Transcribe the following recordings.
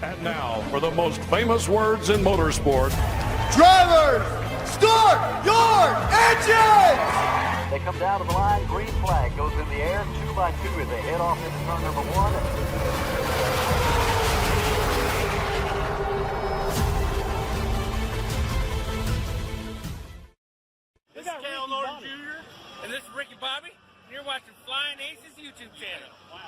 And now, for the most famous words in motorsport. Drivers, start your engines! They come down to the line, green flag goes in the air, 2 by 2 as they head off into turn number 1. This is Cal Norton Jr. and this is Ricky Bobby, and you're watching Flying Aces YouTube channel. Wow.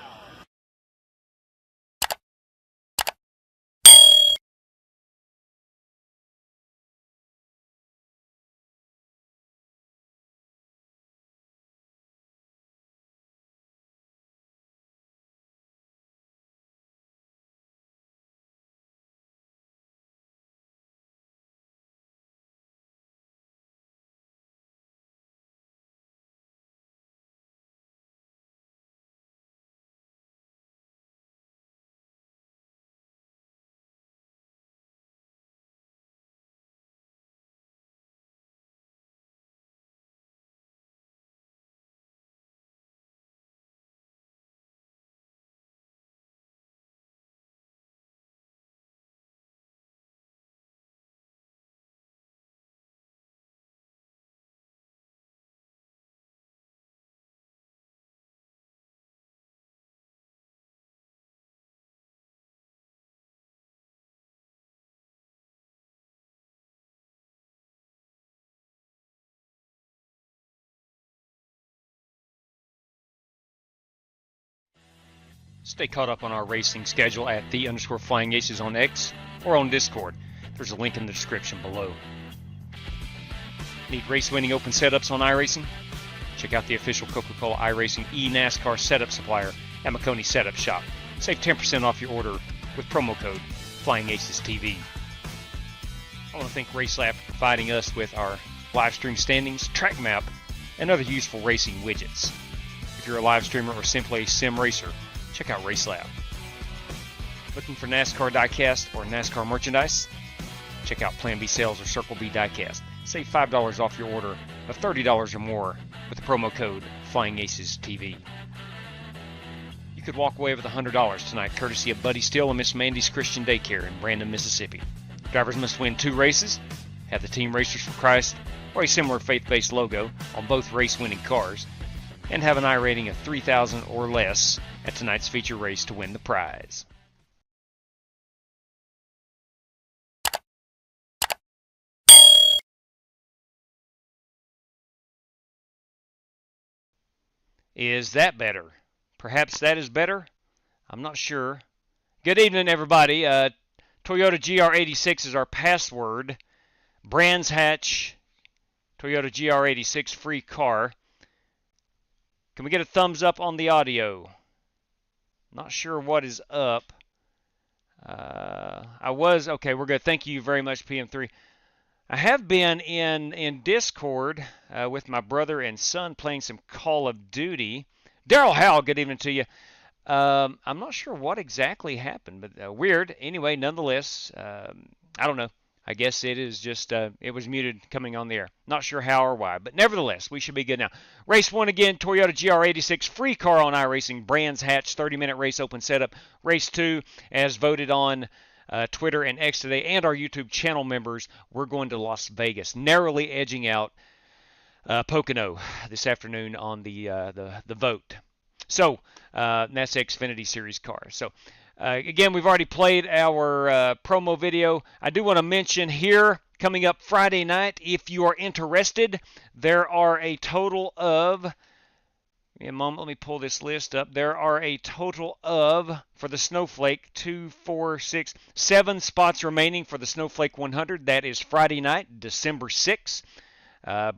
Stay caught up on our racing schedule at _FlyingAces on X or on Discord. There's a link in the description below. Need race-winning open setups on iRacing? Check out the official Coca-Cola iRacing NASCAR setup supplier at McConey Setup Shop. Save 10% off your order with promo code FlyingAcesTV. I want to thank RaceLab for providing us with our live stream standings, track map, and other useful racing widgets. If you're a live streamer or simply a sim racer, check out RaceLab. Looking for NASCAR diecast or NASCAR merchandise? Check out Plan B Sales or Circle B Diecast. Save $5 off your order of $30 or more with the promo code FlyingAcesTV. You could walk away with $100 tonight, courtesy of Buddy Steele and Miss Mandy's Christian Daycare in Brandon, Mississippi. Drivers must win 2 races, have the Team Racers for Christ or a similar faith-based logo on both race-winning cars, and have an I rating of 3,000 or less at tonight's feature race to win the prize. Is that better? Perhaps that is better? I'm not sure. Good evening, everybody. Toyota GR86 is our password. Brands Hatch, Toyota GR86 free car. Can we get a thumbs up on the audio? Not sure what is up. Okay, we're good. Thank you very much, PM3. I have been in Discord with my brother and son playing some Call of Duty. Daryl Howell, good evening to you. I'm not sure what exactly happened, but weird. Anyway, nonetheless, I don't know. I guess it is just, it was muted coming on the air. Not sure how or why, but nevertheless, we should be good now. Race 1 again, Toyota GR86, free car on iRacing, Brands Hatch, 30-minute race open setup. Race 2, as voted on Twitter and X today, and our YouTube channel members, we're going to Las Vegas, narrowly edging out Pocono this afternoon on the vote. So, that's the Xfinity Series car. So, again, we've already played our promo video. I do want to mention here, coming up Friday night, if you are interested, there are a total of, give me a moment, let me pull this list up. There are a total of, for the Snowflake, 7 spots remaining for the Snowflake 100. That is Friday night, December 6th.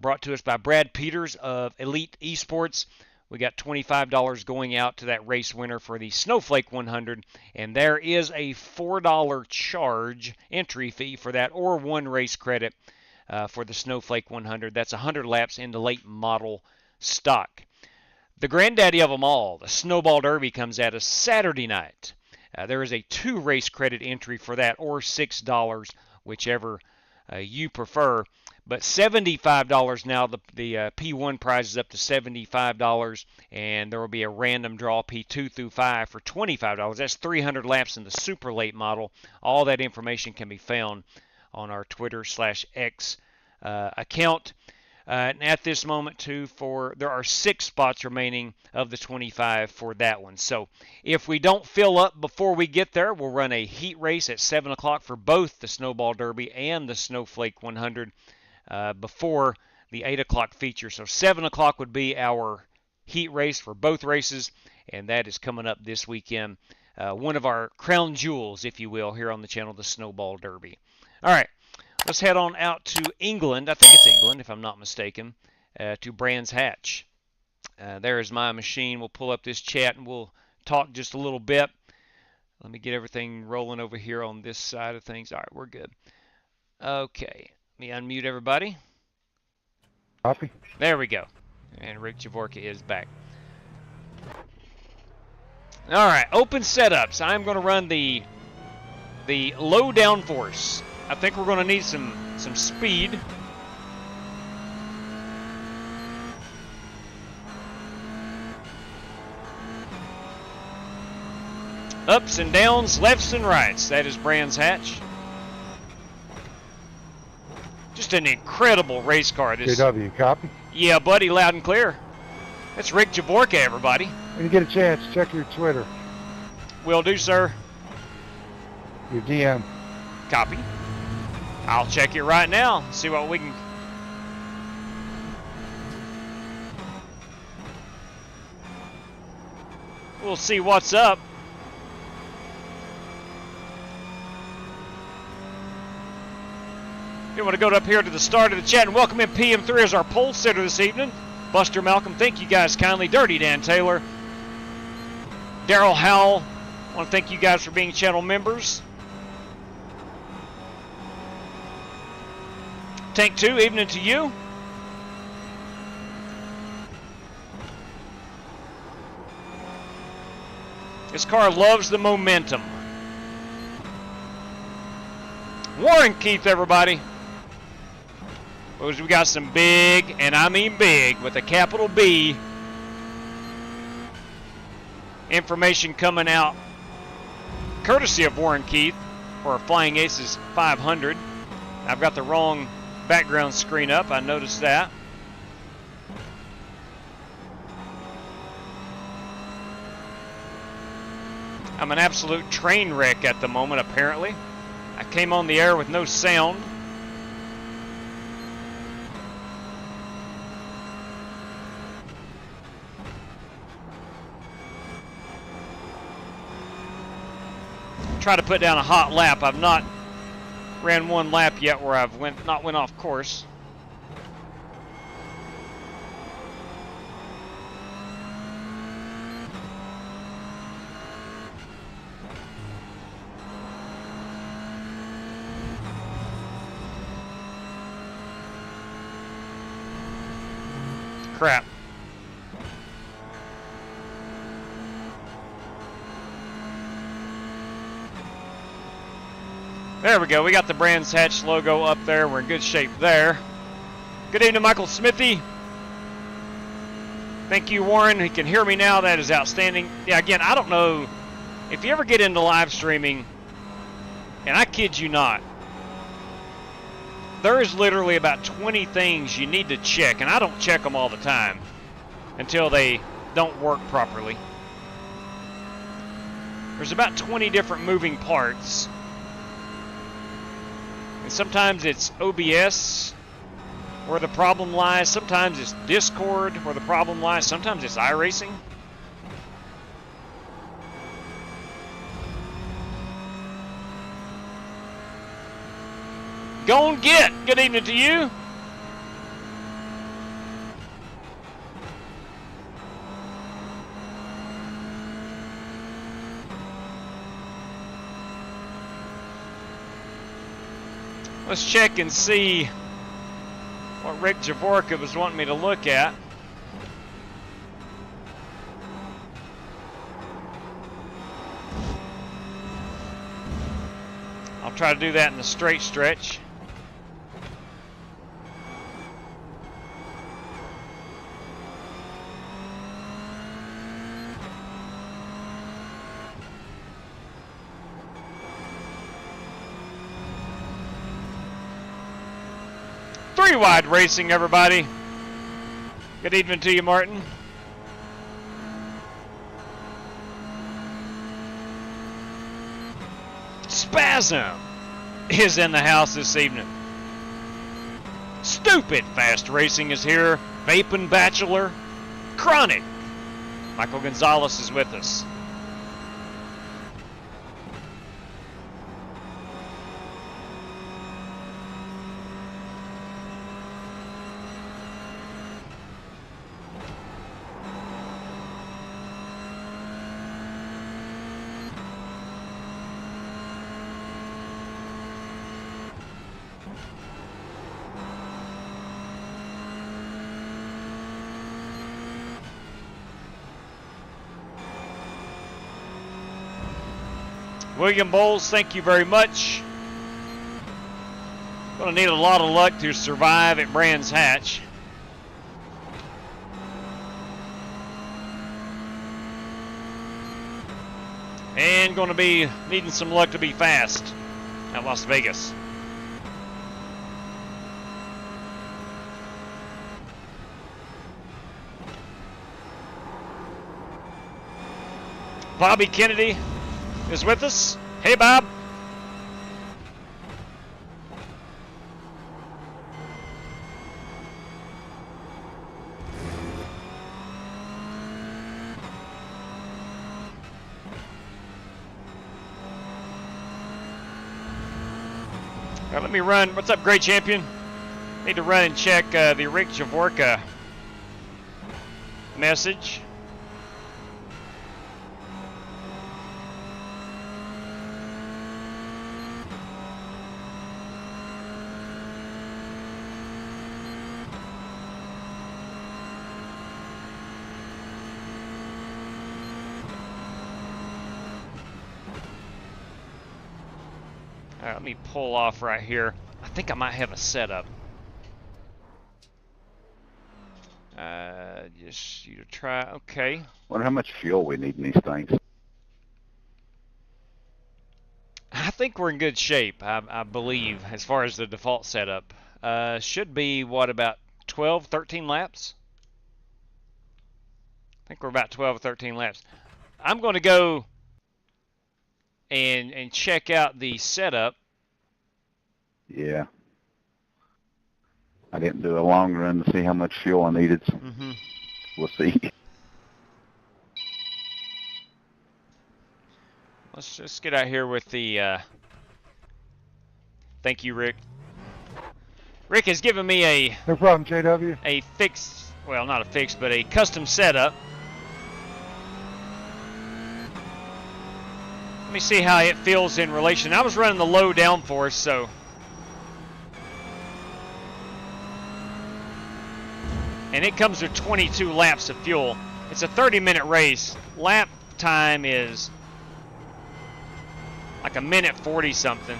Brought to us by Brad Peters of Elite Esports. We got $25 going out to that race winner for the Snowflake 100, and there is a $4 charge entry fee for that, or 1 race credit for the Snowflake 100. That's 100 laps into late model stock. The granddaddy of them all, the Snowball Derby, comes at us Saturday night. There is a 2 race credit entry for that, or $6, whichever you prefer. But $75 now, the P1 prize is up to $75, and there will be a random draw P2 through 5 for $25. That's 300 laps in the super late model. All that information can be found on our Twitter/X account. And at this moment, too, there are 6 spots remaining of the 25 for that one. So if we don't fill up before we get there, we'll run a heat race at 7 o'clock for both the Snowball Derby and the Snowflake 100 before the 8 o'clock feature. So 7 o'clock would be our heat race for both races, and that is coming up this weekend. One of our crown jewels, if you will, here on the channel, the Snowball Derby. All right. Let's head on out to England. I think it's England, if I'm not mistaken, to Brands Hatch. There is my machine. We'll pull up this chat and we'll talk just a little bit. Let me get everything rolling over here on this side of things. All right, we're good. Okay, let me unmute everybody. Copy. There we go. And Rick Javorka is back. All right, open setups. I'm going to run the low downforce. I think we're going to need some speed. Ups and downs, lefts and rights. That is Brands Hatch. Just an incredible race car. This. JW, copy. Yeah, buddy, loud and clear. That's Rick Javorka, everybody. When you get a chance, check your Twitter. Will do, sir. Your DM. Copy. I'll check it right now. See what we can. We'll see what's up. You want to go up here to the start of the chat and welcome in PM3 as our poll sitter this evening. Buster Malcolm, thank you guys kindly. Dirty Dan Taylor. Daryl Howell, I want to thank you guys for being channel members. Tank 2, evening to you. This car loves the momentum. Warren Keith, everybody. We got some big, and I mean big, with a capital B, information coming out courtesy of Warren Keith for Flying Aces 500. I've got the wrong background screen up. I noticed that. I'm an absolute train wreck at the moment, apparently. I came on the air with no sound. Try to put down a hot lap. I've not ran one lap yet where I've not went off course. Crap. There we go. We got the Brands Hatch logo up there. We're in good shape there. Good evening, Michael Smithy. Thank you, Warren. He can hear me now. That is outstanding. Yeah, again, I don't know if you ever get into live streaming, and I kid you not, there is literally about 20 things you need to check, and I don't check them all the time until they don't work properly. There's about 20 different moving parts. And sometimes it's OBS where the problem lies. Sometimes it's Discord where the problem lies. Sometimes it's iRacing. Go and get. Good evening to you. Let's check and see what Rick Javorka was wanting me to look at. I'll try to do that in the straight stretch. Three Wide Racing, everybody. Good evening to you, Martin. Spasm is in the house this evening. Stupid Fast Racing is here. Vapin' Bachelor. Chronic. Michael Gonzalez is with us. William Bowles, thank you very much. Going to need a lot of luck to survive at Brands Hatch. And going to be needing some luck to be fast at Las Vegas. Bobby Kennedy is with us. Hey, Bob. All right, let me run. What's up, great champion? Need to run and check the Rick Javorka message. All right, let me pull off right here. I think I might have a setup. Just you to try. Okay. Wonder how much fuel we need in these things. I think we're in good shape. I believe as far as the default setup. Should be what, about 12, 13 laps? I think we're about 12 or 13 laps. I'm going to go and check out the setup. Yeah. I didn't do a long run to see how much fuel I needed. So we'll see. Let's just get out here with the thank you, Rick. Rick has given me a No problem, JW. a fixed, well, not a fixed, but a custom setup. Let me see how it feels in relation. I was running the low downforce, so and it comes with 22 laps of fuel. It's a 30-minute race. Lap time is like a minute 40 something.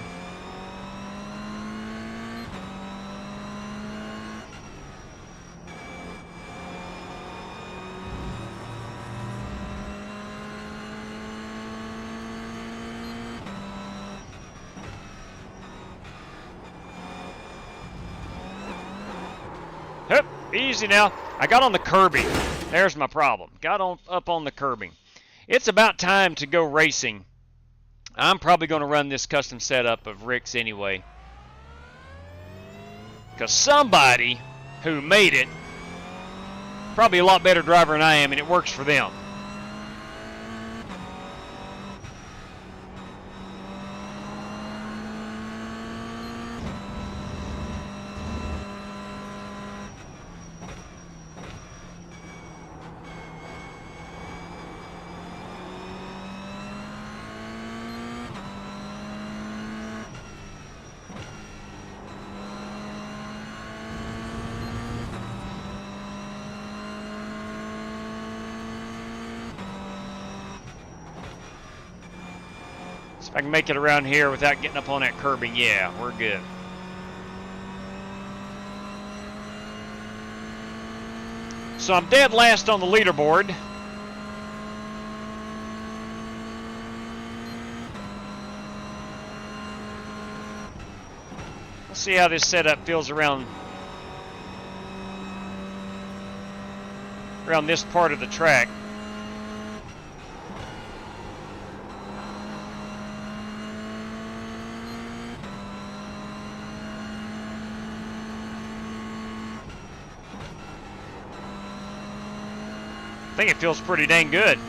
Hup, easy now. I got on the curbing. There's my problem. Got up on the curbing. It's about time to go racing. I'm probably going to run this custom setup of Rick's anyway. Because somebody who made it, probably a lot better driver than I am, and it works for them. If I can make it around here without getting up on that curbing, yeah, we're good. So I'm dead last on the leaderboard. Let's see how this setup feels around around this part of the track. I think it feels pretty dang good.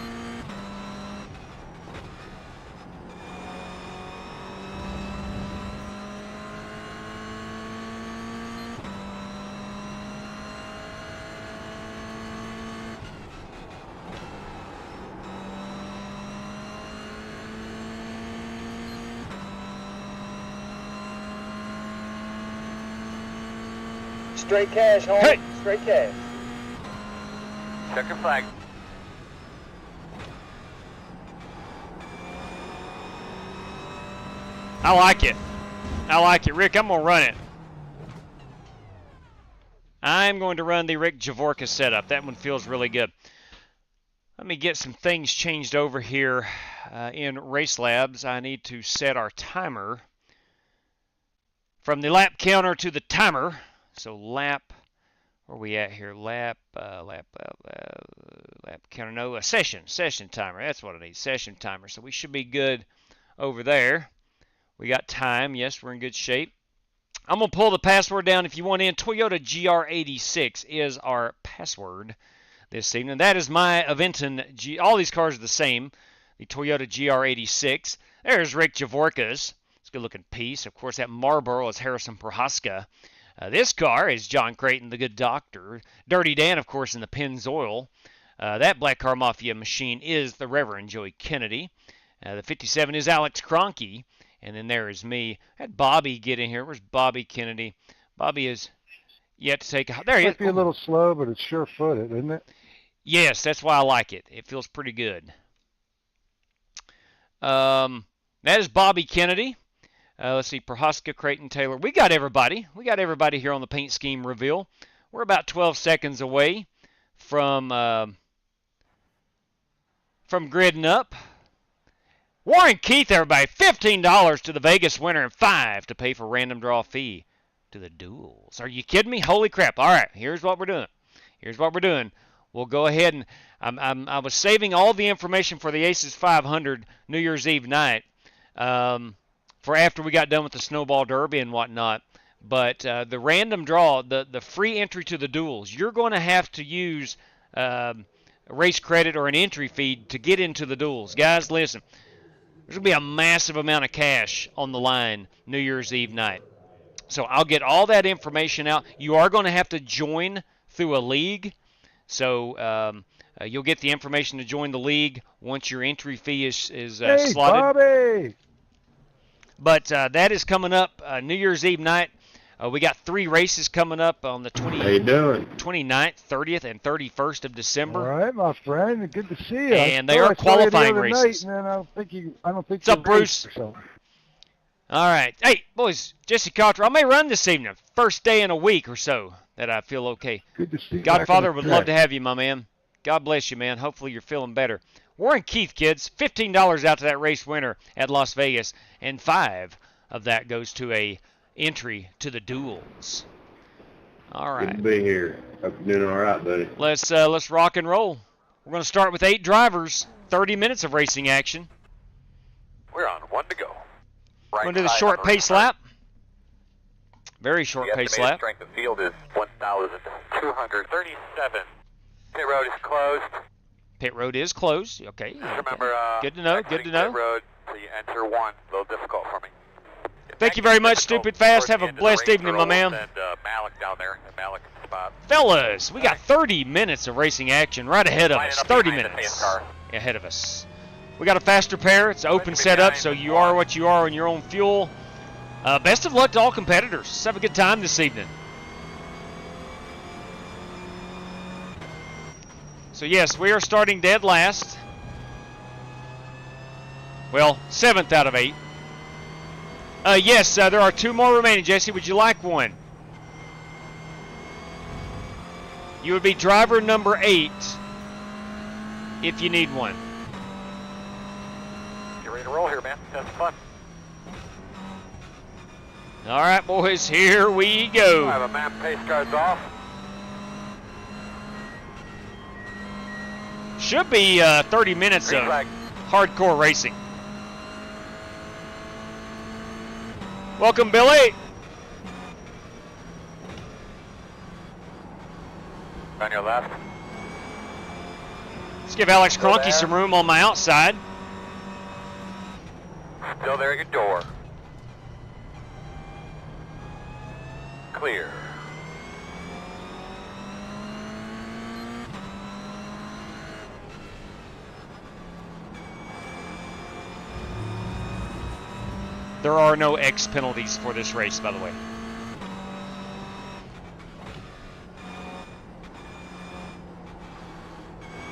Straight cash, home. Hey! Straight cash. Check your flag. I like it. I like it. Rick, I'm going to run it. I'm going to run the Rick Javorka setup. That one feels really good. Let me get some things changed over here in RaceLabs. I need to set our timer from the lap counter to the timer. So lap, where are we at here? Lap counter, no, a session timer. That's what I need, session timer. So we should be good over there. We got time. Yes, we're in good shape. I'm going to pull the password down if you want in. Toyota GR86 is our password this evening. That is my Aventon. All these cars are the same. The Toyota GR86. There's Rick Javorka's. It's a good-looking piece. Of course, that Marlboro is Harrison Prohaska. This car is John Creighton, the good doctor. Dirty Dan, of course, in the Pennzoil. That Black Car Mafia machine is the Reverend Joey Kennedy. The 57 is Alex Cronky. And then there is me. I had Bobby get in here. Where's Bobby Kennedy? Bobby is yet to take a... There he is. Might be a little slow, but it's sure-footed, isn't it? Yes, that's why I like it. It feels pretty good. That is Bobby Kennedy. Let's see, Prohaska, Creighton, Taylor. We got everybody. We got everybody here on the paint scheme reveal. We're about 12 seconds away from gridding up. Warren Keith, everybody, $15 to the Vegas winner and $5 to pay for random draw fee to the duels. Are you kidding me? Holy crap. All right, here's what we're doing. Here's what we're doing. We'll go ahead and I was saving all the information for the Aces 500 New Year's Eve night for after we got done with the Snowball Derby and whatnot. But the random draw, the free entry to the duels, you're going to have to use race credit or an entry feed to get into the duels. Guys, listen. There's going to be a massive amount of cash on the line New Year's Eve night. So I'll get all that information out. You are going to have to join through a league. So you'll get the information to join the league once your entry fee is Hey, slotted. Bobby! But that is coming up New Year's Eve night. We got 3 races coming up on the 29th, 30th, and 31st of December. All right, my friend. Good to see you. And they are qualifying races. Night, and I don't think What's up, Bruce? All right. Hey, boys, Jesse Cotter, I may run this evening. First day in a week or so that I feel okay. Good to see you. Godfather would love to have you, my man. God bless you, man. Hopefully you're feeling better. Warren Keith, kids, $15 out to that race winner at Las Vegas, and $5 of that goes to a entry to the duels. All right. Good to be here. Hope you're doing all right, buddy. Let's rock and roll. We're going to start with 8 drivers, 30 minutes of racing action. We're on 1 to go. We're going to do the short pace lap. Very short pace lap. Strength of field is 1,237. Pit road is closed. Pit road is closed. Okay. Remember, good to know. Good to know. Pit road, so you enter 1. A little difficult for me. Thank you very much, Stupid Fast. Have a blessed evening, my man. And Malik down there. Malik spot. Fellas, we got 30 minutes of racing action right ahead of us. 30 minutes ahead of us. We got a faster pair. It's an open setup, so you are what you are on your own fuel. Best of luck to all competitors. Let's have a good time this evening. So, yes, we are starting dead last. Well, 7th out of 8. Yes, there are 2 more remaining. Jesse, would you like one? You would be driver number 8 if you need one. You're ready to roll here, man. That's fun. All right, boys, here we go. I have a map pace cards off. Should be 30 minutes Green of flag. hardcore racing. Welcome, Billy. On your left. Let's give Alex Still Cronky there? some room on my outside. Still there at your door. Clear. There are no X penalties for this race, by the way.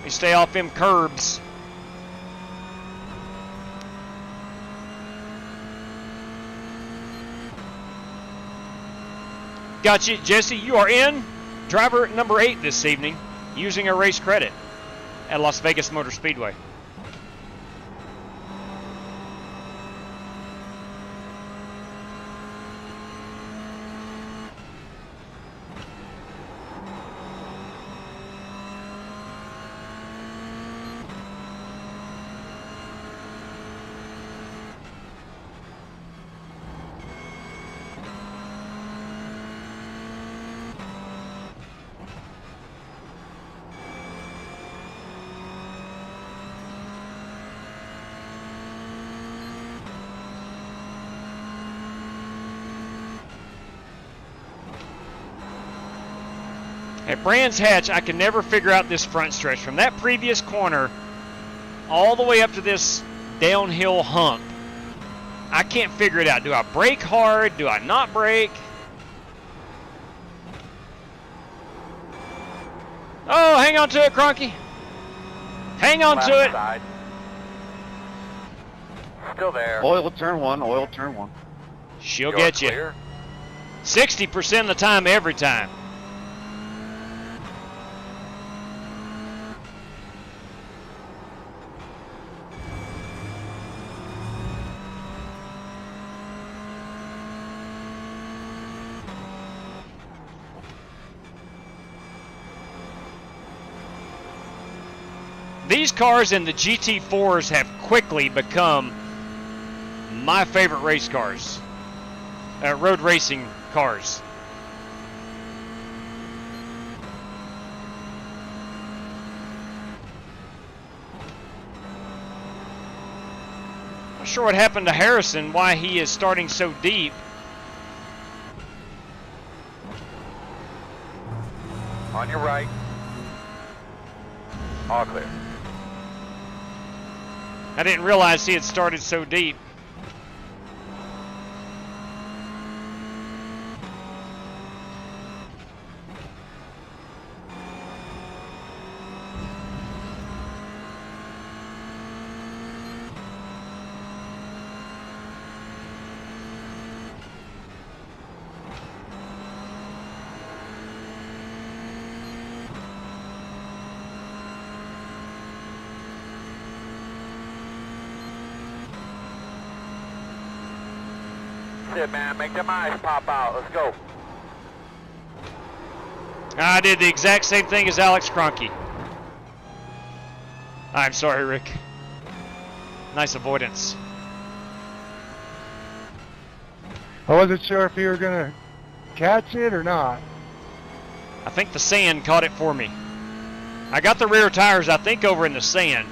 You stay off them curbs. Gotcha, Jesse. You are in. Driver number 8 this evening, using a race credit at Las Vegas Motor Speedway. At Brands Hatch, I can never figure out this front stretch. From that previous corner all the way up to this downhill hump, I can't figure it out. Do I brake hard? Do I not brake? Oh, hang on to it, Cronky. Hang on to it. Side. Still there. Oil turn one, oil turn one. She'll You're get you. clear. 60% of the time, every time. These cars and the GT4s have quickly become my favorite race cars, road racing cars. Not sure what happened to Harrison, why he is starting so deep. On your right. All clear. I didn't realize he had started so deep. That's it, man. Make them eyes pop out. Let's go. I did the exact same thing as Alex Cronky. I'm sorry, Rick. Nice avoidance. I wasn't sure if you were going to catch it or not. I think the sand caught it for me. I got the rear tires, I think, over in the sand.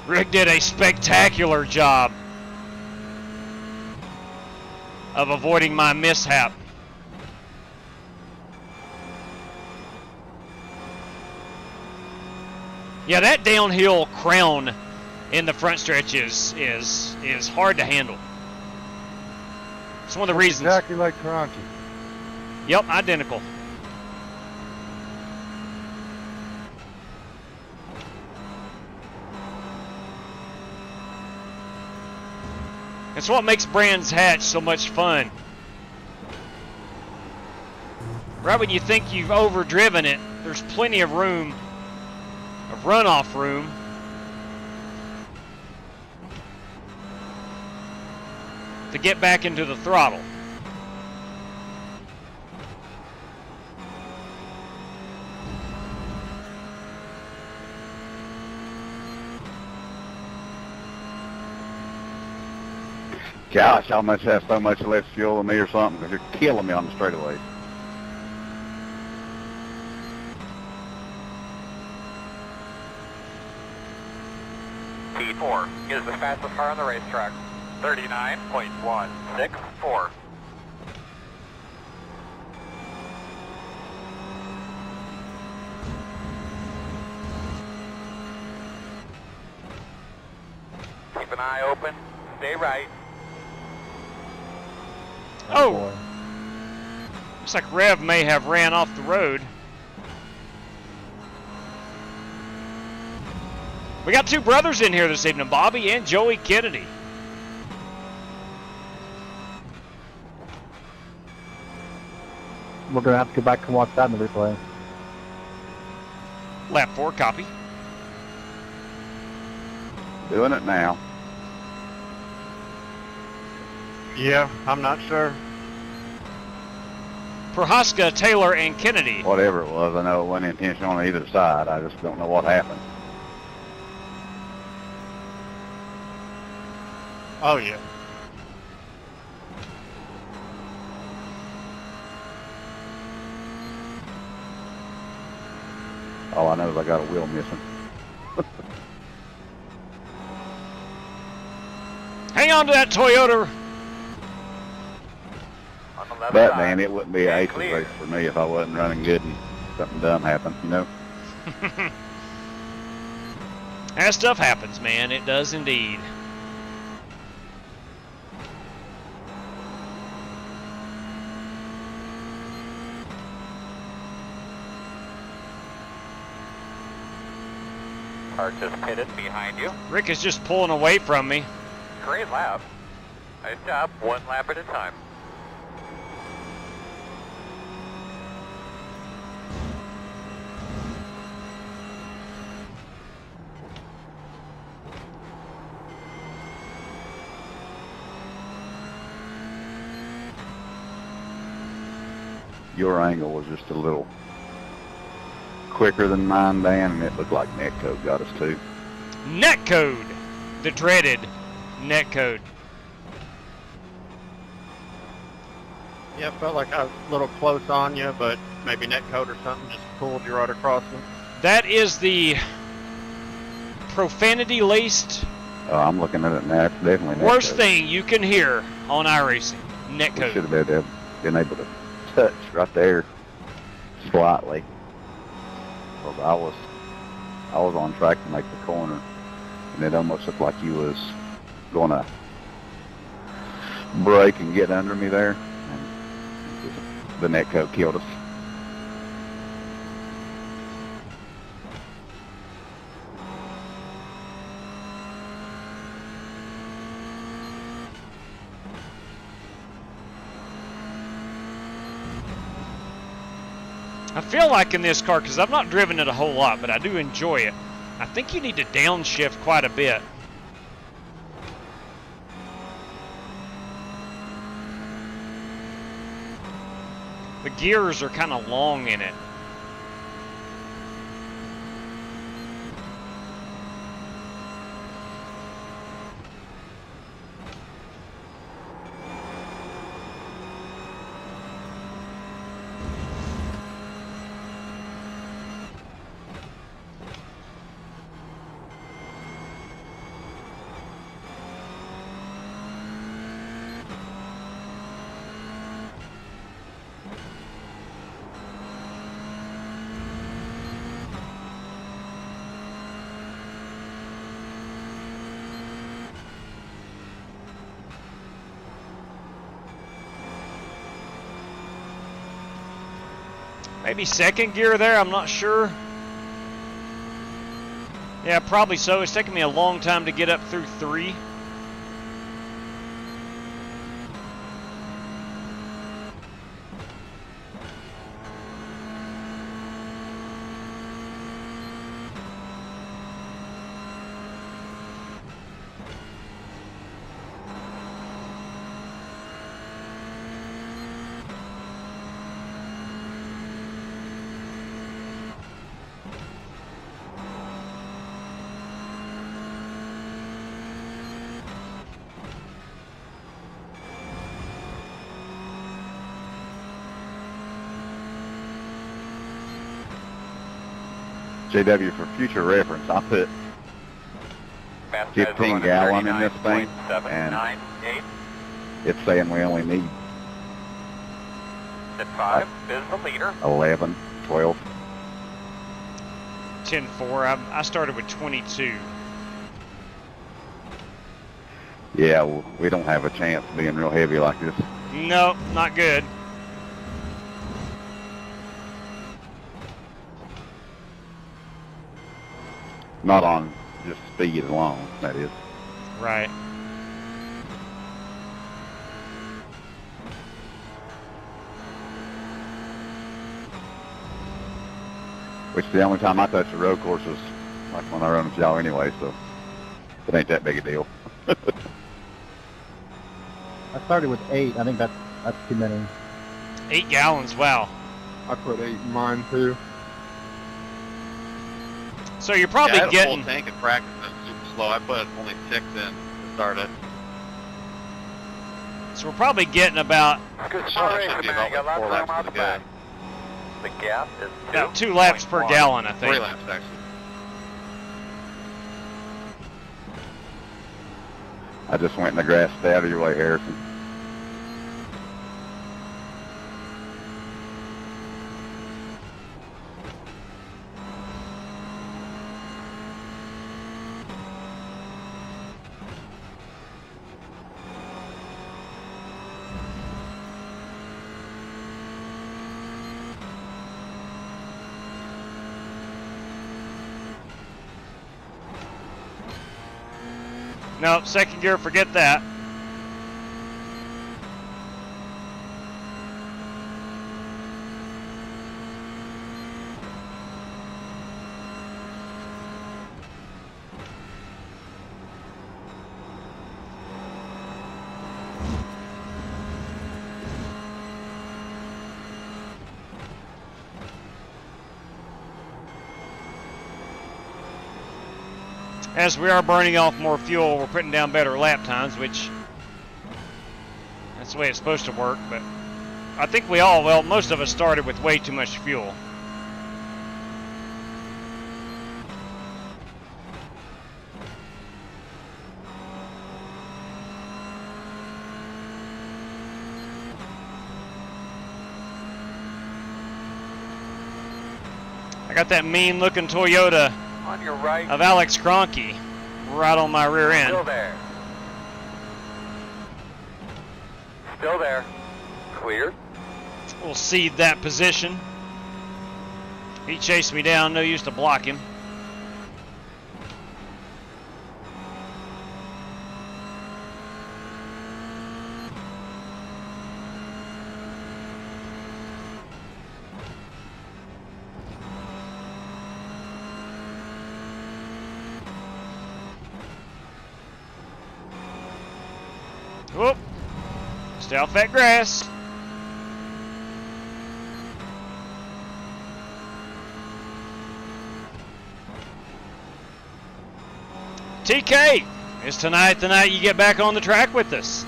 Rick did a spectacular job of avoiding my mishap. Yeah, that downhill crown in the front stretch is hard to handle. It's one of the reasons. Exactly like Cronky. Yep, identical. It's what makes Brands Hatch so much fun. Right when you think you've overdriven it, there's plenty of room, of runoff room. To get back into the throttle. Gosh, I must have so much less fuel than me or something, because you're killing me on the straightaways. T4 is the fastest car on the racetrack. 39.164. Keep an eye open. Stay right. Oh! Looks like Rev may have ran off the road. We got two brothers in here this evening, Bobby and Joey Kennedy. We're going to have to go back and watch that in the replay. Lap 4, copy. Doing it now. Yeah, I'm not sure. Prohaska, Taylor, and Kennedy. Whatever it was, I know it wasn't intentional on either side. I just don't know what happened. Oh, yeah. All I know is I got a wheel missing. Hang on to that Toyota. On the left But, side. man, it wouldn't be an aces Clear. race for me if I wasn't running good and something dumb happened, you know? That stuff happens, man. It does indeed. Car just pitted behind you. Rick is just pulling away from me. Great lap. Nice job. One lap at a time. Your angle was just a little quicker than mine, Dan, and it looked like netcode got us too. Netcode. The dreaded netcode. Yeah, felt like I was a little close on you, but maybe netcode or something just pulled you right across me. That is the profanity-laced I'm looking at it now. It's definitely netcode. worst thing you can hear on iRacing. We Netcode. should have been able to touch right there slightly. Because I was on track to make the corner, and it almost looked like you was going to brake and get under me there, and the netcode killed us. I feel like in this car, because I've not driven it a whole lot, but I do enjoy it, I think you need to downshift quite a bit. The gears are kind of long in it. Maybe second gear there, I'm not sure. Yeah, probably so. It's taken me a long time to get up through 3. JW, for future reference, I put 15 gallon in this thing, and it's saying we only need 5 is the leader. 11, 12. 10-4. I started with 22. Yeah, we don't have a chance of being real heavy like this. No, not good. Not on just speed alone, that is. Right. Which the only time I touch the road course is like when I run with y'all anyway, so it ain't that big a deal. I started with 8. I think that's too many. 8 gallons, wow. I put 8 in mine too. So you're probably I had getting... a full tank in practice. That's super slow. I put only 6 in to start it. So we're probably getting about... Good Should start, be man. about Got like 4 lots of room laps out to the the back. good. The gap is About 2 laps per 2.1. gallon, I think. 3 laps, actually. I just went in the grass. Stay out of your way, Harrison. No, second gear, forget that. As we are burning off more fuel, we're putting down better lap times, which that's the way it's supposed to work. But I think well, most of us started with way too much fuel. I got that mean-looking Toyota On your right. of Alex Kroenke right on my rear end. Still there. Still there. Cleared. We'll cede that position. He chased me down, no use to block him. Whoop. Stay off that grass. TK, is tonight the night you get back on the track with us?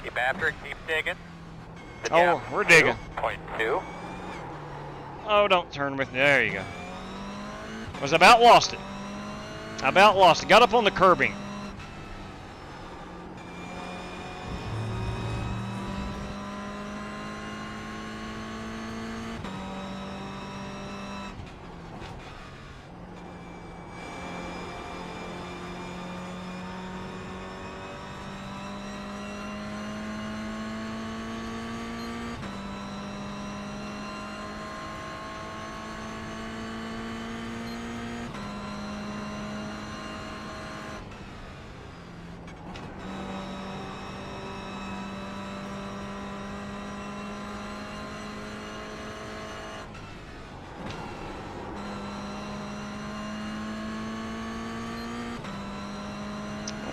Keep after it. Keep digging. Oh, we're digging. 2.2. Oh, don't turn with me. There you go. Was about lost it. About lost it. Got up on the curbing.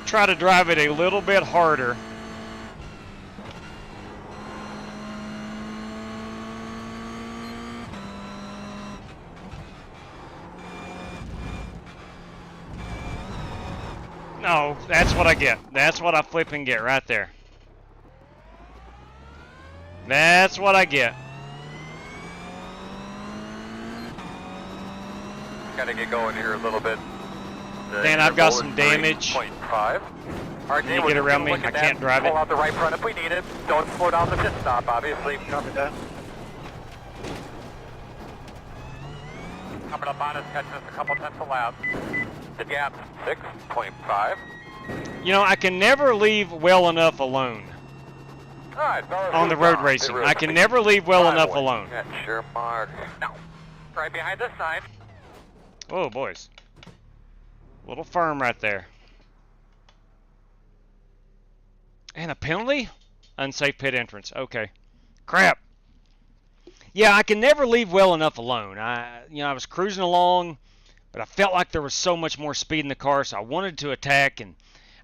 Try to drive it a little bit harder. No, that's what I get. That's what I flip and get right there. That's what I get. Gotta get going here a little bit. Dan, I've got some damage. 0.5. Alright, Can you get around me? I can't drive it. Pull out the right front if we need it. Don't slow down the pit stop, obviously. Copy that. Coming up on us, catching us a couple tenths a lap. The gap, 6.5. You know, I can never leave well enough alone Alright, fellas. on the road racing. I can never leave well enough alone. Catch your mark. Now, right behind this sign. Oh, boys. A little firm right there. And a penalty? Unsafe pit entrance. Okay. Crap. Yeah, I can never leave well enough alone. I was cruising along, but I felt like there was so much more speed in the car, so I wanted to attack, and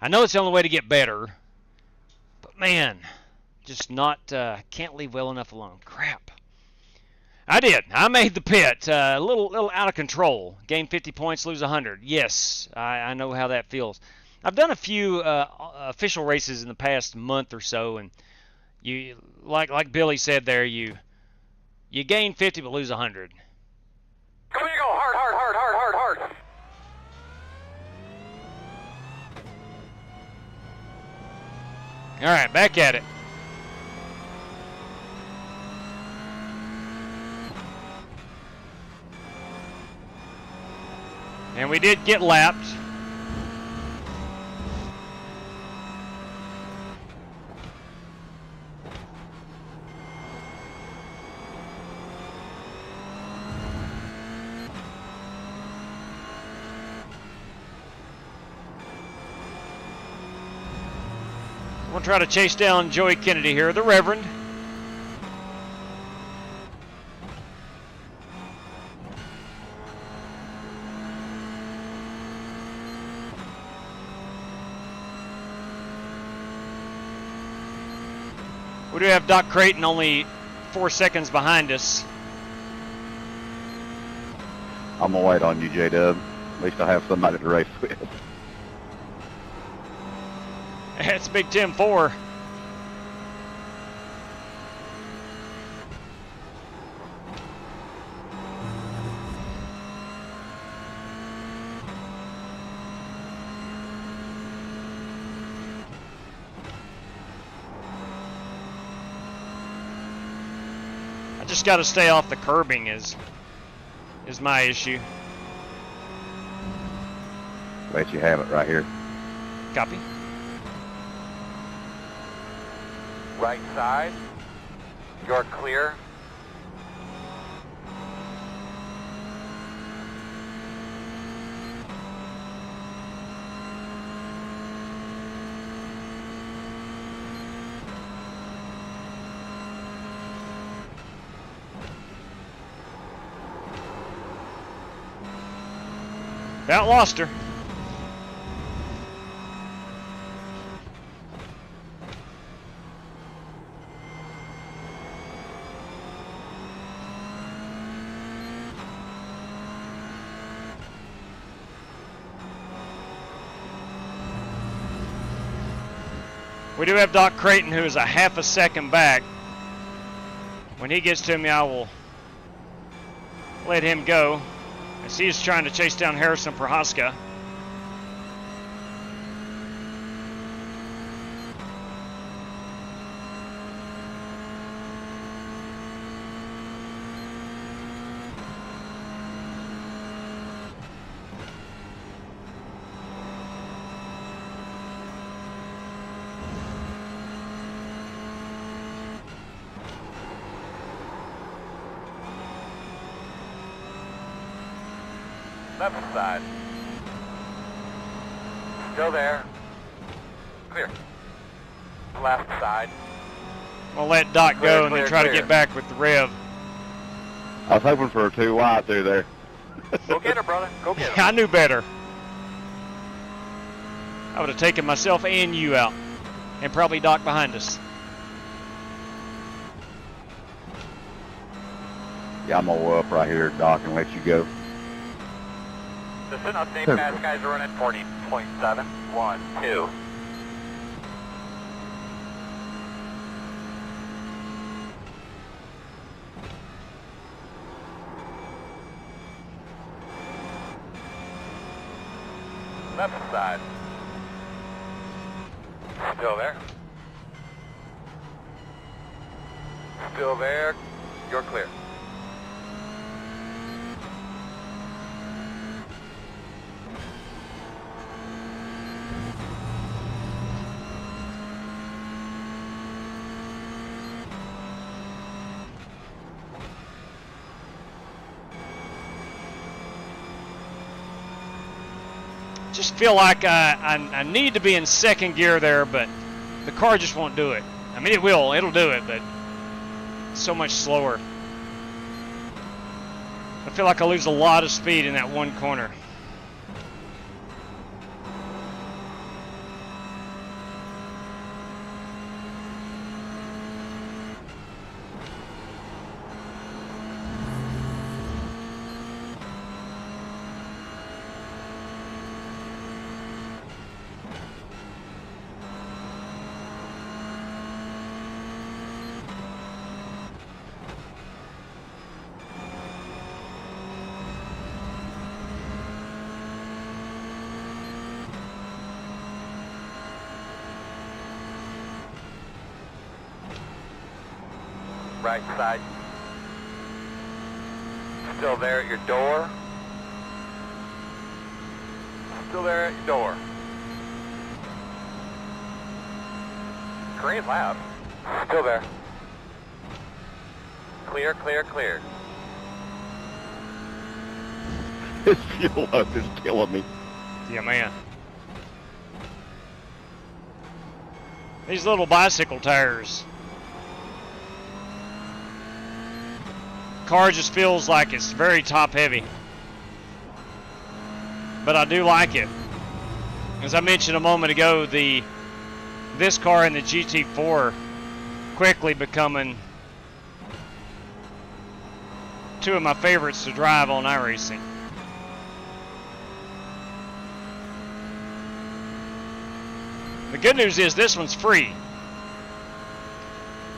I know it's the only way to get better. But man, just not, can't leave well enough alone. Crap. I did. I made the pit. A little out of control. Gain 50 points, lose 100. Yes, I know how that feels. I've done a few official races in the past month or so, and you, like Billy said there, you gain 50 but lose 100. Come on, you go hard, hard, hard, hard, hard, hard. All right, back at it. And we did get lapped. We'll try to chase down Joey Kennedy here, the Reverend. We do have Doc Creighton only 4 seconds behind us. I'm gonna wait on you, J-Dub. At least I have somebody to race with. It's Big Tim 4. I just got to stay off the curbing is my issue. Let you have it right here. Copy. Right side. You're clear. About lost her. We do have Doc Creighton, who is a half a second back. When he gets to me, I will let him go, as he is trying to chase down Harrison Prohaska. Left side. Still there. Clear. Left side. We'll let Doc go Clear, and then clear, try to clear. get back with the Rev. I was hoping for a 2 wide through there. Go get her, brother. Go get her. I knew better. I would have taken myself and you out, and probably Doc behind us. Yeah, I'm gonna go up right here, Doc, and let you go. The send update pass guys are running 40.712. Left side. Still there. Still there. You're clear. Just feel like I need to be in second gear there, but the car just won't do it. I mean, it'll do it, but it's so much slower. I feel like I lose a lot of speed in that one corner. Right side. Still there at your door. Still there at your door. Green loud. Still there. Clear, clear, clear. This fuel up is killing me. Yeah, man. These little bicycle tires. Car just feels like it's very top heavy. But I do like it. As I mentioned a moment ago, this car and the GT4 quickly becoming two of my favorites to drive on iRacing. The good news is this one's free.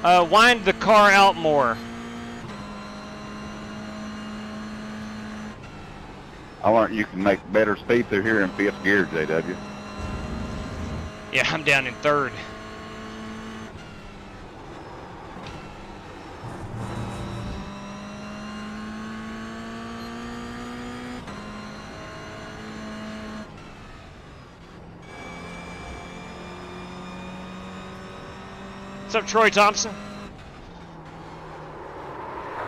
Wind the car out more. I learned you can make better speed through here in fifth gear, JW. Yeah, I'm down in third. What's up, Troy Thompson?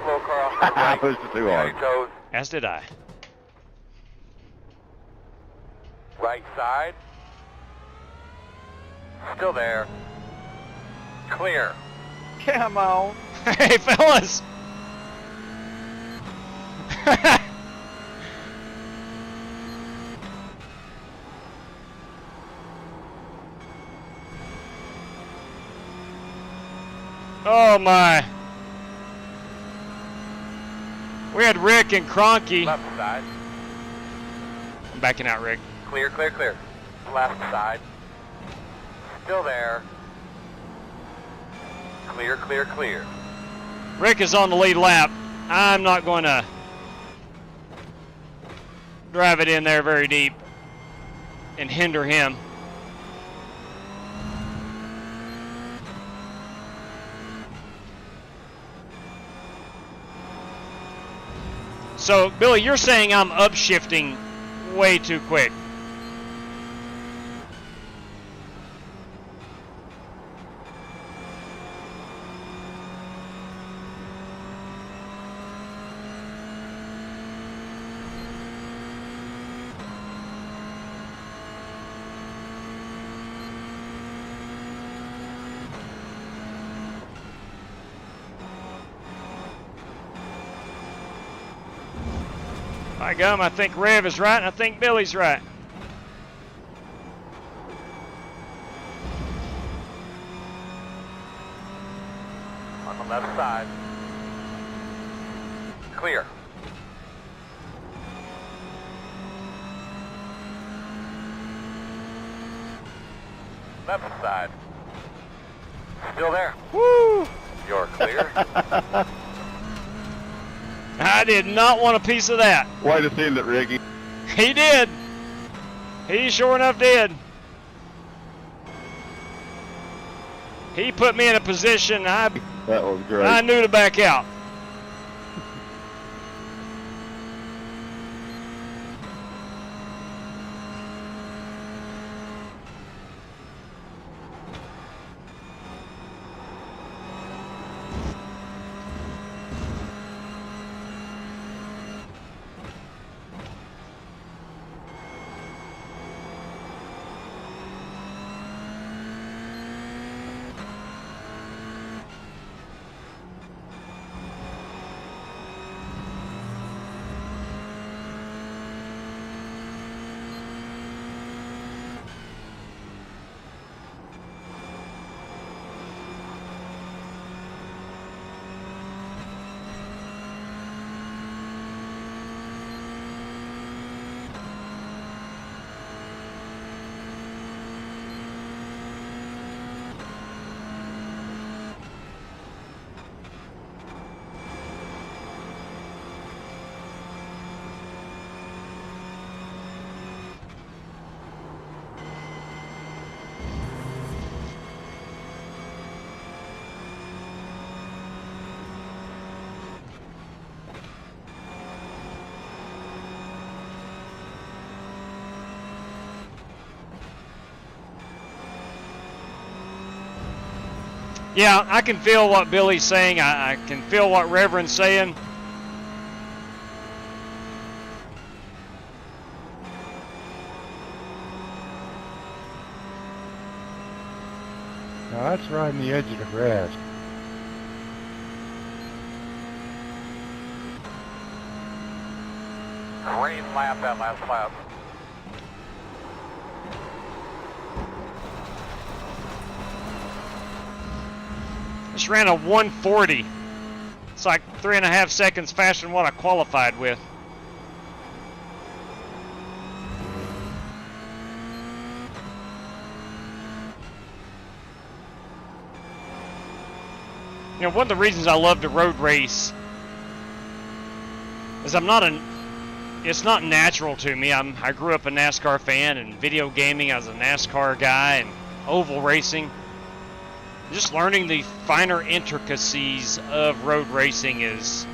Slow car off the I right. pushed it too hard. Toes. As did I. Right side. Still there. Clear. Come on. Hey, fellas! Oh my! We had Rick and Cronky. Left side. I'm backing out, Rick. Clear, clear, clear. Left side. Still there. Clear, clear, clear. Rick is on the lead lap. I'm not going to drive it in there very deep and hinder him. So, Billy, you're saying I'm upshifting way too quick. By gum, I think Rev is right, and I think Billy's right. On the left side. Clear. Left side. Still there. Woo! You're clear. I did not want a piece of that. Way to send it, Ricky. He did. He sure enough did. He put me in a position That was great. I knew to back out. Yeah, I can feel what Billy's saying. I can feel what Reverend's saying. Now that's right on the edge of the grass. Great lap that last lap. Just ran a 140. It's like 3.5 seconds faster than what I qualified with. You know, one of the reasons I love to road race is it's not natural to me. I grew up a NASCAR fan, and video gaming, I was a NASCAR guy, and oval racing. Just learning the finer intricacies of road racing is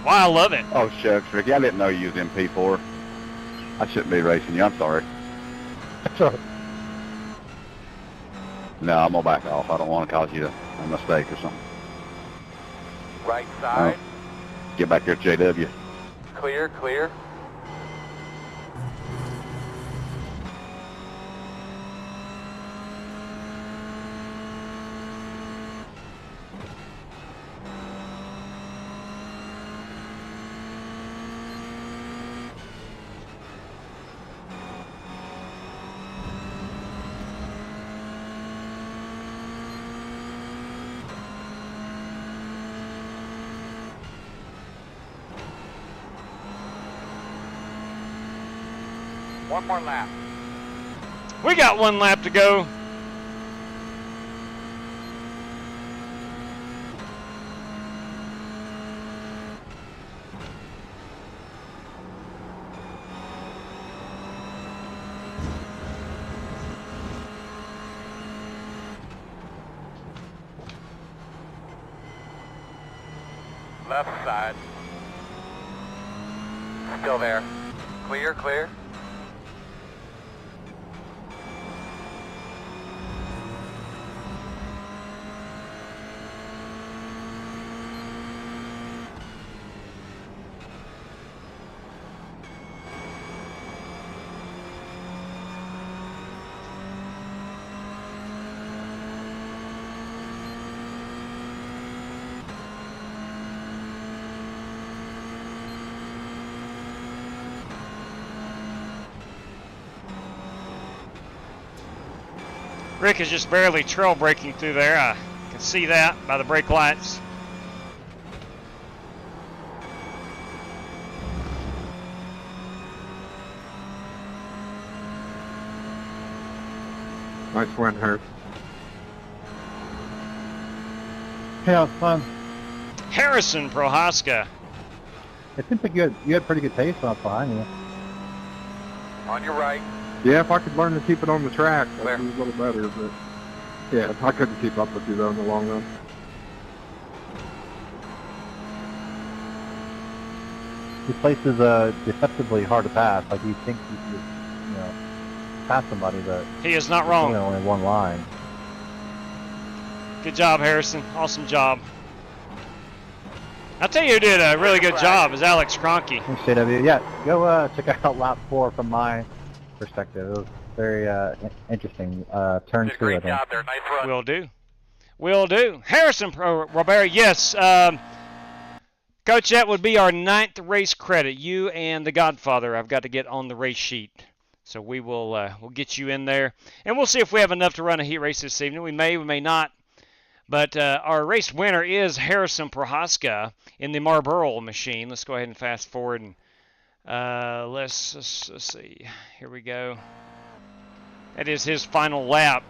why I love it. Oh, shucks, Ricky. I didn't know you was in P4. I shouldn't be racing you. I'm sorry. No, I'm going to back off. I don't want to cause you a mistake or something. Right side. Get back here, JW. Clear, clear. One more lap. We got one lap to go. Left side. Still there. Clear, clear. Rick is just barely trail braking through there. I can see that by the brake lights. Nice win, Hurt. Yeah, it was fun. Harrison Prohaska. It seems like you had pretty good pace when I was behind you. On your right. Yeah, if I could learn to keep it on the track, that'd be a little better, but yeah, I couldn't keep up with you though in the long run. This place is deceptively hard to pass. Like you think you could, pass somebody, but He is not wrong. only one line. Good job, Harrison. Awesome job. I'll tell you who did a really good job is Alex Cronky. Thanks, JW. Yeah, go check out lap 4 from my perspective. It was very interesting. Turn 2, I Great think. job there. Nice run. Will do. Will do. Harrison Robert, yes. Coach, that would be our 9th race credit. You and the Godfather, I've got to get on the race sheet. So we will we'll get you in there. And we'll see if we have enough to run a heat race this evening. We may not. But our race winner is Harrison Prohaska in the Marlboro machine. Let's go ahead and fast forward. And let's see. Here we go. That is his final lap.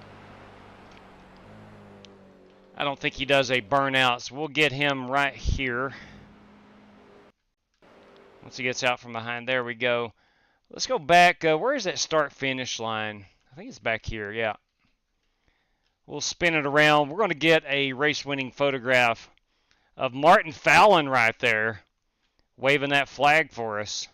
I don't think he does a burnout, so we'll get him right here. Once he gets out from behind, there we go. Let's go back. Where is that start-finish line? I think it's back here, yeah. We'll spin it around. We're going to get a race-winning photograph of Martin Fallon right there, waving that flag for us.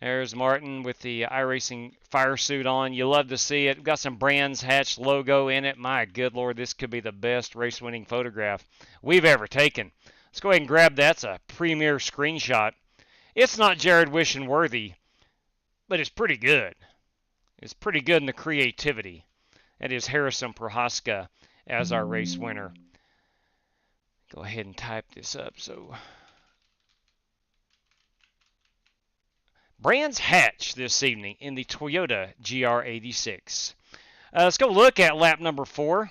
There's Martin with the iRacing fire suit on. You love to see it. We've got some Brands Hatch logo in it. My good Lord, this could be the best race-winning photograph we've ever taken. Let's go ahead and grab that. It's a premier screenshot. It's not Jared Wishing worthy, but it's pretty good. It's pretty good in the creativity. That is Harrison Prohaska as our race winner. Go ahead and type this up. So, Brands Hatch this evening in the Toyota GR86. Let's go look at lap number 4.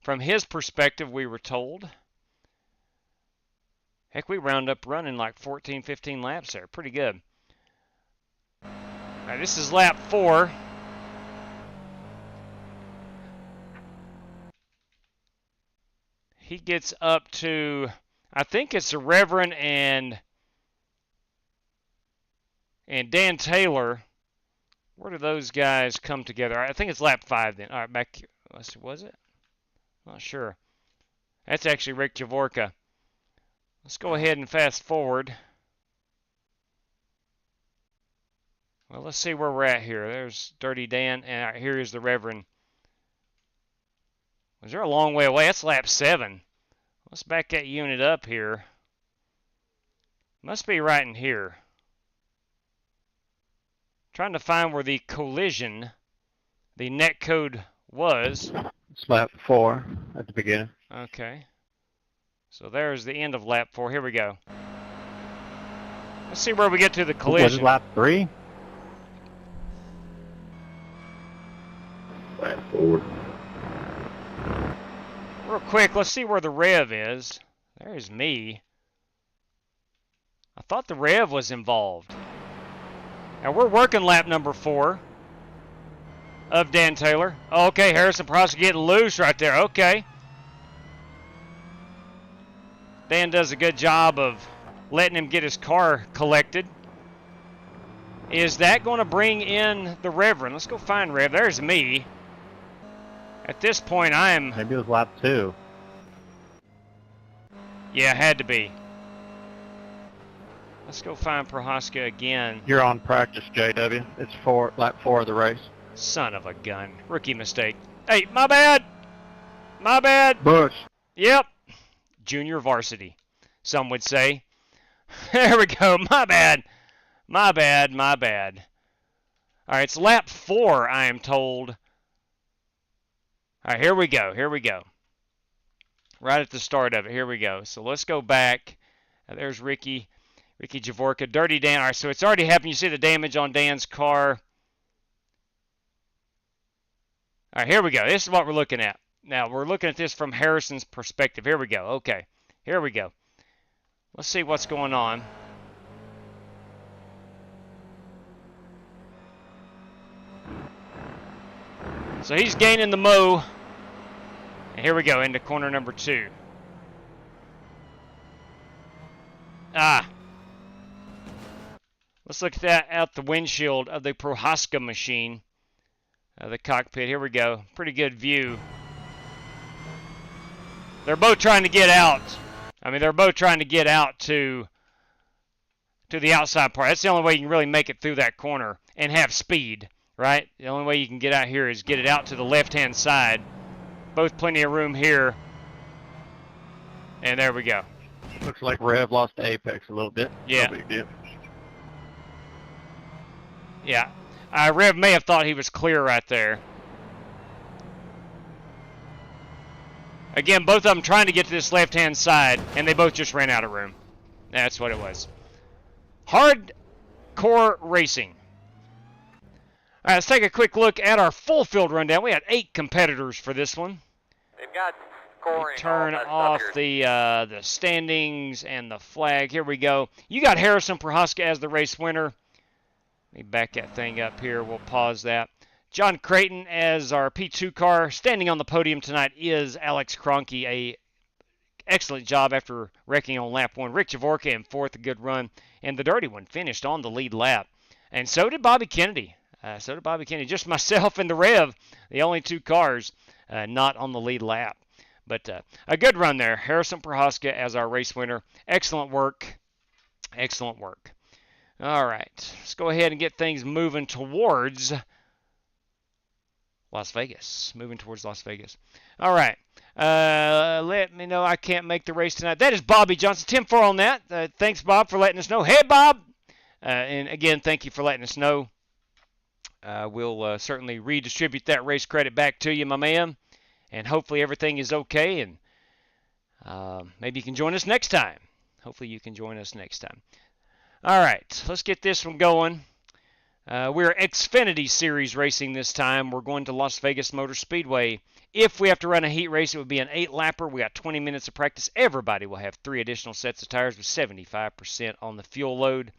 From his perspective, we were told. Heck, we round up running like 14, 15 laps there. Pretty good. All right, this is lap 4. He gets up to, I think it's the Reverend and Dan Taylor. Where do those guys come together? I think it's lap 5 then. All right, back here. Let's see, was it? Not sure. That's actually Rick Javorka. Let's go ahead and fast forward. Well, let's see where we're at here. There's Dirty Dan, and here is the Reverend. Was there a long way away? That's lap 7. Let's back that unit up here. Must be right in here. Trying to find where the collision, the net code was. It's lap 4 at the beginning. Okay. So there's the end of lap 4. Here we go. Let's see where we get to the collision. Was it lap 3? Lap 4. Real quick, let's see where the Rev is. There's me. I thought the Rev was involved. Now we're working lap number 4 of Dan Taylor. Okay, Harrison Prohaska getting loose right there. Okay. Dan does a good job of letting him get his car collected. Is that going to bring in the Reverend? Let's go find Rev. There's me. At this point, Maybe it was lap 2. Yeah, it had to be. Let's go find Prohaska again. You're on practice, JW. It's lap 4 of the race. Son of a gun. Rookie mistake. Hey, my bad. My bad. Bush. Yep. Junior varsity, some would say. There we go. My bad. My bad. My bad. All right, it's lap 4, I am told. All right, here we go. Here we go. Right at the start of it. Here we go. So let's go back. There's Ricky Javorka. Dirty Dan. All right, so it's already happened. You see the damage on Dan's car. All right, here we go. This is what we're looking at. Now, we're looking at this from Harrison's perspective. Here we go. Okay, here we go. Let's see what's going on. So he's gaining the mo. And here we go into corner number 2. Let's look at that out the windshield of the Prohaska machine. The cockpit. Here we go. Pretty good view. They're both trying to get out. I mean, they're both trying to get out to the outside part. That's the only way you can really make it through that corner and have speed, right? The only way you can get out here is get it out to the left-hand side. Both plenty of room here. And there we go. Looks like Rev lost to Apex a little bit. Yeah. No big deal. Yeah. Rev may have thought he was clear right there. Again, both of them trying to get to this left-hand side, and they both just ran out of room. That's what it was. Hardcore racing. All right, let's take a quick look at our full field rundown. We had 8 competitors for this one. They've got scoring. Turn off the standings and the flag. Here we go. You got Harrison Prohaska as the race winner. Let me back that thing up here. We'll pause that. John Creighton as our P2 car. Standing on the podium tonight is Alex Kroenke. A excellent job after wrecking on lap 1. Rick Javorka in 4th, a good run. And the dirty one finished on the lead lap. And so did Bobby Kennedy. Just myself and the Rev, the only 2 cars not on the lead lap. But a good run there. Harrison Prohaska as our race winner. Excellent work. Excellent work. All right. Let's go ahead and get things moving towards Las Vegas. Moving towards Las Vegas. All right. Let me know I can't make the race tonight. That is Bobby Johnson. 10-4 on that. Thanks, Bob, for letting us know. Hey, Bob. And again, thank you for letting us know. We'll certainly redistribute that race credit back to you, my man. And hopefully everything is okay. And maybe you can join us next time. Hopefully you can join us next time. All right. Let's get this one going. We're Xfinity Series racing this time. We're going to Las Vegas Motor Speedway. If we have to run a heat race, it would be an 8-lapper. We got 20 minutes of practice. Everybody will have 3 additional sets of tires with 75% on the fuel load.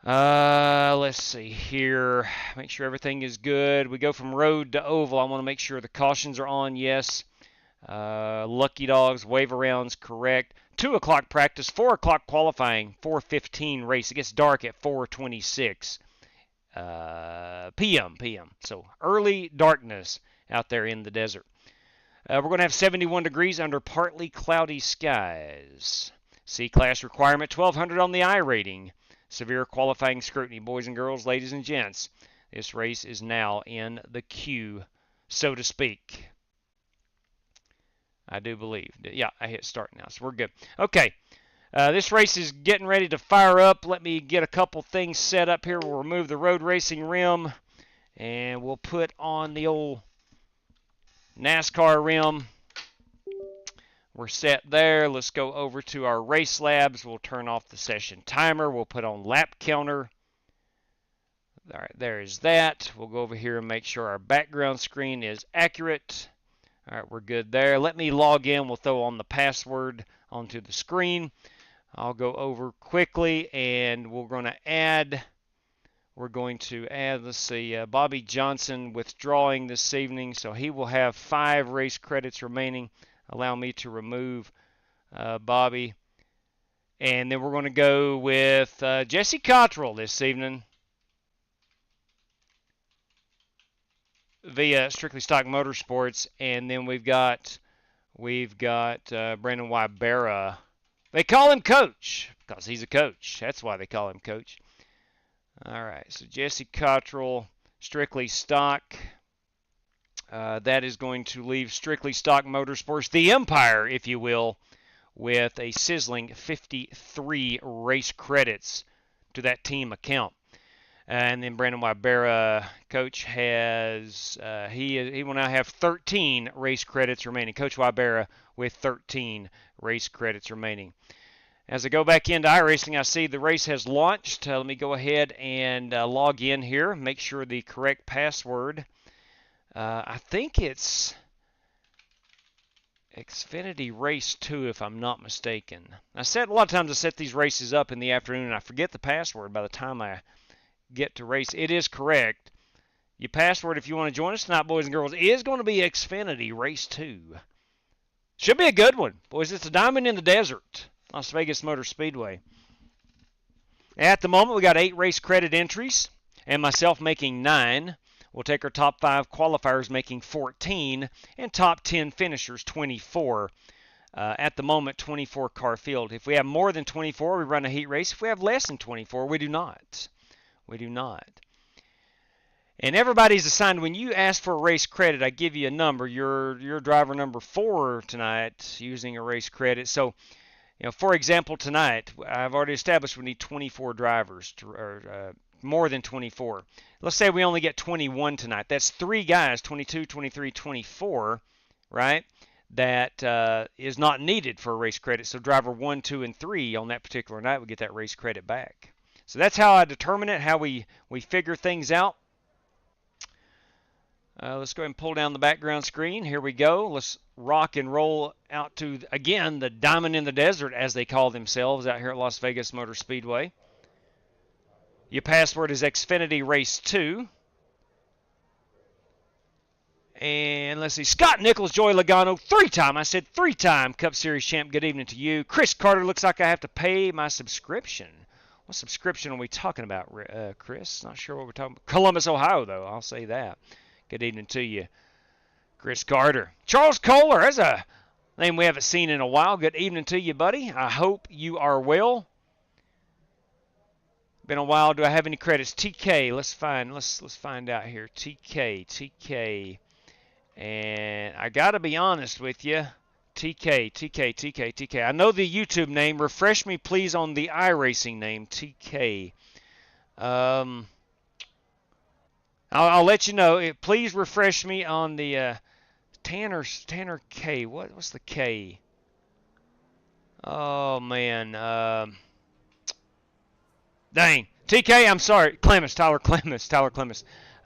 Let's see here. Make sure everything is good. We go from road to oval. I want to make sure the cautions are on. Yes. Lucky dogs, wave arounds, correct. 2 o'clock practice, 4 o'clock qualifying, 4:15 race. It gets dark at 4:26 p.m. So early darkness out there in the desert. We're going to have 71 degrees under partly cloudy skies. C-class requirement, 1200 on the I rating. Severe qualifying scrutiny, boys and girls, ladies and gents. This race is now in the queue, so to speak. I do believe. Yeah, I hit start now, so we're good. Okay, this race is getting ready to fire up. Let me get a couple things set up here. We'll remove the road racing rim, and we'll put on the old NASCAR rim. We're set there. Let's go over to our RaceLabs. We'll turn off the session timer. We'll put on lap counter. All right, there is that. We'll go over here and make sure our background screen is accurate. All right, we're good there. Let me log in. We'll throw on the password onto the screen. I'll go over quickly, and we're going to add, let's see, Bobby Johnson withdrawing this evening, so he will have 5 race credits remaining. Allow me to remove Bobby. And then we're going to go with Jesse Cottrell this evening via Strictly Stock Motorsports. And then we've got Brandon Wybera. They call him Coach because he's a coach. That's why they call him Coach. All right, so Jesse Cottrell, Strictly Stock. That is going to leave Strictly Stock Motorsports, the Empire, if you will, with a sizzling 53 race credits to that team account. And then Brandon Wybera, Coach, has he will now have 13 race credits remaining. Coach Wybera with 13 race credits remaining. As I go back into iRacing, I see the race has launched. Let me go ahead and log in here. Make sure the correct password. I think it's Xfinity Race 2, if I'm not mistaken. A lot of times I set these races up in the afternoon, and I forget the password by the time I get to race. It is correct. Your password, if you want to join us tonight, boys and girls, is going to be Xfinity Race 2. Should be a good one. Boys, it's a diamond in the desert. Las Vegas Motor Speedway. At the moment, we got 8 race credit entries, and myself making 9. We'll take our top 5 qualifiers making 14, and top 10 finishers 24. At the moment, 24 car field. If we have more than 24, we run a heat race. If we have less than 24, we do not. We do not. And everybody's assigned, when you ask for a race credit, I give you a number. You're driver number 4 tonight using a race credit. So, for example, tonight, I've already established we need 24 drivers, or more than 24. Let's say we only get 21 tonight. That's 3 guys, 22, 23, 24, right? That is not needed for a race credit. So driver 1, 2, and 3 on that particular night would get that race credit back. So that's how I determine it, how we figure things out. Let's go ahead and pull down the background screen. Here we go. Let's rock and roll out to, again, the diamond in the desert, as they call themselves out here at Las Vegas Motor Speedway. Your password is Xfinity Race 2. And let's see, Scott Nichols, Joey Logano, 3-time, I said 3-time Cup Series champ. Good evening to you. Chris Carter, looks like I have to pay my subscription. What subscription are we talking about, Chris? Not sure what we're talking about. Columbus, Ohio, though. I'll say that. Good evening to you, Chris Carter. Charles Kohler, that's a name we haven't seen in a while. Good evening to you, buddy. I hope you are well. Been a while. Do I have any credits? TK, let's find out here. TK. And I got to be honest with you. TK. I know the YouTube name. Refresh me, please, on the iRacing name. TK. I'll let you know. Please refresh me on the Tanner K. What's the K? Oh, man. Dang. TK, I'm sorry. Tyler Clemens.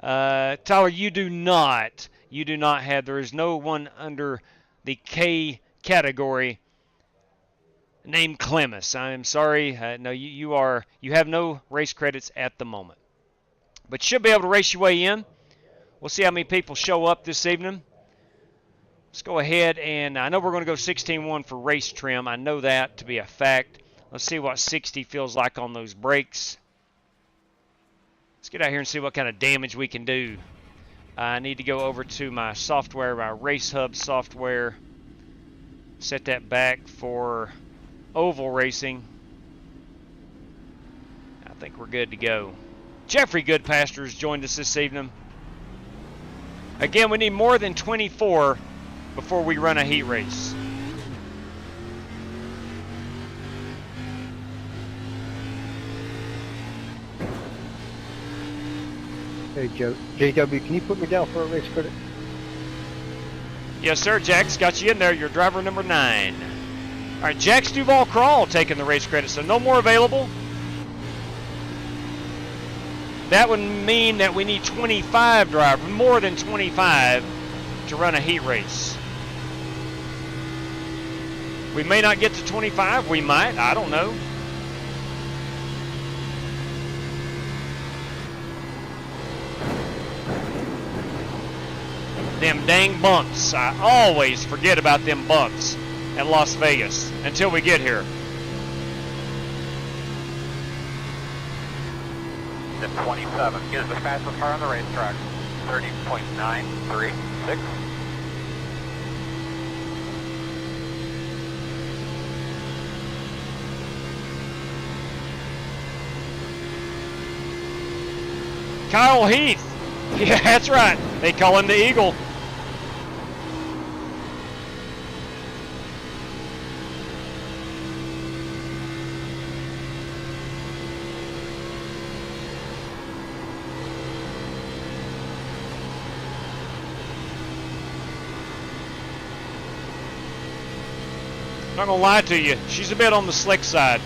Tyler, you do not have, there is no one under the K category named Clemens. I'm sorry. No, you have no race credits at the moment. But should be able to race your way in. We'll see how many people show up this evening. Let's go ahead, and I know we're going to go 16-1 for race trim. I know that to be a fact. Let's see what 60 feels like on those brakes. Let's get out here and see what kind of damage we can do. I need to go over to my software, my Race Hub software. Set that back for oval racing. I think we're good to go. Jeffrey Goodpastures joined us this evening. Again, we need more than 24 before we run a heat race. Hey, Joe. JW, can you put me down for a race credit? Yes, sir. Jax got you in there. You're driver number 9. All right, Jax Duval Crawl taking the race credit, so no more available. That would mean that we need 25 drivers, more than 25, to run a heat race. We may not get to 25. We might. I don't know. Them dang bumps. I always forget about them bumps at Las Vegas until we get here. The 27 is the fastest car on the racetrack. 30.936. Kyle Heath. Yeah, that's right. They call him the Eagle. Not gonna lie to you, she's a bit on the slick side.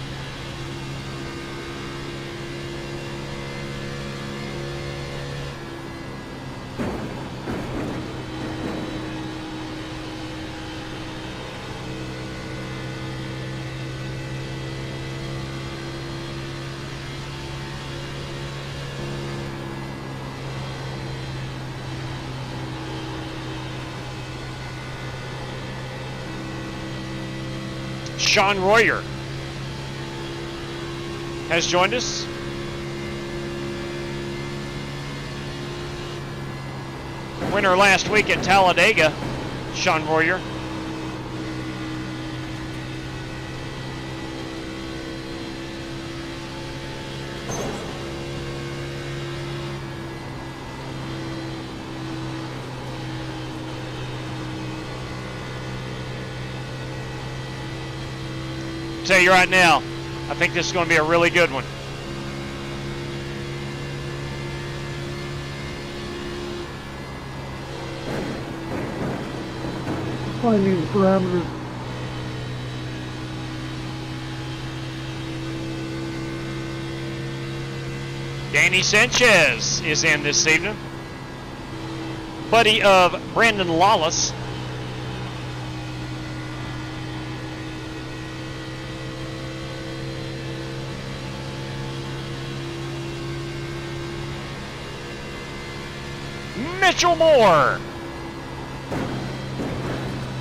Sean Royer has joined us. Winner last week at Talladega, Sean Royer. Tell you right now, I think this is going to be a really good one. Finding the parameters. Danny Sanchez is in this evening. Buddy of Brandon Lawless. Mitchell Moore.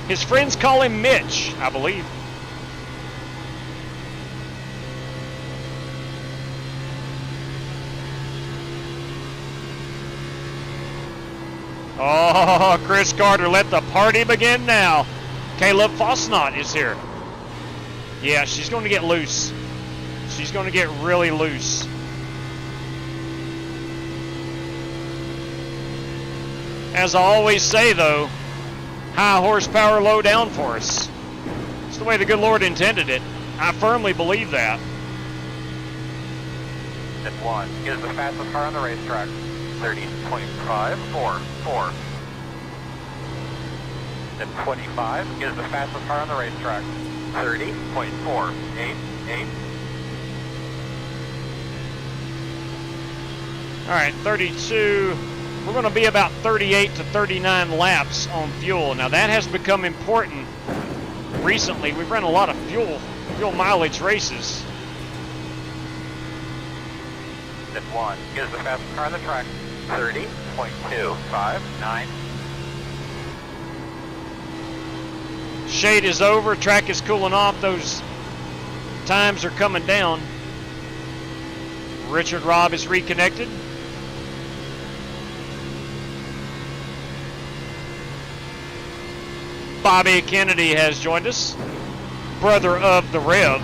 His friends call him Mitch, I believe. Oh, Chris Carter, let the party begin now. Caleb Fosnot is here. Yeah, she's going to get loose. She's going to get really loose. As I always say, though, high horsepower, low downforce. It's the way the good Lord intended it. I firmly believe that. At 1 is the fastest car on the racetrack. 30.544. At 25 is the fastest car on the racetrack. 30.488. All right, 32. We're going to be about 38 to 39 laps on fuel. Now that has become important recently. We've run a lot of fuel mileage races. At 1 is the fastest car on the track. 30.259. Shade is over. Track is cooling off. Those times are coming down. Richard Robb is reconnected. Bobby Kennedy has joined us, brother of the Rev.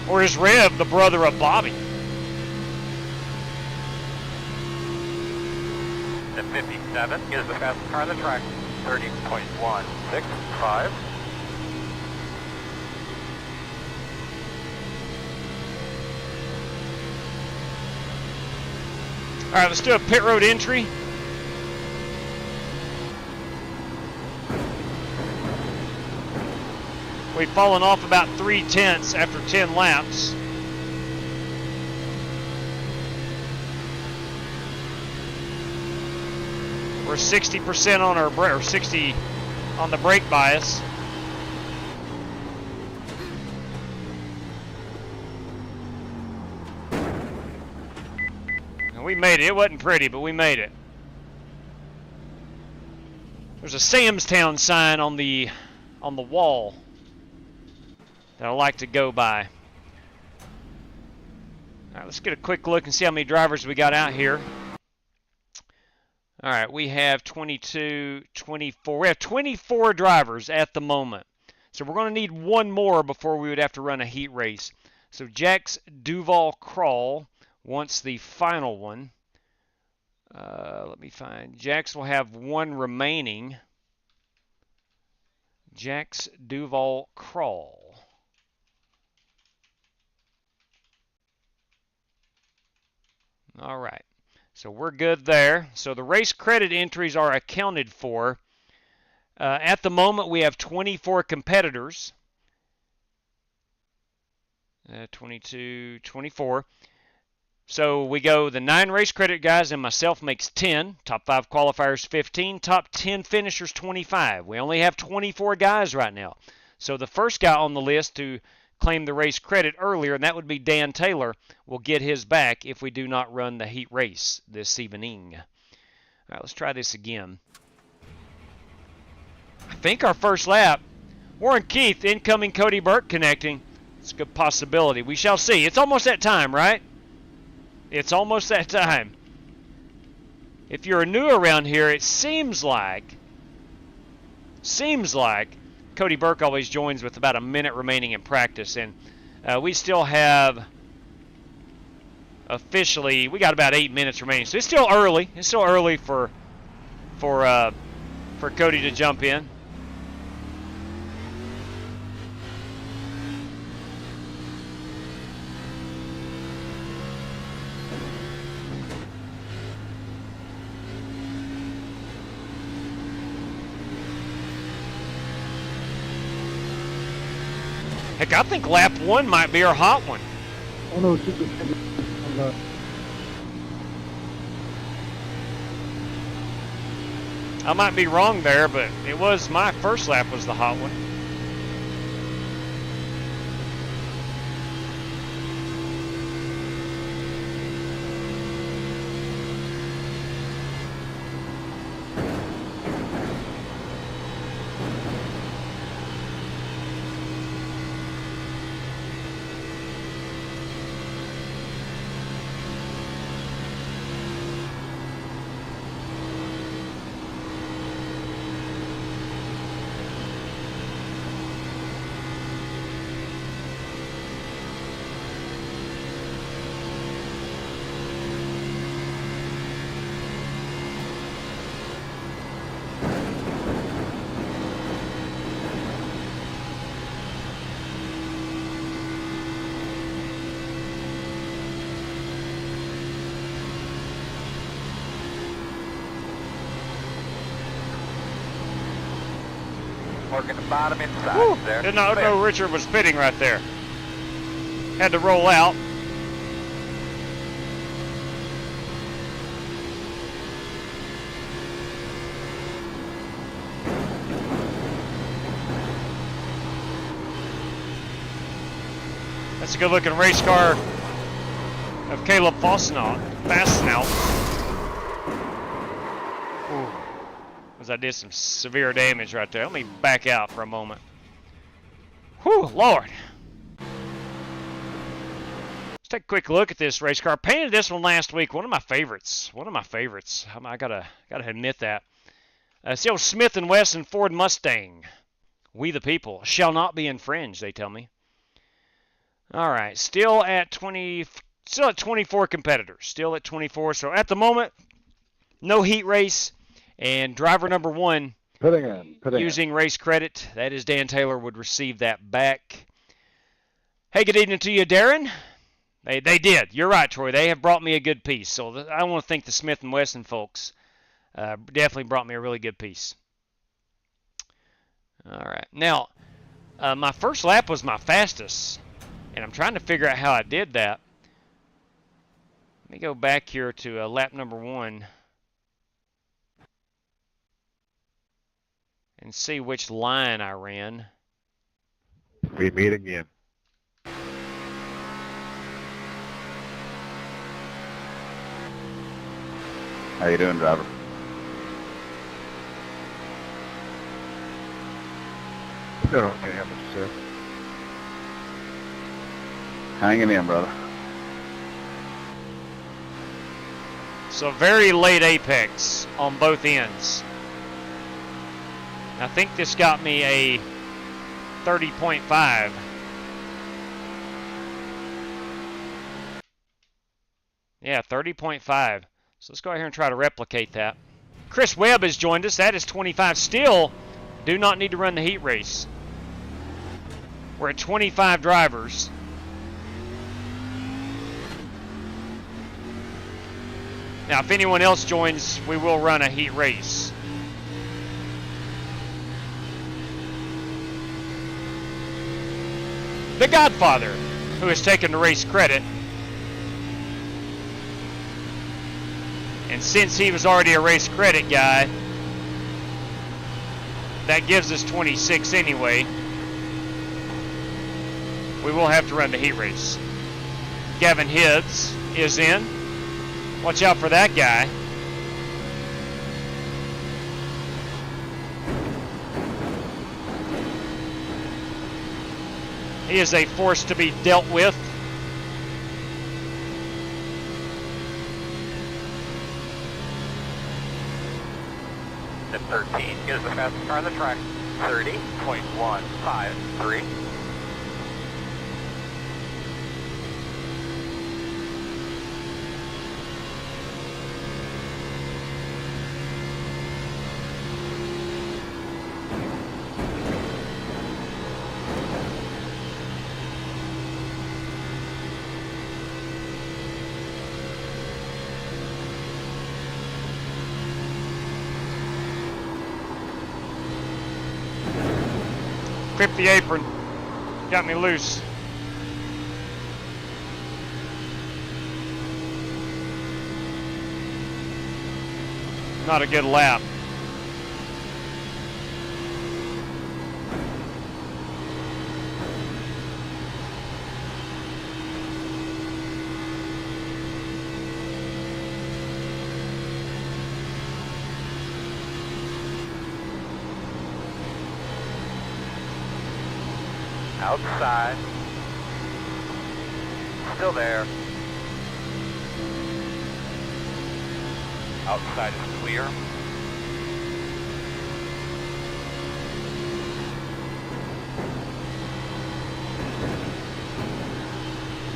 Or is Rev the brother of Bobby? At 57 is the fastest car on the track. 30.165. All right, let's do a pit road entry. We've fallen off about 3/10 after 10 laps. We're 60% on our brake, or 60 on the brake bias. And we made it. It wasn't pretty, but we made it. There's a Samstown sign on the wall that I like to go by. All right, let's get a quick look and see how many drivers we got out here. All right, we have 22, 24. We have 24 drivers at the moment. So we're going to need one more before we would have to run a heat race. So Jax Duval Crawl wants the final one. Let me find. Jax will have one remaining. Jax Duval Crawl. All right, so we're good there. So the race credit entries are accounted for. At the moment, we have 24 competitors. 22, 24. So we go the 9 race credit guys and myself makes 10. Top 5 qualifiers 15. Top 10 finishers 25. We only have 24 guys right now. So the first guy on the list to claim the race credit earlier, and that would be Dan Taylor, will get his back if we do not run the heat race this evening. All right, let's try this again. I think our first lap. Warren Keith, incoming Cody Burke connecting. It's a good possibility. We shall see. It's almost that time, right? It's almost that time. If you're new around here, it seems like Cody Burke always joins with about a minute remaining in practice, and we still have officially, we got about 8 minutes remaining. So it's still early. It's still early for Cody to jump in. Heck, I think lap 1 might be our hot one. Oh no, it's just I might be wrong there, but it was my first lap was the hot one. Working the bottom inside there. Did not know Richard was pitting right there. Had to roll out. That's a good looking race car of Caleb Fastenaut. As I did some severe damage right there. Let me back out for a moment. Whew, Lord. Let's take a quick look at this race car. Painted this one last week. One of my favorites. I gotta admit that. It's the old Smith & Wesson Ford Mustang. We the people shall not be infringed, they tell me. All right, still at 24 competitors. Still at 24. So at the moment, no heat race. And driver number 1 using race credit. That is Dan Taylor would receive that back. Hey, good evening to you, Darren. They did. You're right, Troy. They have brought me a good piece. So I want to thank the Smith & Wesson folks. Definitely brought me a really good piece. All right. Now, my first lap was my fastest. And I'm trying to figure out how I did that. Let me go back here to lap number 1. And see which line I ran. We meet again. How you doing, driver? Doing okay, how much, sir? Hanging in, brother. So very late apex on both ends. I think this got me a 30.5. Yeah, 30.5. So let's go out here and try to replicate that. Chris Webb has joined us. That is 25. Still do not need to run the heat race. We're at 25 drivers. Now, if anyone else joins, we will run a heat race. The Godfather, who has taken the race credit. And since he was already a race credit guy, that gives us 26 anyway. We will have to run the heat race. Gavin Hibbs is in. Watch out for that guy. He is a force to be dealt with. At 13 is the fastest car on the track. 30.153. Grip the apron. Got me loose. Not a good lap. Outside. Still there. Outside is clear.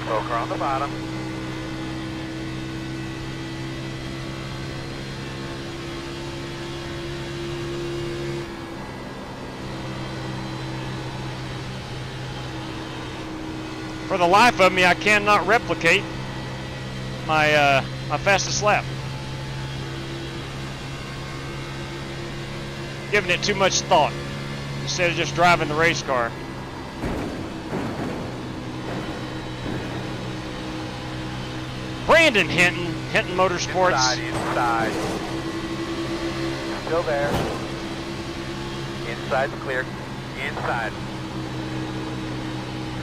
Poker on the bottom. For the life of me, I cannot replicate my my fastest lap. Giving it too much thought instead of just driving the race car. Brandon Hinton, Hinton Motorsports. Inside. Still there. Inside's clear. Inside.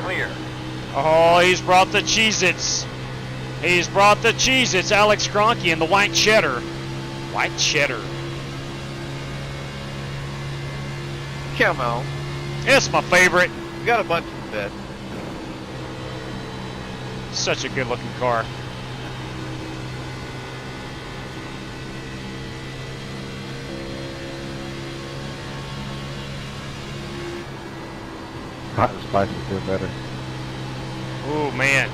Clear. Oh, he's brought the Cheez-Its. He's brought the Cheez-Its. Alex Cronky and the white cheddar. White cheddar. Come on. It's my favorite. We got a bunch of beds. Such a good looking car. Hot and spicy feel better. Oh man.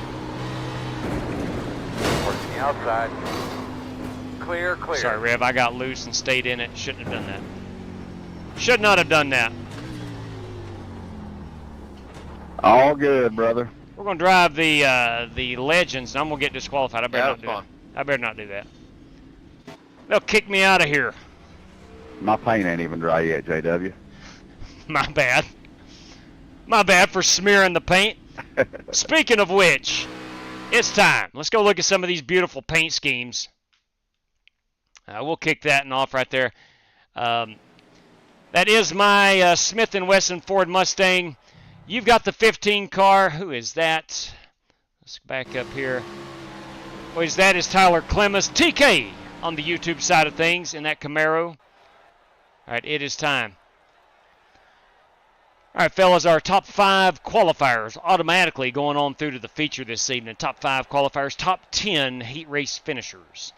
Working the outside. Clear, clear. Sorry, Rev. I got loose and stayed in it. Shouldn't have done that. Should not have done that. All good, brother. We're gonna drive the Legends, and I'm gonna get disqualified. I better not do that. I better not do that. They'll kick me out of here. My paint ain't even dry yet, JW. My bad. My bad for smearing the paint. Speaking of which, it's time. Let's go look at some of these beautiful paint schemes. We'll kick that off right there. That is my Smith & Wesson Ford Mustang. You've got the 15 car. Who is that? Let's back up here. What is that? Is Tyler Clemens. TK on the YouTube side of things in that Camaro. All right, it is time. All right, fellas, our top 5 qualifiers automatically going on through to the feature this evening. Top 5 qualifiers, top 10 heat race finishers.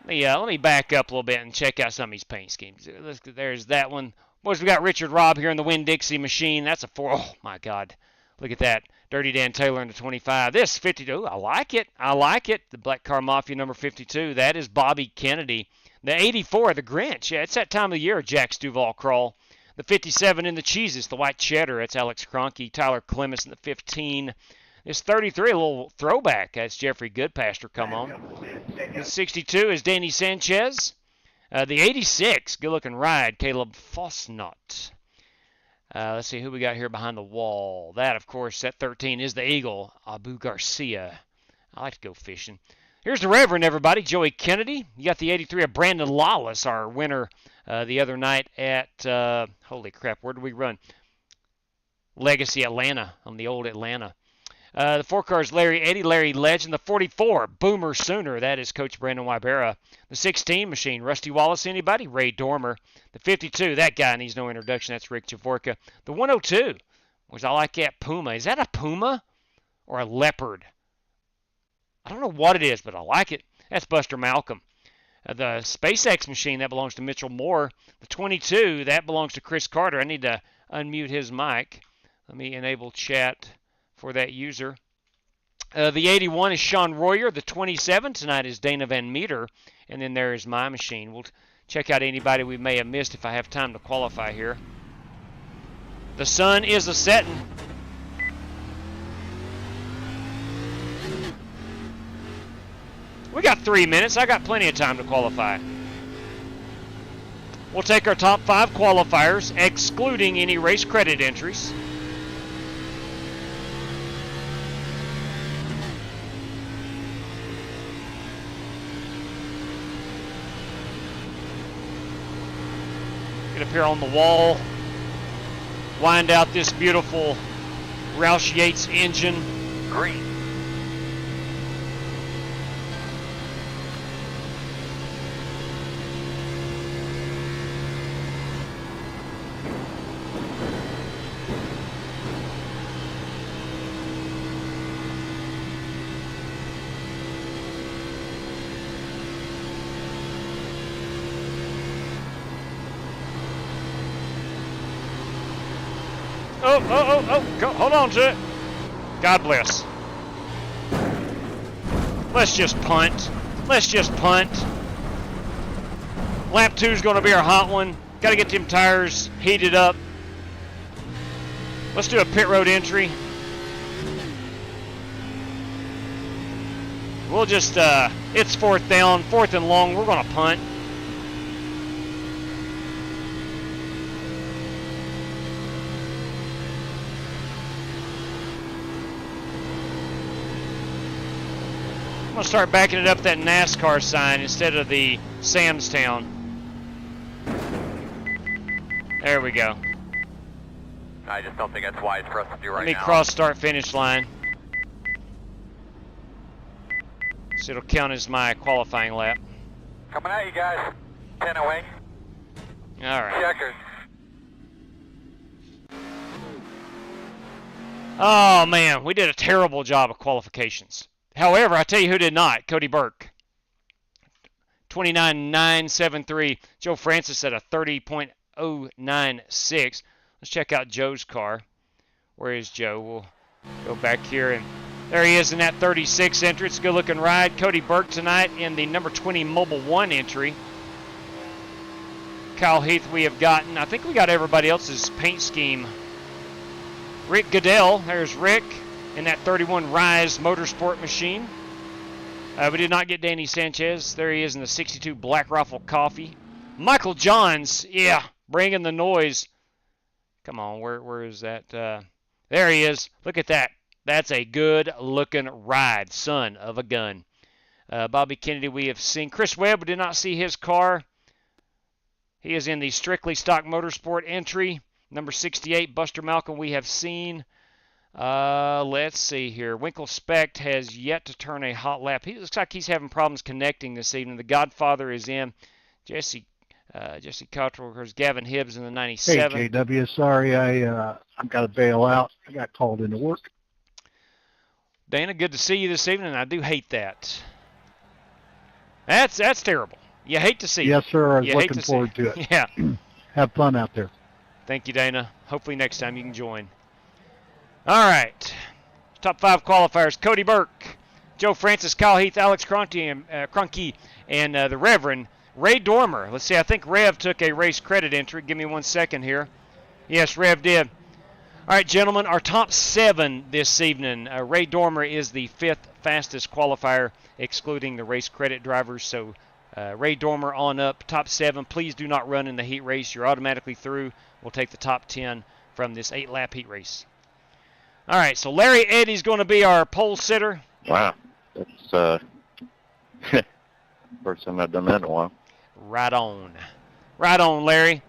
Let me back up a little bit and check out some of these paint schemes. There's that one. Boys, we got Richard Robb here in the Winn-Dixie machine. That's a 4. Oh, my God. Look at that. Dirty Dan Taylor in the 25. This 52. I like it. I like it. The Black Car Mafia number 52. That is Bobby Kennedy. The 84, the Grinch. Yeah, it's that time of the year, Jack Duval Crawl. The 57 in the Cheez-Its, the white cheddar. That's Alex Cronky. Tyler Clemens in the 15. This 33, a little throwback. That's Jeffrey Goodpasture come on. The 62 is Danny Sanchez. The 86, good-looking ride, Caleb Fosnot. Let's see who we got here behind the wall. That, of course, that 13 is the Eagle, Abu Garcia. I like to go fishing. Here's the Reverend, everybody, Joey Kennedy. You got the 83 of Brandon Lawless, our winner the other night at, holy crap, where did we run? Legacy Atlanta, on the old Atlanta. The 4 car is Larry Legend. The 44, Boomer Sooner. That is Coach Brandon Wybera. The 16 machine, Rusty Wallace. Anybody? Ray Dormer. The 52, that guy needs no introduction. That's Rick Javorka. The 102, which I like that. Puma. Is that a puma or a leopard? I don't know what it is, but I like it. That's Buster Malcolm. The SpaceX machine, that belongs to Mitchell Moore. The 22, that belongs to Chris Carter. I need to unmute his mic. Let me enable chat for that user. The 81 is Sean Royer. The 27 tonight is Dana Van Meter. And then there is my machine. We'll check out anybody we may have missed if I have time to qualify here. The sun is a-setting. We got 3 minutes. I got plenty of time to qualify. We'll take our top 5 qualifiers, excluding any race credit entries. Get up here on the wall. Wind out this beautiful Roush Yates engine. Green. Oh, go, hold on to it. God bless. Let's just punt. Let's just punt. Lap 2 is going to be our hot one. Got to get them tires heated up. Let's do a pit road entry. We'll just, it's 4th down, 4th and long. We're going to punt. I'm going to start backing it up that NASCAR sign instead of the Samstown. There we go. I just don't think that's wise for us to do right now. Let me cross start finish line. So it'll count as my qualifying lap. Coming at you guys. 10 away. Alright. Checkers. Oh man, we did a terrible job of qualifications. However, I tell you who did not. Cody Burke. 29.973. Joe Francis at a 30.096. Let's check out Joe's car. Where is Joe? We'll go back here, and there he is in that 36 entry. It's a good looking ride. Cody Burke tonight in the number 20 Mobile 1 entry. Kyle Heath we have gotten. I think we got everybody else's paint scheme. Rick Goodell. There's Rick in that 31 Rise Motorsport machine. We did not get Danny Sanchez. There he is in the 62 Black Rifle Coffee. Michael Johns, yeah, bringing the noise. Come on, where is that? There he is. Look at that. That's a good-looking ride, son of a gun. Bobby Kennedy we have seen. Chris Webb, we did not see his car. He is in the Strictly Stock Motorsport entry. Number 68, Buster Malcolm, we have seen. Let's see here. Winkle Specht has yet to turn a hot lap. He looks like he's having problems connecting this evening. The Godfather is in. Jesse Cottrell, of course, Gavin Hibbs in the 97. Hey, JW, sorry, I've got to bail out. I got called into work. Dana, good to see you this evening. I do hate that. That's terrible. You hate to see it. Yes, sir. I was You hate looking to see forward to it. Yeah. Have fun out there. Thank you, Dana. Hopefully next time you can join. All right. Top 5 qualifiers. Cody Burke, Joe Francis, Kyle Heath, Alex Cronky, and the Reverend Ray Dormer. Let's see. I think Rev took a race credit entry. Give me 1 second here. Yes, Rev did. All right, gentlemen, our top 7 this evening. Ray Dormer is the 5th fastest qualifier, excluding the race credit drivers. So Ray Dormer on up. Top 7. Please do not run in the heat race. You're automatically through. We'll take the top 10 from this 8-lap heat race. All right, so Larry Eddy's going to be our pole sitter. Wow, that's first time I've done that in a while. Right on, Larry.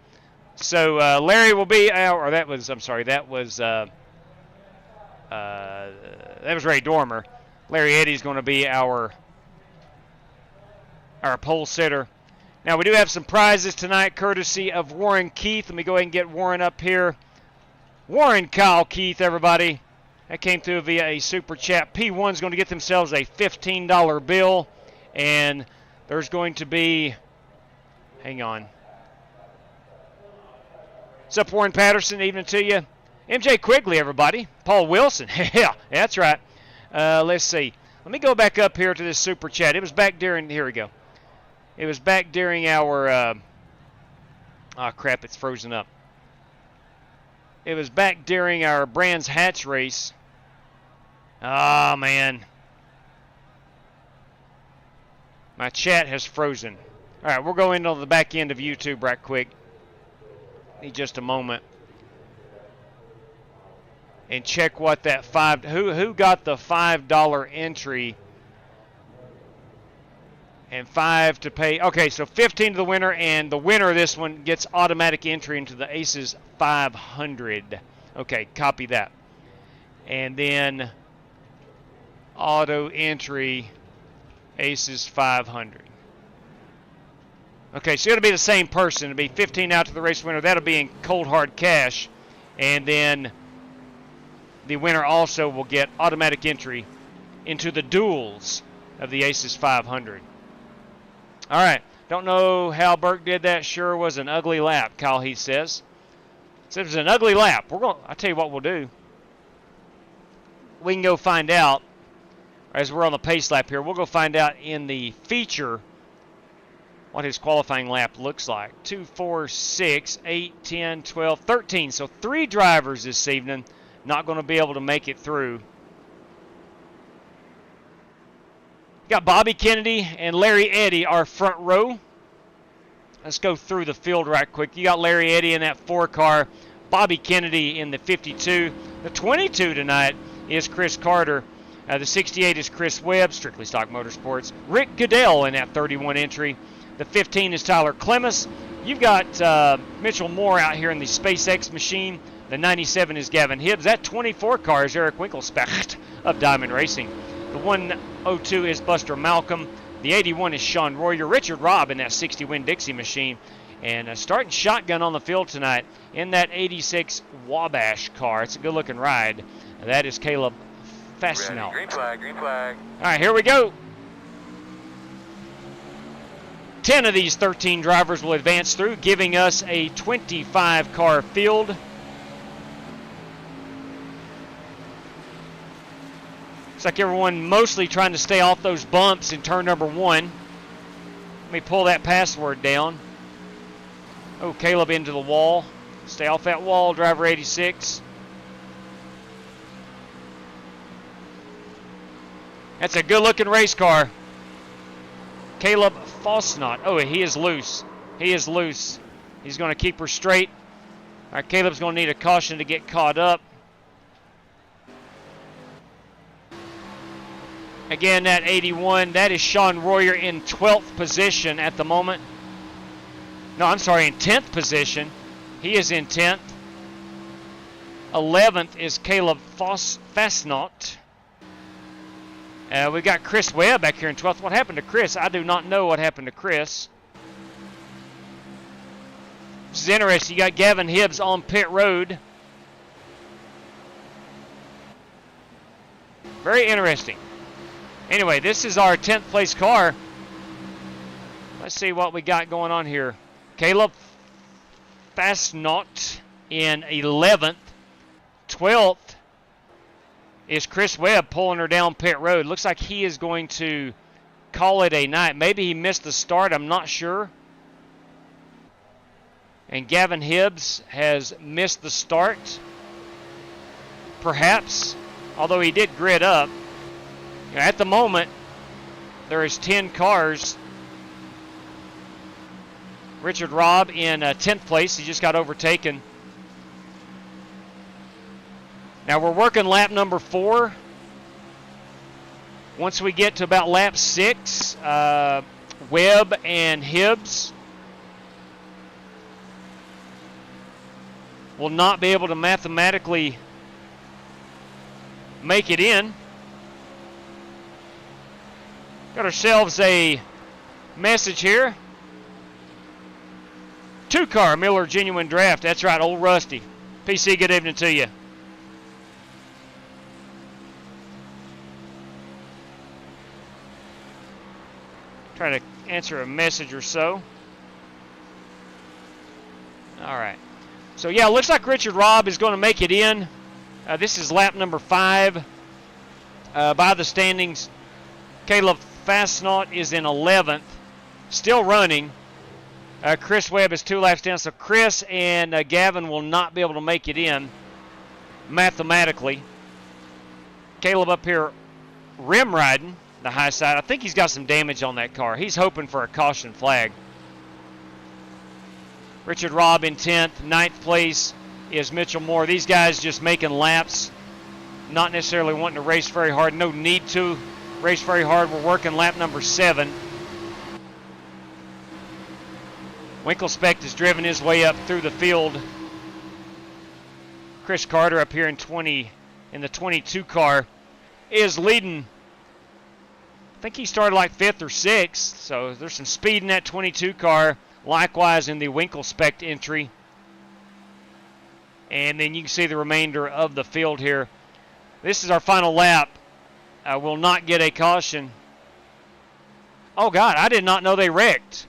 So Larry will be our. Or that was. I'm sorry. That was Ray Dormer. Larry Eddy's going to be our pole sitter. Now we do have some prizes tonight, courtesy of Warren Keith. Let me go ahead and get Warren up here. Warren, Kyle, Keith, everybody. That came through via a super chat. P1's going to get themselves a $15 bill. And there's going to be, hang on. What's up, Warren Patterson? Evening to you. MJ Quigley, everybody. Paul Wilson. Yeah, that's right. Let's see. Let me go back up here to this super chat. It was back during, here we go. It was back during our, oh crap, it's frozen up. It was back during our Brands Hatch race. Oh, man. My chat has frozen. All right, we'll go into the back end of YouTube right quick. Need just a moment. And check what that who got the $5 entry and 5 to pay. Okay, so 15 to the winner, and the winner of this one gets automatic entry into the Aces 500. Okay, copy that. And then auto entry Aces 500. Okay, so it'll be the same person. It'll be 15 out to the race winner. That'll be in cold hard cash. And then the winner also will get automatic entry into the duels of the Aces 500. All right. Don't know how Burke did that. Sure was an ugly lap, Kyle Heath says. So it was an ugly lap. I'll tell you what we'll do. We can go find out, as we're on the pace lap here, we'll go find out in the feature what his qualifying lap looks like. 2, 4, 6, 8, 10, 12, 13. So 3 drivers this evening not going to be able to make it through. Got Bobby Kennedy and Larry Eddy, our front row. Let's go through the field right quick. You got Larry Eddy in that 4 car. Bobby Kennedy in the 52. The 22 tonight is Chris Carter. The 68 is Chris Webb, Strictly Stock Motorsports. Rick Goodell in that 31 entry. The 15 is Tyler Clemis. You've got Mitchell Moore out here in the SpaceX machine. The 97 is Gavin Hibbs. That 24 car is Eric Winkelspecht of Diamond Racing. The 102 is Buster Malcolm. The 81 is Sean Royer. Richard Robb in that 60 Winn-Dixie machine. And starting shotgun on the field tonight in that 86 Wabash car. It's a good-looking ride. And that is Caleb Fastenal. Green flag, green flag. All right, here we go. 10 of these 13 drivers will advance through, giving us a 25-car field. Looks like everyone mostly trying to stay off those bumps in turn number 1. Let me pull that password down. Oh, Caleb into the wall. Stay off that wall, driver 86. That's a good-looking race car. Caleb Fosnot. Oh, he is loose. He is loose. He's going to keep her straight. All right, Caleb's going to need a caution to get caught up. Again, that 81, that is Sean Royer in 12th position at the moment. No, I'm sorry, in 10th position. He is in 10th. 11th is Caleb Fosnot. We got Chris Webb back here in 12th. What happened to Chris? I do not know what happened to Chris. This is interesting. You got Gavin Hibbs on pit road. Very interesting. Anyway, this is our 10th place car. Let's see what we got going on here. Caleb Fastnot in 11th. 12th is Chris Webb pulling her down pit road. Looks like he is going to call it a night. Maybe he missed the start. I'm not sure. And Gavin Hibbs has missed the start. Perhaps. Although he did grid up. At the moment, there is 10 cars. Richard Robb in 10th place. He just got overtaken. Now we're working lap number 4. Once we get to about lap 6, Webb and Hibbs will not be able to mathematically make it in. Got ourselves a message here. 2-car Miller Genuine Draft. That's right, old Rusty. PC, good evening to you. Trying to answer a message or so. All right. So, yeah, looks like Richard Robb is going to make it in. This is lap number 5. By the standings, Caleb Fastnaut is in 11th, still running. Chris Webb is 2 laps down, so Chris and Gavin will not be able to make it in mathematically. Caleb up here rim riding the high side. I think he's got some damage on that car. He's hoping for a caution flag. Richard Robb in 10th. 9th place is Mitchell Moore. These guys just making laps, not necessarily wanting to race very hard. No need to race very hard. We're working lap number 7. Winkelspect has driven his way up through the field. Chris Carter up here in the 22 car is leading. I think he started like 5th or 6th, so there's some speed in that 22 car. Likewise in the Winkelspect entry. And then you can see the remainder of the field here. This is our final lap. I will not get a caution. Oh, God, I did not know they wrecked.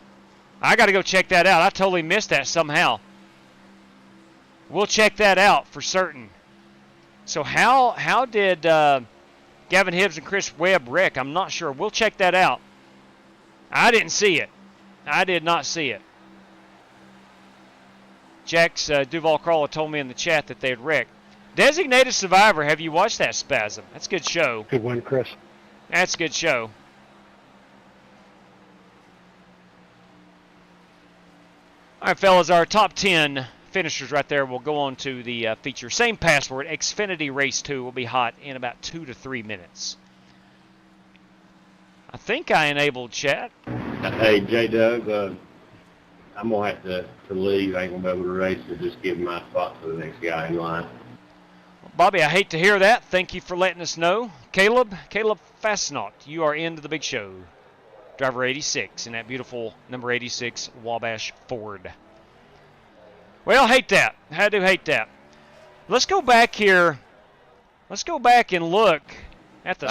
I got to go check that out. I totally missed that somehow. We'll check that out for certain. So how did Gavin Hibbs and Chris Webb wreck? I'm not sure. We'll check that out. I didn't see it. I did not see it. Jax Duval Crawler told me in the chat that they had wrecked. Designated Survivor, have you watched that Spasm? That's a good show. Good one, Chris. That's a good show. All right, fellas, our top 10 finishers right there will go on to the feature. Same password, Xfinity Race 2 will be hot in about 2 to 3 minutes. I think I enabled chat. Hey, J-Dub, I'm going to have to leave. I ain't going to be able to race, so just give my spot to the next guy in line. Bobby, I hate to hear that. Thank you for letting us know. Caleb Fastnaut, you are into the big show. Driver 86 in that beautiful number 86 Wabash Ford. Well, hate that. I do hate that. Let's go back here. Let's go back and look at the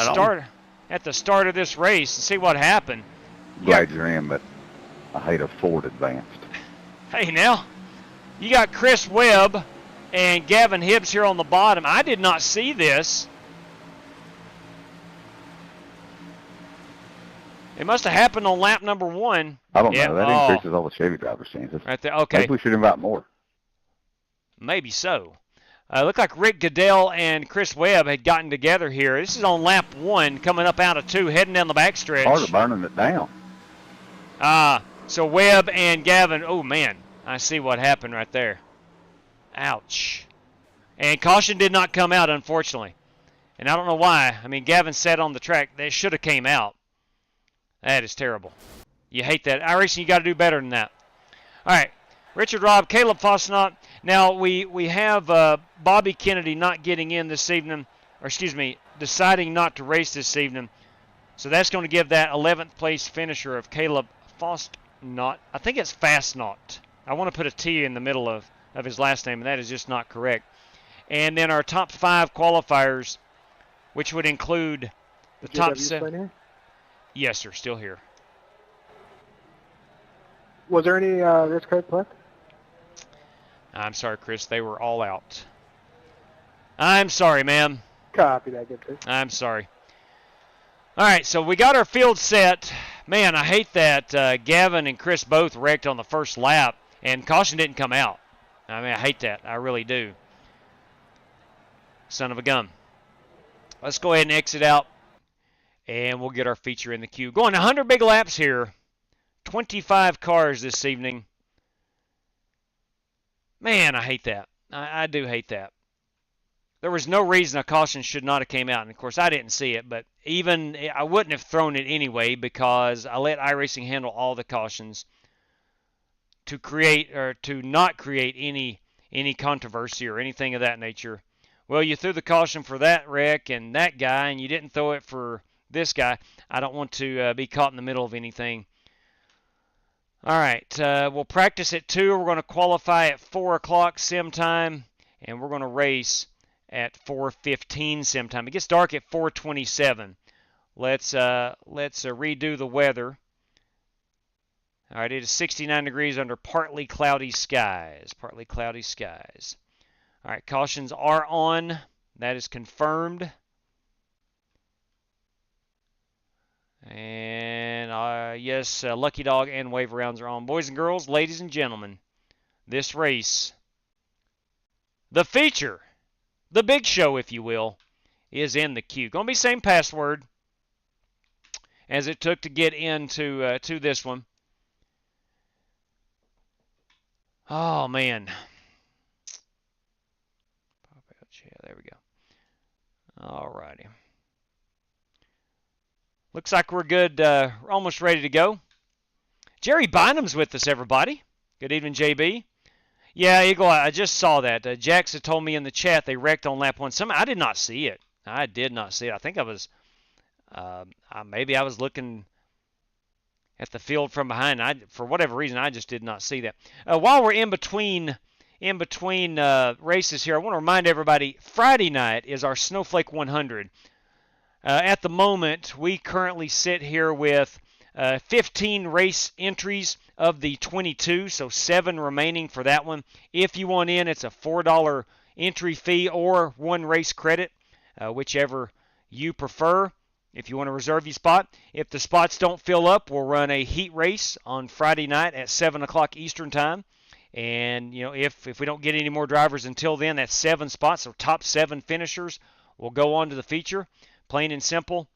start of this race and see what happened. Glad you're in, but I hate a Ford Advanced. Hey, now, you got Chris Webb and Gavin Hibbs here on the bottom. I did not see this. It must have happened on lap number 1. I don't know. That increases all the Chevy drivers' chances. Right there. Okay. Maybe we should invite more. Maybe so. Looked like Rick Goodell and Chris Webb had gotten together here. This is on lap 1, coming up out of 2, heading down the backstretch. Part of burning it down. So Webb and Gavin, oh, man, I see what happened right there. Ouch. And caution did not come out, unfortunately. And I don't know why. I mean, Gavin sat on the track. They should have came out. That is terrible. You hate that. iRacing, you got to do better than that. All right. Richard Robb, Caleb Fastnaut. Now, we have Bobby Kennedy not getting in this evening, or excuse me, deciding not to race this evening. So that's going to give that 11th place finisher of Caleb Fastnaut. I think it's Fastnaut. I want to put a T in the middle of his last name, and that is just not correct. And then our top 5 qualifiers, which would include the top 7. Yes, sir, still here. Was there any race card left? I'm sorry, Chris. They were all out. I'm sorry, ma'am. Copy that, good too. I'm sorry. All right, so we got our field set. Man, I hate that Gavin and Chris both wrecked on the first lap, and caution didn't come out. I mean, I hate that. I really do. Son of a gun. Let's go ahead and exit out, and we'll get our feature in the queue. Going 100 big laps here. 25 cars this evening. Man, I hate that. I do hate that. There was no reason a caution should not have came out. And, of course, I didn't see it. But even I wouldn't have thrown it anyway because I let iRacing handle all the cautions to create or to not create any controversy or anything of that nature. Well, you threw the caution for that wreck and that guy, and you didn't throw it for this guy. I don't want to be caught in the middle of anything. All right, we'll practice at 2. We're going to qualify at 4 o'clock sim time. and we're going to race at 4:15 sim time. It gets dark at 4:27. Let's redo the weather. All right, it is 69 degrees under partly cloudy skies. Partly cloudy skies. All right, cautions are on. That is confirmed. And yes, Lucky Dog and Wave Rounds are on. Boys and girls, ladies and gentlemen, this race, the feature, the big show, if you will, is in the queue. Going to be same password as it took to get into to this one. Oh, man. Yeah, there we go. All righty. Looks like we're good. We're almost ready to go. Jerry Bynum's with us, everybody. Good evening, JB. Yeah, Eagle, I just saw that. Jackson told me in the chat they wrecked on lap 1. I did not see it. I did not see it. I think I was, maybe I was looking at the field from behind. For whatever reason, I just did not see that. While we're in between races here, I want to remind everybody, Friday night is our Snowflake 100. At the moment, we currently sit here with 15 race entries of the 22, so 7 remaining for that one. If you want in, it's a $4 entry fee or 1 race credit, whichever you prefer. If you want to reserve your spot. If the spots don't fill up, we'll run a heat race on Friday night at 7 o'clock Eastern Time. And, you know, if we don't get any more drivers until then, that's 7 spots. So top 7 finishers will go on to the feature, plain and simple.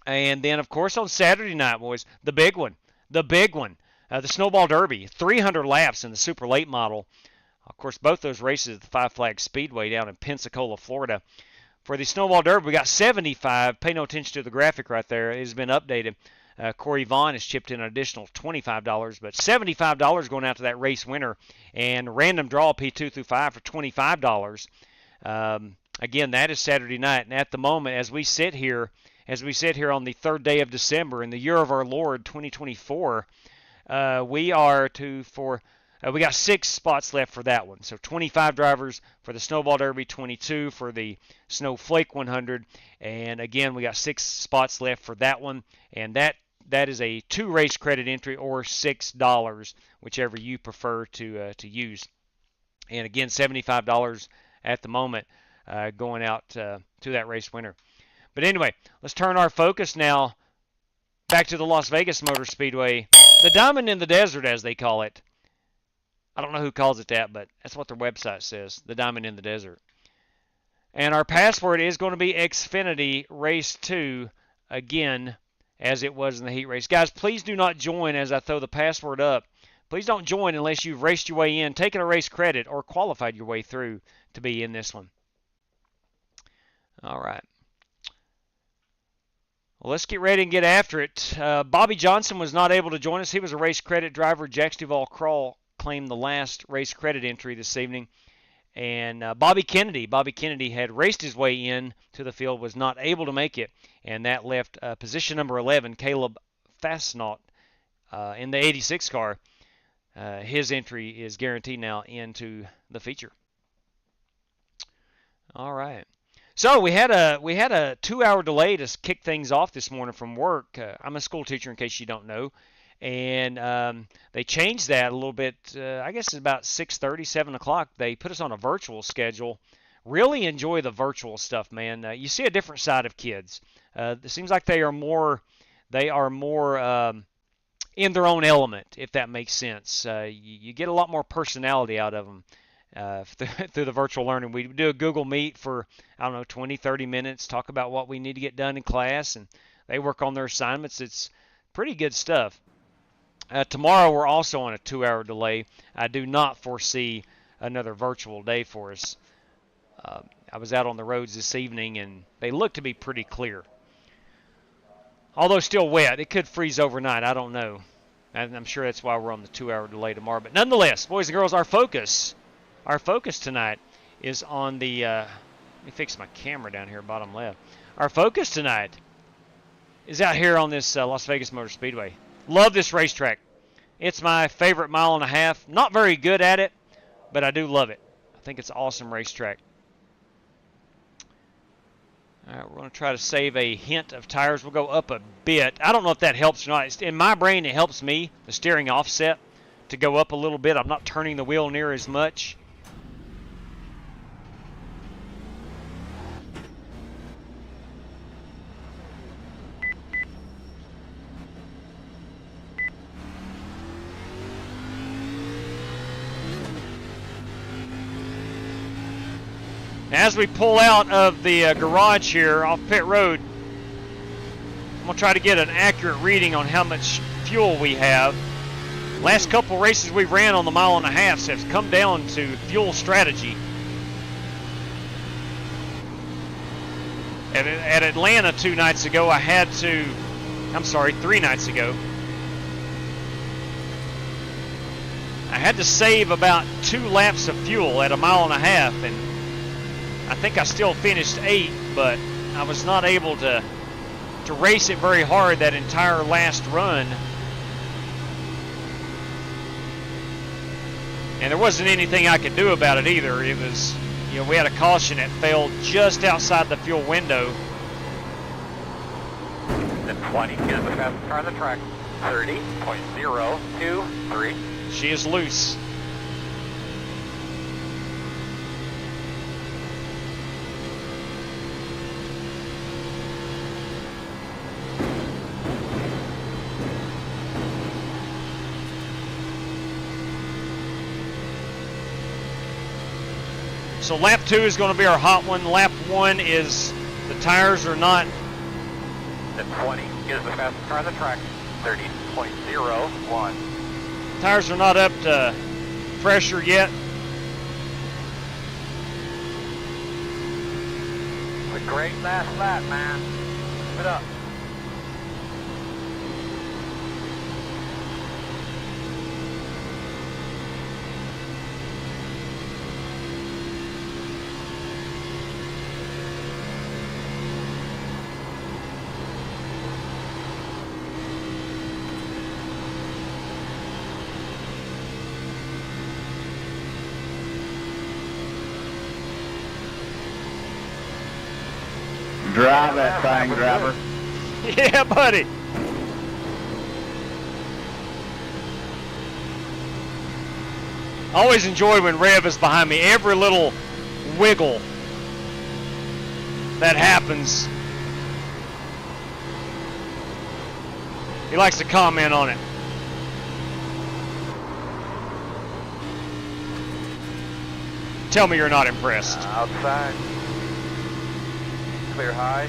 And then, of course, on Saturday night, boys, the big one, the Snowball Derby, 300 laps in the super late model. Of course, both those races at the Five Flags Speedway down in Pensacola, Florida. For the Snowball Derby, we got 75. Pay no attention to the graphic right there. It has been updated. Corey Vaughn has chipped in an additional $25, but $75 going out to that race winner. And random draw P2 through 5 for $25. Again, that is Saturday night. And at the moment, as we sit here on the 3rd day of December in the year of our Lord 2024, we got 6 spots left for that one. So 25 drivers for the Snowball Derby, 22 for the Snowflake 100. And again, we got 6 spots left for that one. And that is a 2 race credit entry or $6, whichever you prefer to use. And again, $75 at the moment going out to that race winner. But anyway, let's turn our focus now back to the Las Vegas Motor Speedway. The Diamond in the Desert, as they call it. I don't know who calls it that, but that's what their website says, the Diamond in the Desert. And our password is going to be Xfinity Race 2, again, as it was in the heat race. Guys, please do not join as I throw the password up. Please don't join unless you've raced your way in, taken a race credit, or qualified your way through to be in this one. All right. Well, let's get ready and get after it. Bobby Johnson was not able to join us. He was a race credit driver. Jack Duval Crawl claimed the last race credit entry this evening. And Bobby Kennedy had raced his way in to the field, was not able to make it. And that left position number 11, Caleb Fastnaut, in the 86 car. His entry is guaranteed now into the feature. All right. So we had a 2-hour delay to kick things off this morning from work. I'm a school teacher, in case you don't know, and they changed that a little bit. I guess it's about 6:30, 7 o'clock. They put us on a virtual schedule. Really enjoy the virtual stuff, man. You see a different side of kids. It seems like they are more in their own element, if that makes sense. You get a lot more personality out of them. Through the virtual learning. We do a Google Meet for, 20, 30 minutes, talk about what we need to get done in class, and they work on their assignments. It's pretty good stuff. Tomorrow we're also on a 2-hour delay. I do not foresee another virtual day for us. I was out on the roads this evening, and they look to be pretty clear. Although still wet. It could freeze overnight. I don't know. And I'm sure that's why we're on the 2-hour delay tomorrow. But nonetheless, boys and girls, our focus tonight is on the, let me fix my camera down here, bottom left. Our focus tonight is out here on this Las Vegas Motor Speedway. Love this racetrack. It's my favorite 1.5 miles. Not very good at it, but I do love it. I think it's an awesome racetrack. All right, we're going to try to save a hint of tires. We'll go up a bit. I don't know if that helps or not. In my brain, it helps me, the steering offset, to go up a little bit. I'm not turning the wheel near as much. As we pull out of the garage here off pit road, I'm going to try to get an accurate reading on how much fuel we have. Last couple races we ran on the 1.5 miles have come down to fuel strategy. At Atlanta 3 nights ago, I had to save about 2 laps of fuel at 1.5 miles, and I think I still finished 8th, but I was not able to race it very hard that entire last run. And there wasn't anything I could do about it either. It was, we had a caution that failed just outside the fuel window. The 20 is the fastest car on the track. 30.023. She is loose. So lap 2 is going to be our hot one. Lap 1 is the tires are not. The 20 is the fastest car on the track. 30.01. Tires are not up to pressure yet. It's a great last lap, man. Keep it up. Drive that thing, driver. Yeah, buddy. I always enjoy when Rev is behind me. Every little wiggle that happens, he likes to comment on it. Tell me you're not impressed. Outside. Clear high.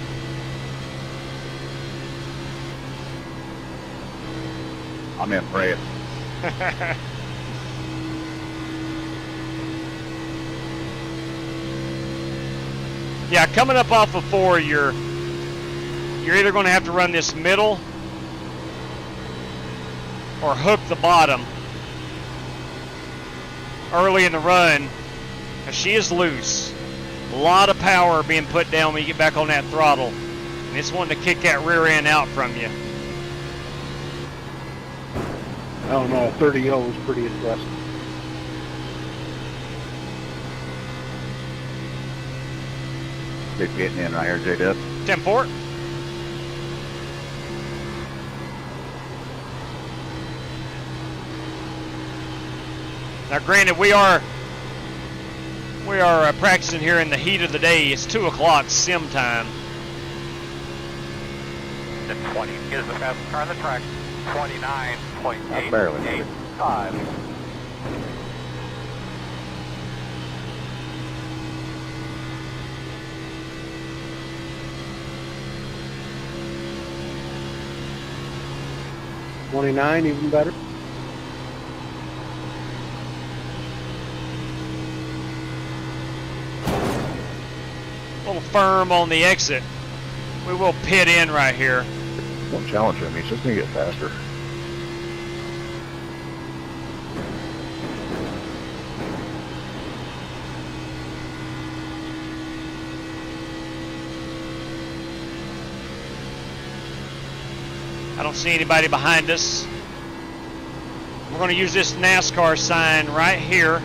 I'm impressed. Yeah, coming up off of 4, you're either going to have to run this middle or hook the bottom early in the run, because she is loose. A lot of power being put down when you get back on that throttle, and it's wanting to kick that rear end out from you. I don't know, 30-0 is pretty impressive. Keep getting in right here, J-Dub. 10-4. Now, granted, we are practicing here in the heat of the day. It's 2 o'clock sim time. The 20 is the fastest car on the track. 29.885. $29, even better. A little firm on the exit. We will pit in right here. Don't challenge him. He's just going to get faster. I don't see anybody behind us. We're going to use this NASCAR sign right here.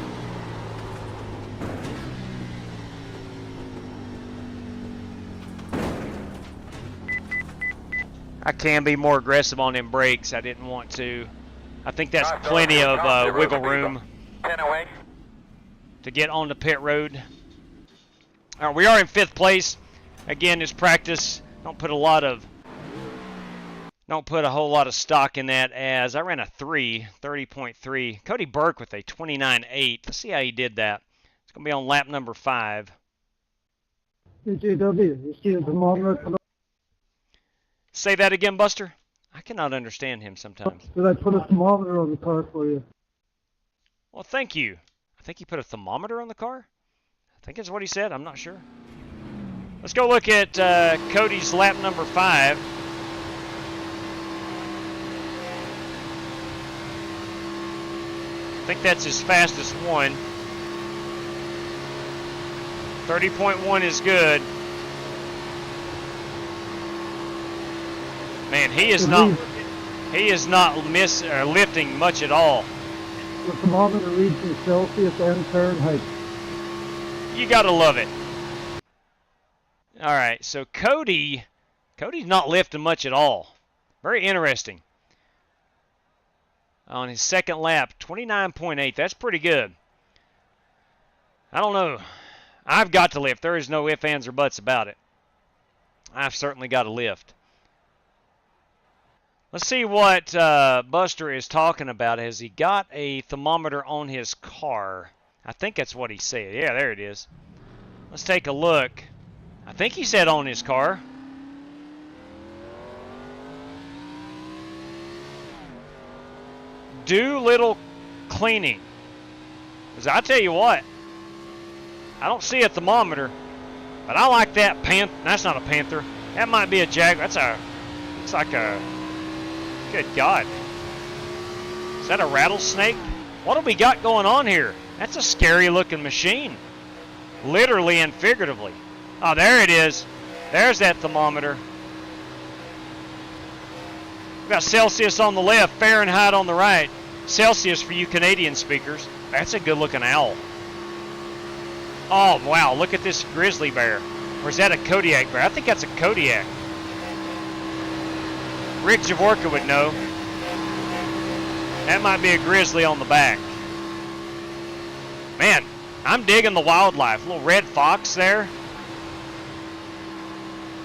I can be more aggressive on them brakes. I didn't want to. I think that's plenty of wiggle room to get on the pit road. All right, we are in 5th place. Again, this practice. Don't put a whole lot of stock in that, as I ran a 30.3. Cody Burke with a 29.8. Let's see how he did that. It's going to be on lap number 5. Say that again, Buster. I cannot understand him sometimes. Did I put a thermometer on the car for you? Well, thank you. I think he put a thermometer on the car. I think that's what he said. I'm not sure. Let's go look at Cody's lap number 5. I think that's his fastest one. 30.1 is good. Man, he is not lifting much at all. The thermometer reads in Celsius and Fahrenheit. You gotta love it. All right, so Cody's not lifting much at all. Very interesting. On his second lap, 29.8. That's pretty good. I don't know. I've got to lift. There is no ifs, ands, or buts about it. I've certainly got to lift. Let's see what Buster is talking about. Has he got a thermometer on his car? I think that's what he said. Yeah, there it is. Let's take a look. I think he said on his car. Do little cleaning. Because I tell you what, I don't see a thermometer, but I like that that's not a panther. That might be a jaguar. It's like a, good God. Is that a rattlesnake? What have we got going on here? That's a scary looking machine. Literally and figuratively. Oh, there it is. There's that thermometer. We've got Celsius on the left, Fahrenheit on the right. Celsius for you Canadian speakers. That's a good looking owl. Oh, wow, look at this grizzly bear. Or is that a Kodiak bear? I think that's a Kodiak. Rick Javorka would know. That might be a grizzly on the back. Man, I'm digging the wildlife. Little red fox there.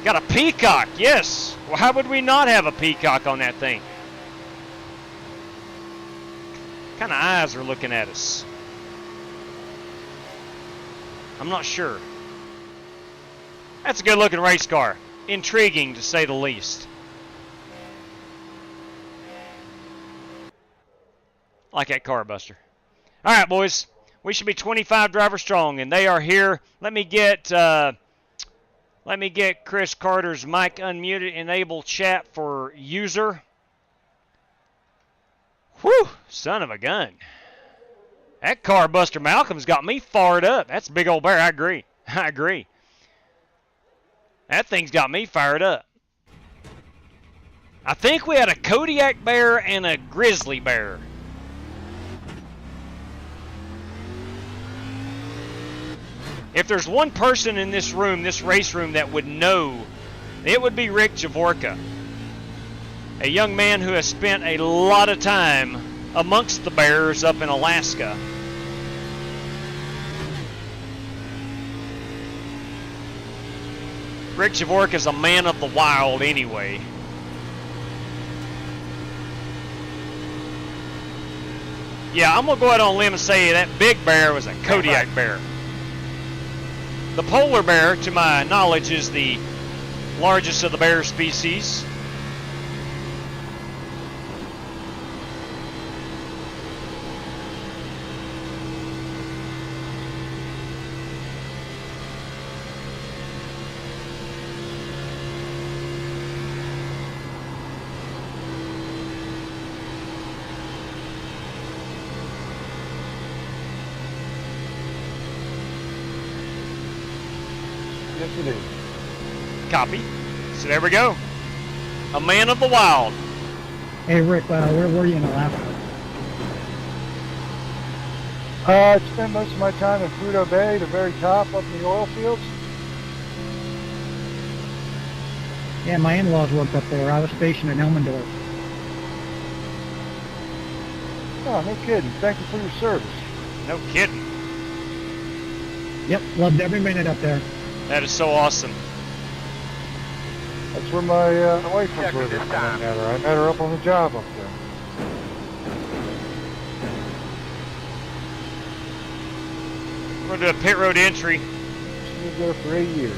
Got a peacock, yes. Well, how would we not have a peacock on that thing? What kind of eyes are looking at us? I'm not sure. That's a good looking race car. Intriguing to say the least. Like that car, Buster. All right, boys. We should be 25 drivers strong, and they are here. Let me get Chris Carter's mic unmuted. Enable chat for user. Whew, son of a gun. That car, Buster Malcolm's got me fired up. That's a big old bear. I agree. I agree. That thing's got me fired up. I think we had a Kodiak bear and a grizzly bear. If there's one person in this room, this race room, that would know, it would be Rick Javorka. A young man who has spent a lot of time amongst the bears up in Alaska. Rick Javorka is a man of the wild anyway. Yeah, I'm going to go out on a limb and say that big bear was a Kodiak bear. The polar bear, to my knowledge, is the largest of the bear species. Yes, it is. Copy. So there we go. A man of the wild. Hey, Rick, where were you in Alaska? I spent most of my time in Prudhoe Bay, the very top up in the oil fields. Yeah, my in-laws worked up there. I was stationed in Elmendorf. Oh, no kidding. Thank you for your service. No kidding. Yep, loved every minute up there. That is so awesome. That's where my wife was living when I met her. I met her up on the job up there. We're going to do a pit road entry. She lived there for 8 years.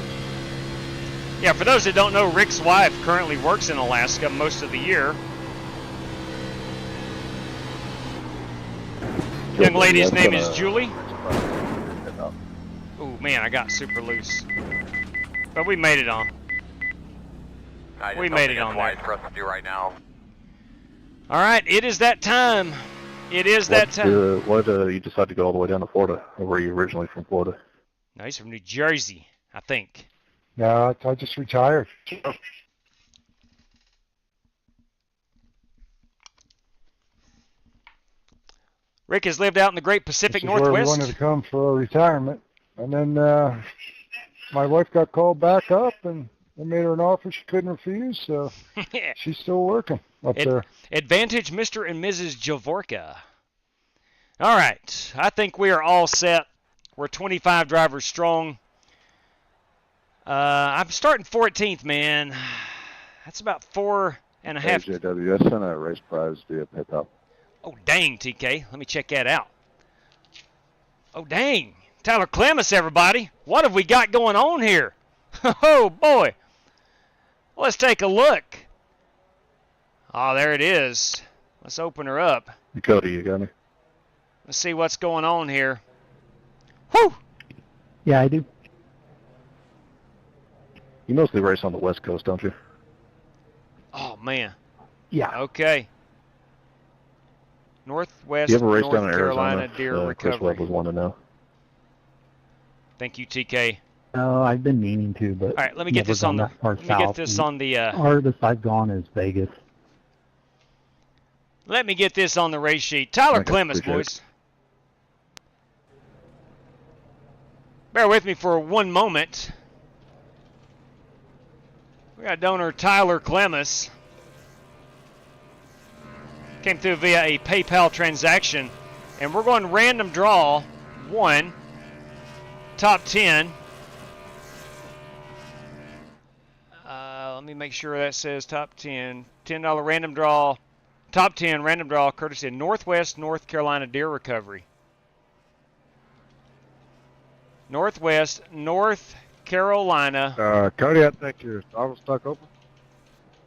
Yeah, for those that don't know, Rick's wife currently works in Alaska most of the year. Young lady's name is Julie. Oh man, I got super loose. But we made it on. We made it on there. For us to do right now. All right, it is that time. It is that time. What you decided to go all the way down to Florida? Or were you originally from Florida? No, he's from New Jersey, I think. No, I just retired. Rick has lived out in the Great Pacific This is where we Northwest. wanted to come for retirement. And then my wife got called back up, and they made her an offer she couldn't refuse, so she's still working up there. Advantage Mr. and Mrs. Javorka. All right, I think we are all set. We're 25 drivers strong. I'm starting 14th, man. That's about 4.5. JW, I sent a race prize via PayPal. Oh, dang, TK. Let me check that out. Oh, dang. Tyler Clemens, everybody. What have we got going on here? Oh, boy. Let's take a look. Oh, there it is. Let's open her up. Cody, you got me? Let's see what's going on here. Whew! Yeah, I do. You mostly race on the West Coast, don't you? Oh, man. Yeah. Okay. Northwest, you ever race North down in Carolina Arizona? Deer Chris Recovery. Webb was wanting to know. Thank you, TK. Oh, I've been meaning to, but all right, let me get this on the. Let me get this on the. Farthest I've gone is Vegas. Let me get this on the race sheet. Tyler Clemens, boys. Bear with me for one moment. We got donor Tyler Clemens. Came through via a PayPal transaction, and we're going random draw 1, top 10. Let me make sure that says top 10. $10 random draw, top 10 random draw, courtesy of Northwest North Carolina Deer Recovery. Northwest North Carolina. Cody, I think your throttle stuck open.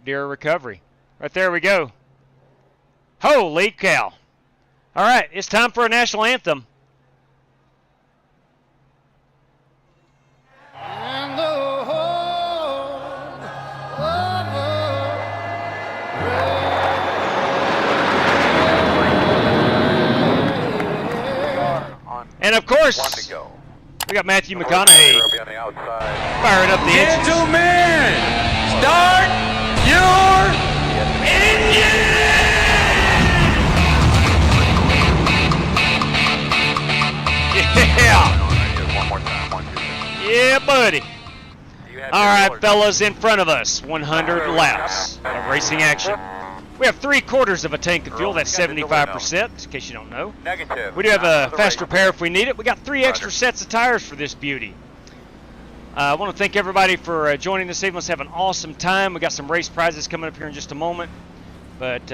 Deer Recovery. Right there we go. Holy cow. All right, it's time for a national anthem. And of course, we got Matthew McConaughey firing up the engines. Gentlemen, start your engine! Yeah. Yeah, buddy. All right, fellas, in front of us, 100 laps of racing action. We have 3/4 of a tank of fuel. That's 75%, in case you don't know. We do have a fast repair if we need it. We got 3 extra sets of tires for this beauty. I want to thank everybody for joining this evening. Let's have an awesome time. We got some race prizes coming up here in just a moment. But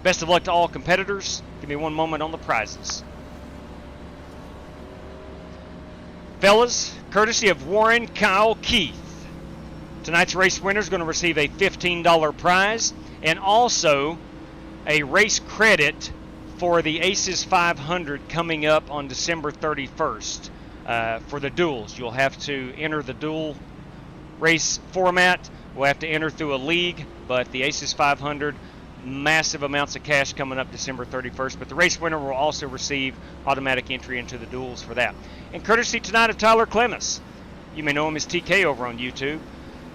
best of luck to all competitors. Give me one moment on the prizes. Fellas, courtesy of Warren Kyle Keith, tonight's race winner is going to receive a $15 prize and also a race credit for the Aces 500 coming up on December 31st for the duels. You'll have to enter the dual race format. We'll have to enter through a league, but the Aces 500, massive amounts of cash coming up December 31st. But the race winner will also receive automatic entry into the duels for that. And courtesy tonight of Tyler Clemens, you may know him as TK over on YouTube.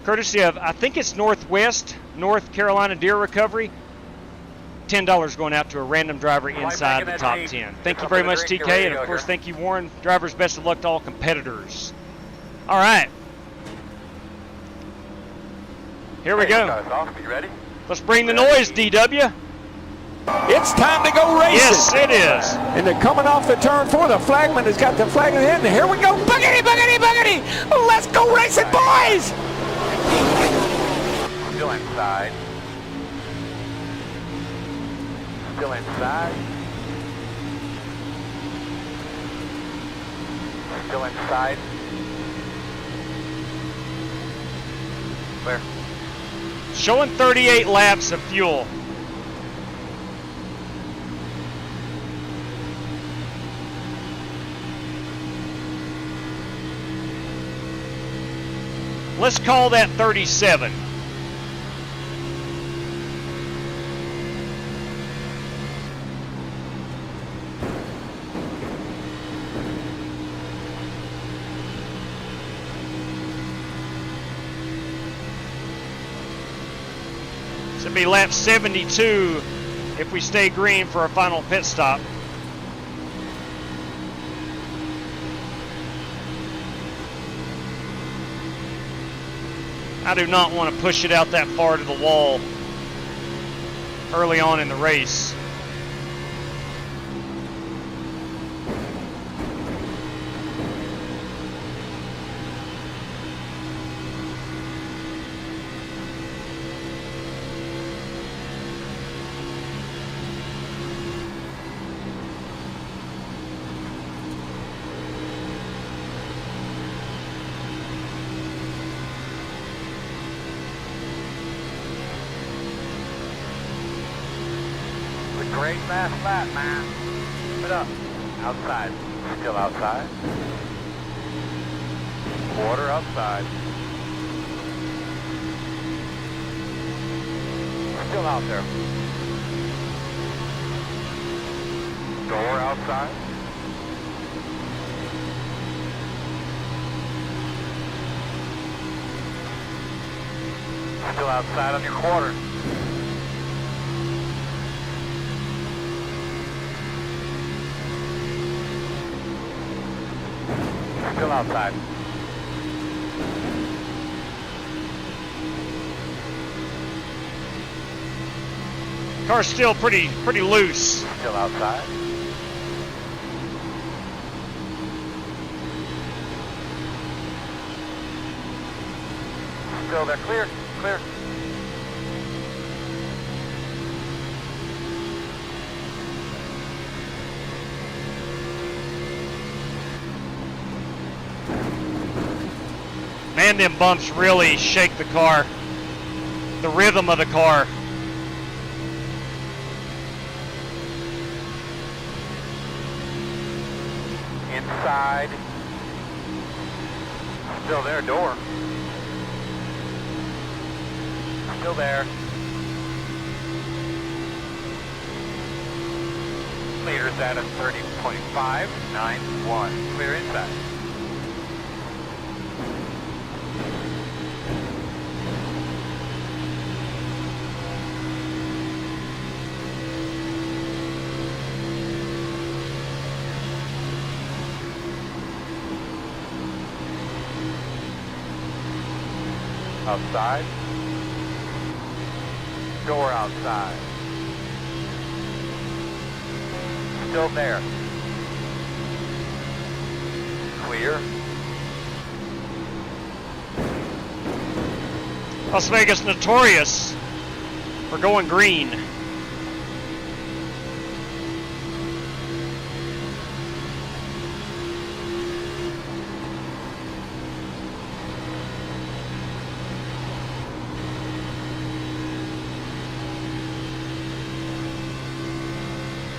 Courtesy of, I think it's Northwest North Carolina Deer Recovery, $10 going out to a random driver inside the top 10. Thank you very much, TK, and of course, thank you, Warren. Drivers, best of luck to all competitors. All right. Here we go. You ready? Let's bring the noise, DW. It's time to go racing. Yes, it is. And they're coming off the turn 4. The flagman has got the flag in the end. Here we go. Boogity, boogity, boogity. Let's go racing, boys. Still inside. Still inside. Still inside. Clear. Showing 38 laps of fuel. Let's call that 37. This will be lap 72 if we stay green for our final pit stop. I do not want to push it out that far to the wall early on in the race. Great fast lap, man. Put up. Outside. Still outside. Quarter outside. Still out there. Door outside. Still outside on your quarter. Still outside. Car's still pretty loose. Still outside. Still there. Clear. Clear. Man, them bumps really shake the car. The rhythm of the car. Inside. Still there, door. Still there. Meters at a 30.591. Clear inside. Outside. Door outside. Still there. Clear. Las Vegas notorious for going green.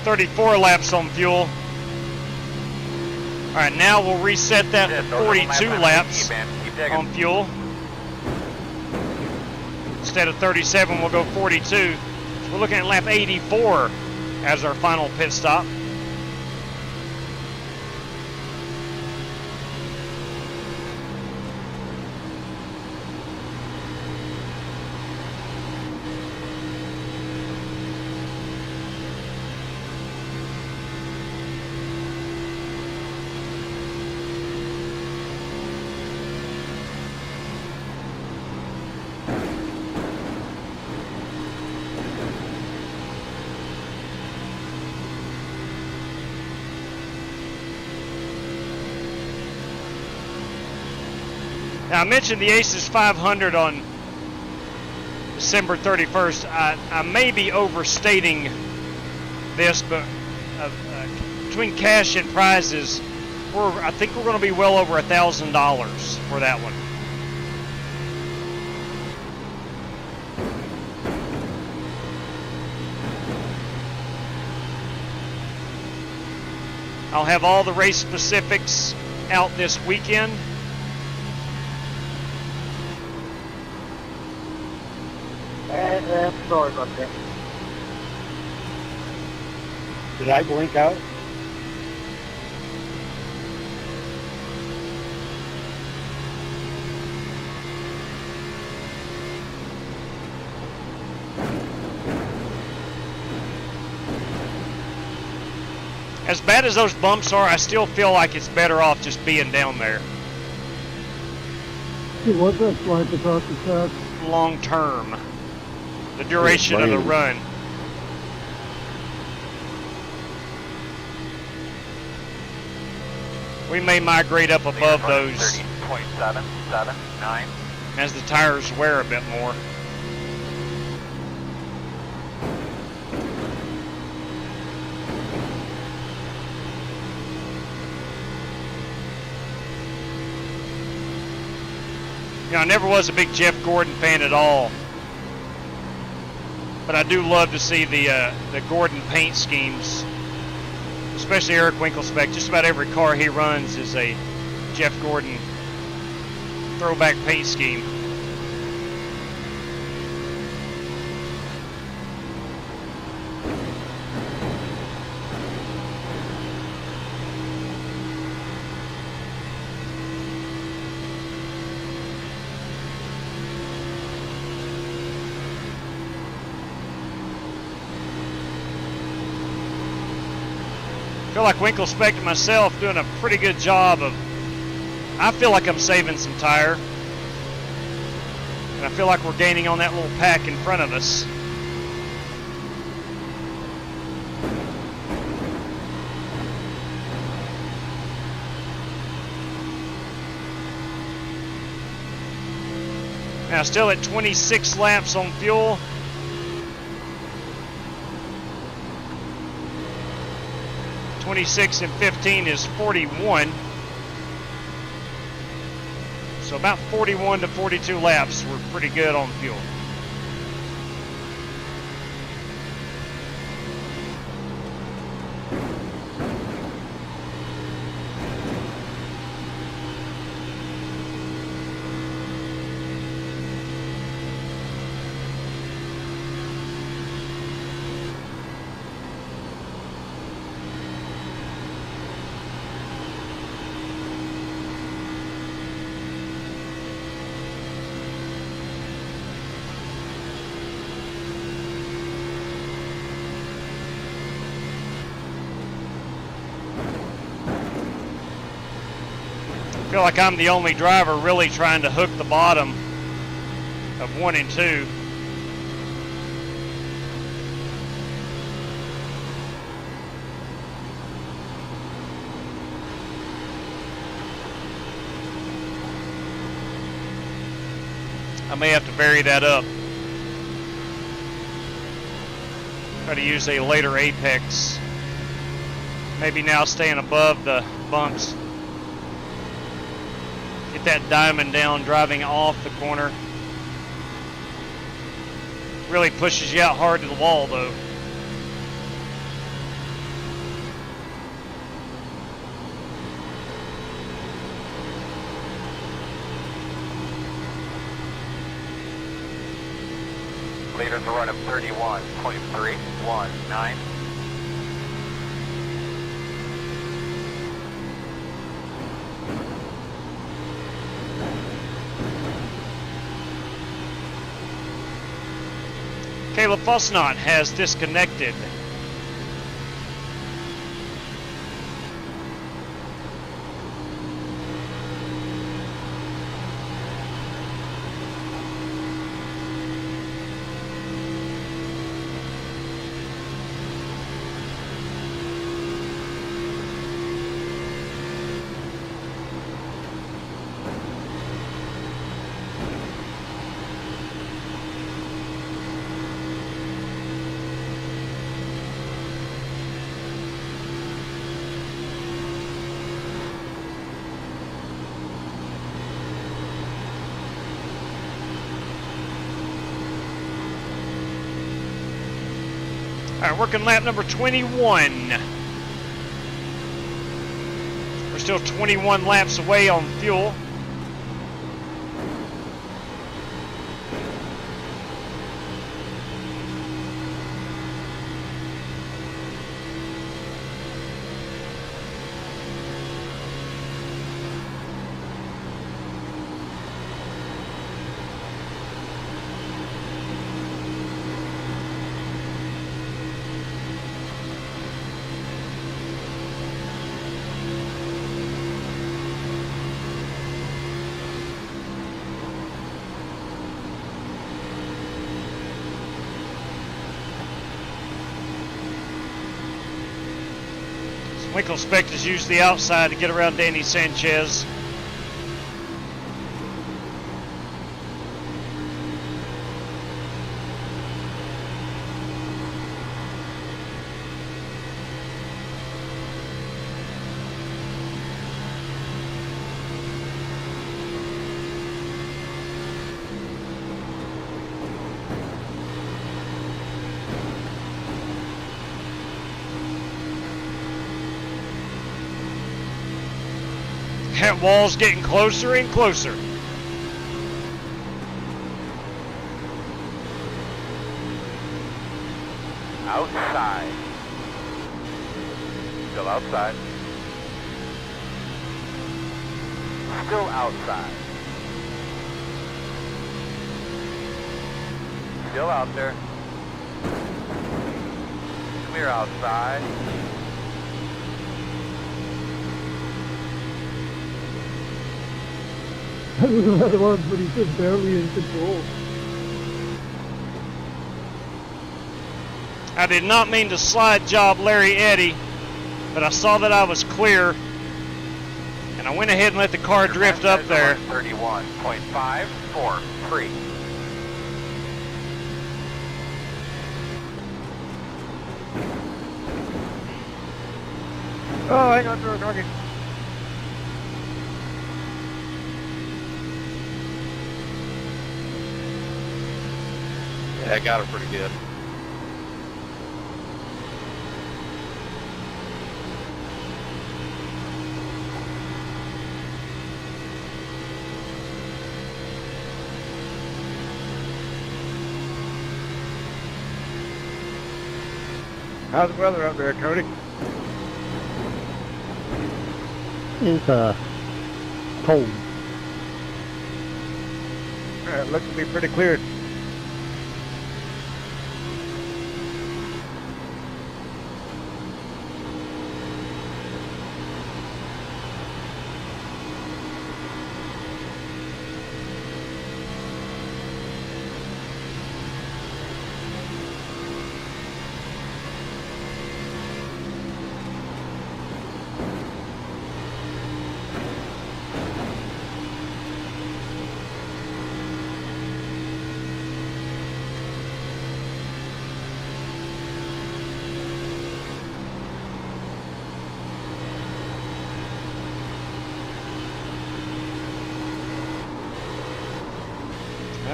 .34 laps on fuel. All right, now we'll reset that to 42 laps on fuel. Instead of 37, we'll go 42. So we're looking at lap 84 as our final pit stop. Now, I mentioned the Aces 500 on December 31st. I may be overstating this, but between cash and prizes, I think we're going to be well over $1,000 for that one. I'll have all the race specifics out this weekend. Sorry about that. Did I blink out? As bad as those bumps are, I still feel like it's better off just being down there. What's that like across the track? Long term. The duration of the run. We may migrate up above those 30.779. as the tires wear a bit more. You know, I never was a big Jeff Gordon fan at all, but I do love to see the Gordon paint schemes, especially Eric Winkelspec. Just about every car he runs is a Jeff Gordon throwback paint scheme. I feel like Winkelspec and myself doing a pretty good job of, I feel like I'm saving some tire. And I feel like we're gaining on that little pack in front of us. Now still at 26 laps on fuel. 26 and 15 is 41. So about 41 to 42 laps. We're pretty good on fuel. I feel like I'm the only driver really trying to hook the bottom of 1 and 2. I may have to vary that up. Try to use a later apex. Maybe now staying above the bumps. Get that diamond down, driving off the corner. Really pushes you out hard to the wall though. Leaders are running 31.319. Caleb Fosnot has disconnected. right, working lap number 21. We're still 21 laps away on fuel. Winkle Spect has used the outside to get around Danny Sanchez. That wall's getting closer and closer. Outside. Still outside. Still outside. Still out there. Clear outside. That was another one, but he's just barely in control. I did not mean to slide job Larry Eddy, but I saw that I was clear, and I went ahead and let the car drift up there. 31.543. Oh, hang on, doggy. Yeah, I got her pretty good. How's the weather out there, Cody? It's cold. It looks to be pretty clear.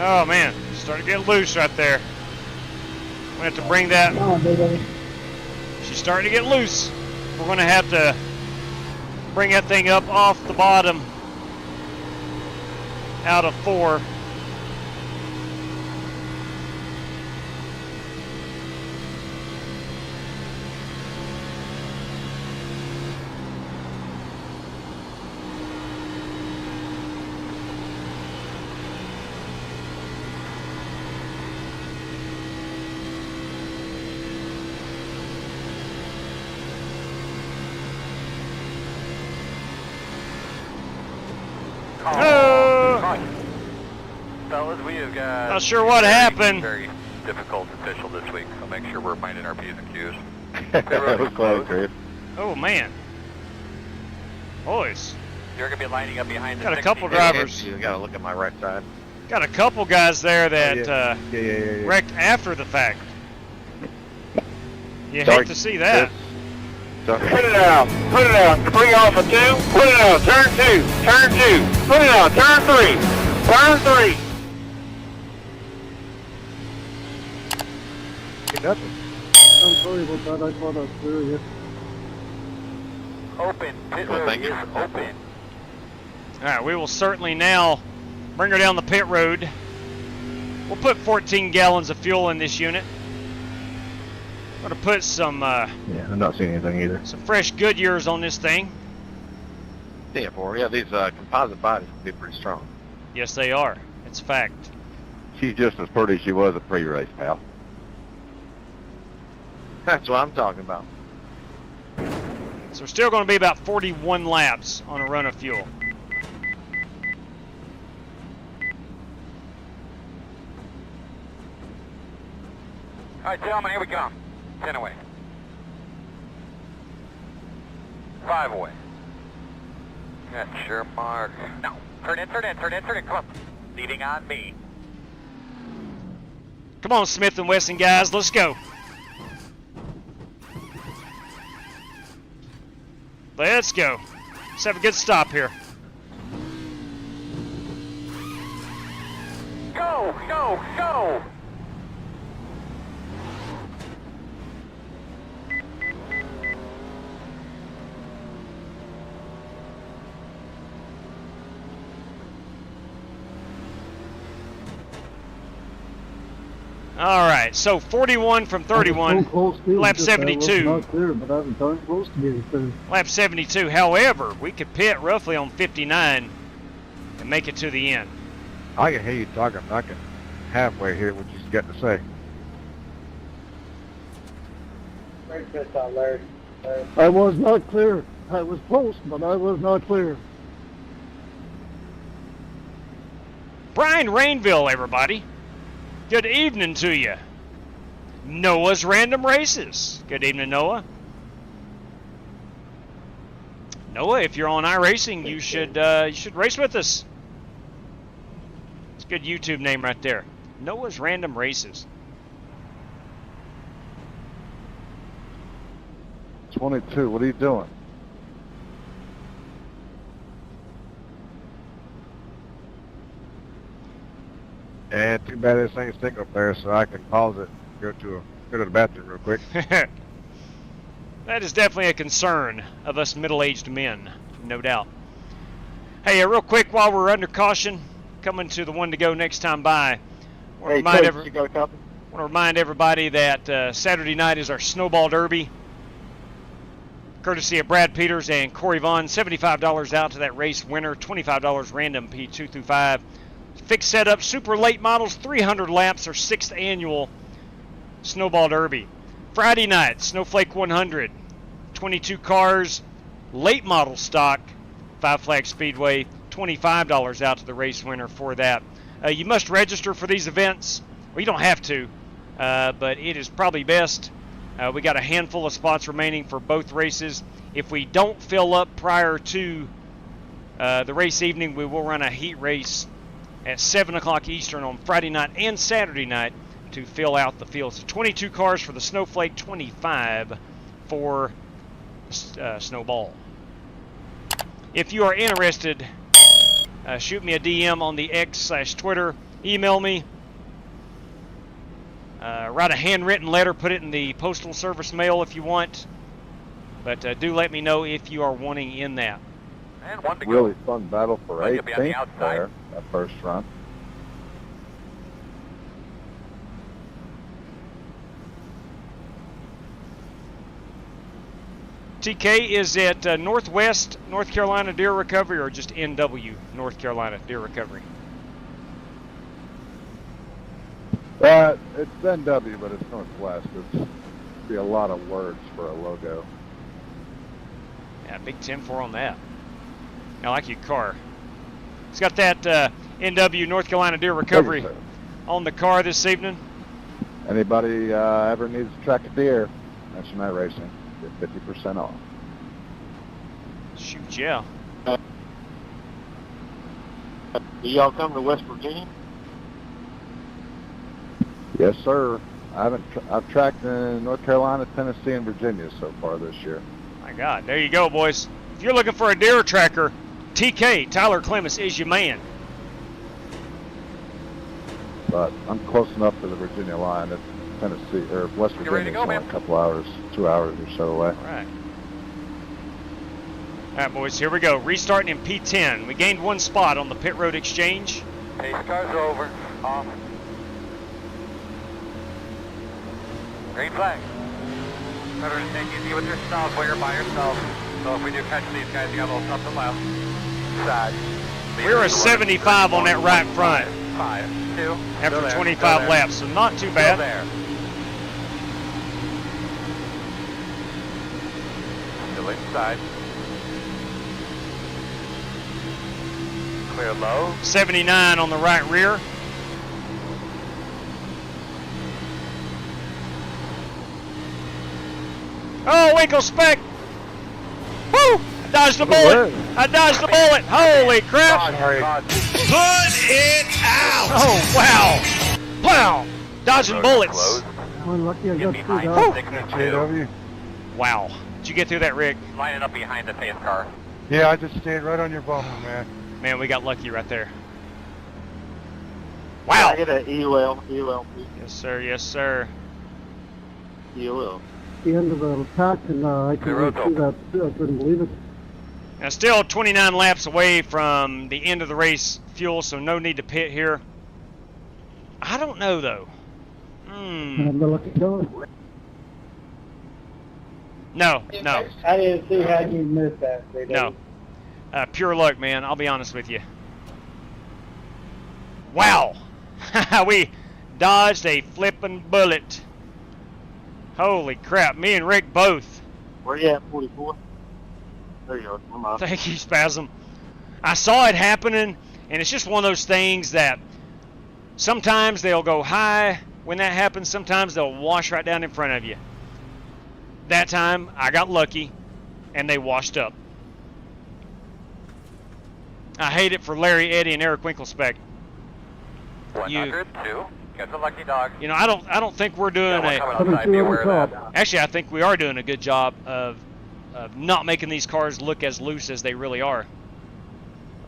Oh man, starting to get loose right there. We have to bring that. Come on, baby. She's starting to get loose. We're going to have to bring that thing up off the bottom out of 4. Fellas, we have got Not sure what happened. Very difficult official this week, so make sure we're minding our P's and Q's. That was close, Chris. Oh man. Boys. You're going to be lining up behind the Got a 60. couple drivers. You got to look at my right side. Got a couple guys there that Yeah. wrecked after the fact. You Sorry, hate to see that. Sorry. Put it out. Put it out. 3 off of 2. Put it out. Turn 2. Turn 2. Put it out. Turn 3. Turn 3. Get nothing. I'm sorry about that. I thought I was clear. Open. Pit road is open. All right, we will certainly now bring her down the pit road. We'll put 14 gallons of fuel in this unit. Going to put some Yeah, I'm not seeing anything either. some fresh Goodyears on this thing. Yeah, boy. Yeah, these composite bodies will be pretty strong. Yes, they are. It's a fact. She's just as pretty as she was at pre-race, pal. That's what I'm talking about. So we're still going to be about 41 laps on a run of fuel. All right, gentlemen, here we come. 10 away. 5 away. Got your mark. No. Turn in. Come on. Leading on me. Come on, Smith & Wesson guys, let's go. Let's go. Let's have a good stop here. Go! All right, so 41 from 31, lap 72. Not clear, but I was darn close to getting clear. Lap 72. However, we could pit roughly on 59 and make it to the end. I can hear you talking. I can halfway hear what you got to say. I was not clear. I was close, but I was not clear. Brian Rainville, everybody. Good evening to you. Noah's Random Races. Good evening, Noah. Noah, if you're on iRacing, you should race with us. It's a good YouTube name right there. Noah's Random Races. 22, what are you doing? And too bad this ain't stick up there, so I can pause it, go to the bathroom real quick. That is definitely a concern of us middle-aged men, no doubt. Hey, real quick, while we're under caution, coming to the one to go next time by, I want to remind everybody that Saturday night is our Snowball Derby, courtesy of Brad Peters and Corey Vaughn. $75 out to that race winner, $25 random P2 through 5. Fixed setup, super late models, 300 laps, our 6th annual Snowball Derby. Friday night, Snowflake 100, 22 cars, late model stock, 5 Flag Speedway, $25 out to the race winner for that. You must register for these events. Well, you don't have to, but it is probably best. We got a handful of spots remaining for both races. If we don't fill up prior to the race evening, we will run a heat race at 7 o'clock Eastern on Friday night and Saturday night to fill out the field. So 22 cars for the Snowflake, 25 for Snowball. If you are interested, shoot me a DM on the X/Twitter, email me, write a handwritten letter, put it in the Postal Service mail if you want, but do let me know if you are wanting in that. And one to go. Really fun battle for Well, you'll be on the 18th outside. there, that first run. TK, is it Northwest North Carolina Deer Recovery or just NW North Carolina Deer Recovery? It's NW, but it's Northwest. It's be a lot of words for a logo. Yeah, big 10-4 on that. I like your car. It's got that NW North Carolina Deer Recovery on the car this evening. Anybody ever needs to track a deer, mention iRacing. Get 50% off. Shoot, yeah. Do y'all come to West Virginia? Yes, sir. I've tracked in North Carolina, Tennessee, and Virginia so far this year. My God, there you go, boys. If you're looking for a deer tracker, TK, Tyler Clemens, is your man. But I'm close enough to the Virginia line. Tennessee or West You ready to Virginia is go, only man? a couple hours, 2 hours or so away. All right. All right, boys, here we go. Restarting in P10. We gained 1 spot on the pit road exchange. Pace cars over. Off. Green flag. Remember to take it easy with yourself while you're by yourself. So if we do catch these guys, you got a little something left. Side. We were a 75 on that right front 5, 2. after 25 laps, so not too bad. There. Still inside. Clear low. 79 on the right rear. Oh, Winkle Spec! Woo! I dodged a bullet! I dodged a bullet! Holy crap! Put it out! Oh, wow! Wow! Dodging bullets! I'm lucky I got through Woo! that. JW? Wow. Did you get through that, Rick? Lining up behind the pace car. Yeah, I just stayed right on your bumper, man. Man, we got lucky right there. Wow! I get an EOL, please. Yes, sir. Yes, sir. EOL. The end of the attack, and I couldn't see that. I couldn't believe it. Now, still 29 laps away from the end of the race fuel, so no need to pit here. I don't know, though. I'm the lucky dog. No. I didn't see how you missed that. No. Pure luck, man. I'll be honest with you. Wow. We dodged a flippin' bullet. Holy crap. Me and Rick both. Where you at, 44? There you go. I'm out. Thank you, Spasm. I saw it happening, and it's just one of those things that sometimes they'll go high when that happens. Sometimes they'll wash right down in front of you. That time, I got lucky, and they washed up. I hate it for Larry, Eddie, and Eric Winklespec. 102. Get the lucky dog. You know, I don't think we're doing Actually, I think we are doing a good job of not making these cars look as loose as they really are.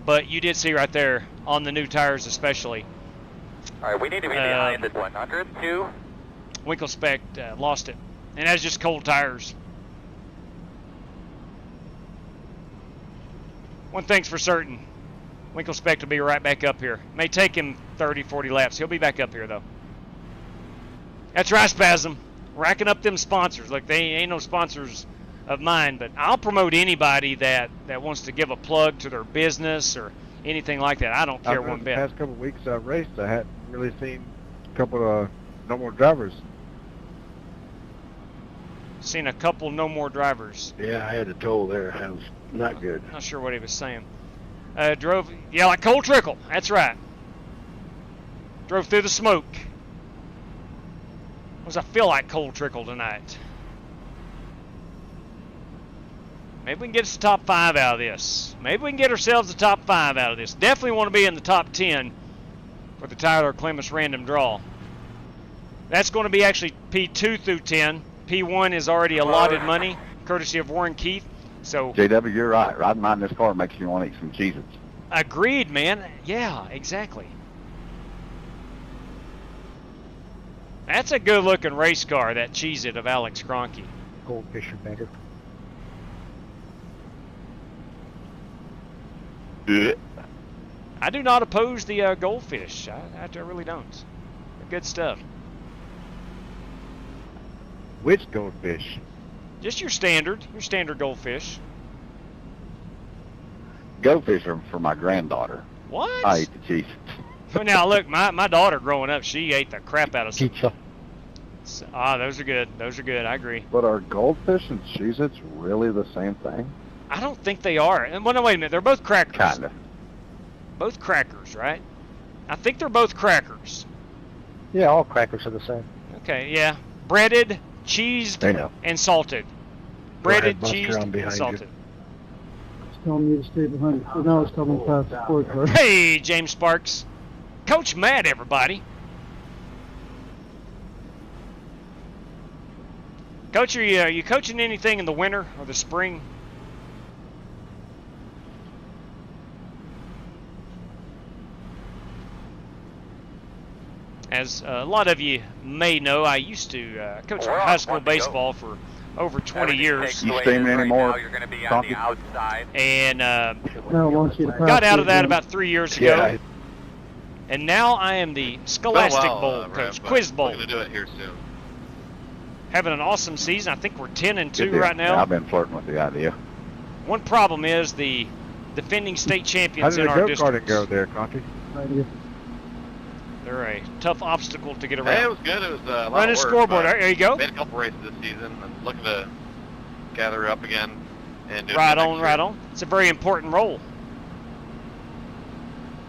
But you did see right there on the new tires, especially. All right, we need to be behind at 102. Winklespec lost it, and that's just cold tires. One thing's for certain. Winklespec will be right back up here. May take him 30, 40 laps. He'll be back up here, though. That's right, Spasm. Racking up them sponsors. Look, they ain't no sponsors of mine, but I'll promote anybody that wants to give a plug to their business or anything like that. I don't care one bit. The past couple of weeks I've raced, I hadn't really seen a couple of no more drivers. Seen a couple no more drivers. Yeah, I had a toll there. That was not good. Not sure what he was saying. Drove, yeah, like cold trickle. That's right. Drove through the smoke. What does I feel like cold trickle tonight? Maybe we can get us the top 5 out of this. Maybe we can get ourselves the top 5 out of this. Definitely want to be in the top 10 for the Tyler Clements random draw. That's going to be actually P2 through 10. P1 is already allotted money, courtesy of Warren Keith. So JW, you're right. Riding behind this car makes you want to eat some Cheez-Its. Agreed, man. Yeah, exactly. That's a good-looking race car, that Cheez-It of Alex Kroenke. Goldfish are better. I do not oppose the goldfish. I really don't. They're good stuff. Which goldfish? Just your standard goldfish. Goldfish are for my granddaughter. What? I eat the cheese. Well, now look, my daughter growing up, she ate the crap out of some. Pizza. Those are good. Those are good. I agree. But are goldfish and Cheez-Its really the same thing? I don't think they are. And well, no, wait a minute. They're both crackers. Kinda. Both crackers, right? I think they're both crackers. Yeah, all crackers are the same. Okay, yeah. Breaded, cheesed, and salted. Breaded, cheesed, and salted. It's telling me to stay behind. So now it's coming past the sport car. Hey, James Sparks. Coach Matt, everybody. Coach, are you coaching anything in the winter or the spring? as a lot of you may know, I used to coach high school baseball for over 20 years. You streaming anymore? You're going to be on the outside. And No, I want you to got out of that again. about 3 years ago. Yeah. And now I am the Scholastic Bowl coach, Quiz Bowl. We're going to do it here soon. Having an awesome season. I think we're 10-2 Good deal. right now. Yeah, I've been flirting with the idea. One problem is the defending state How champions did in the our go-karting district. go there, Conti? They're a tough obstacle to get Hey, it around. was good. It was a lot Run a of work, scoreboard. but There you go. Made a couple races this season. I'm looking to gather up again and do it Right next on, year. right on. It's a very important role.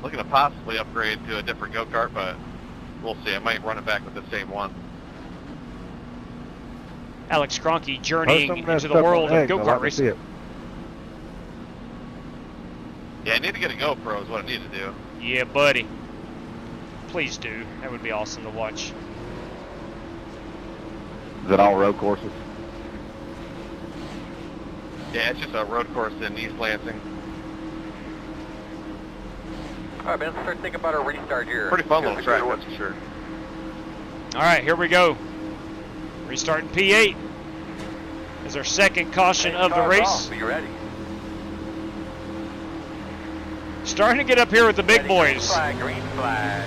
Looking to possibly upgrade to a different go-kart, but we'll see. I might run it back with the same one. Alex Kroenke Post journeying some of that into the stuff world on of eggs. I'd go-kart like to racing. see it. Yeah, I need to get a GoPro is what I need to do. Yeah, buddy. Please do. That would be awesome to watch. Is it all road courses? Yeah, it's just a road course in East Lansing. All right, man, let's start thinking about a restart here. Pretty fun little track, that's for sure. All right, here we go. Restarting P8 as our second caution of the race. Are you ready? Starting to get up here with the big boys. Flag, green flag.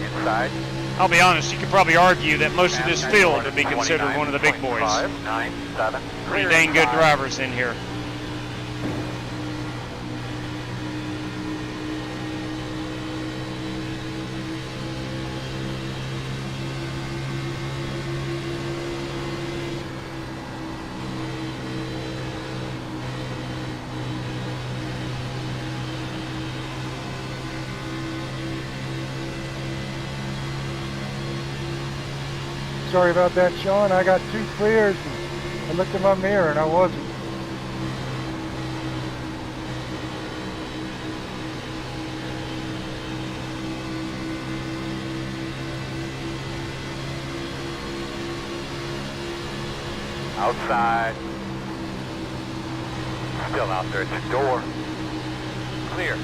Inside. I'll be honest, you could probably argue that most of this field would be considered one of the big boys. 9-7. Pretty dang good drivers in here. Sorry about that, Sean. I got 2 clears. And I looked in my mirror and I wasn't. Outside. Still out there at the door. Clear.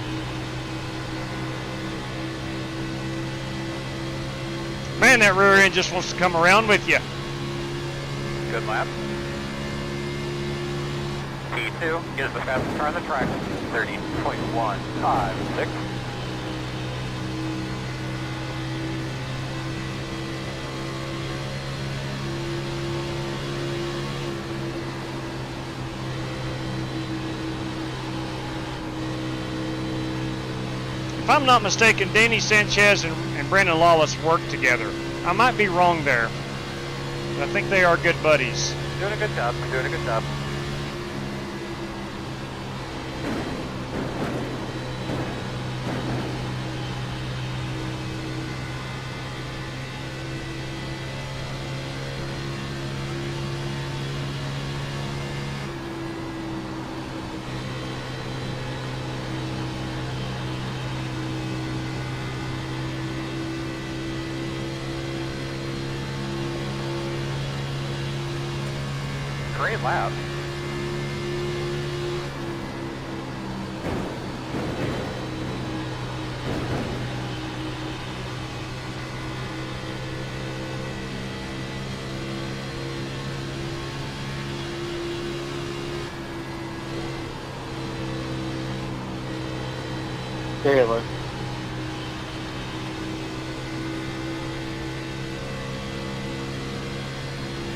Man, that rear end just wants to come around with you. Good lap. P2 is the fastest car on the track. 30.156. If I'm not mistaken, Danny Sanchez and Brandon Lawless work together. I might be wrong there, but I think they are good buddies. Doing a good job. Doing a good job. Great lap. Taylor.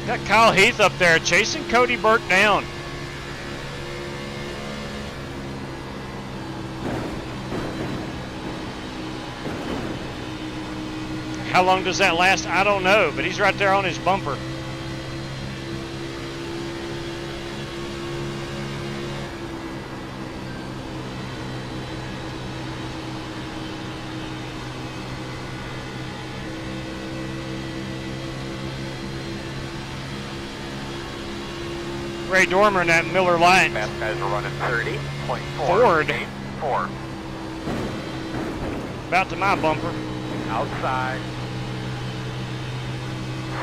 Got Kyle Heath up there chasing Cody Burke down. How long does that last? I don't know, but he's right there on his bumper. Ray Dormer and that Miller Light. Fast guys are running 30.4. Ford. 4. About to my bumper. Outside.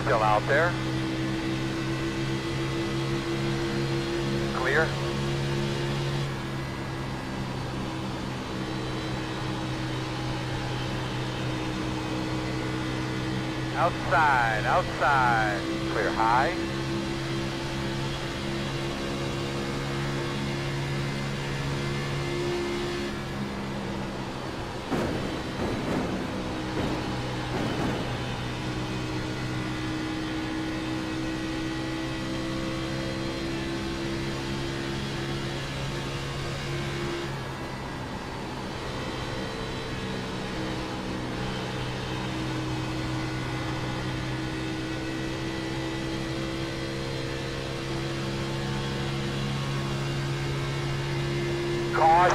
Still out there. Clear. Outside, outside. Clear high.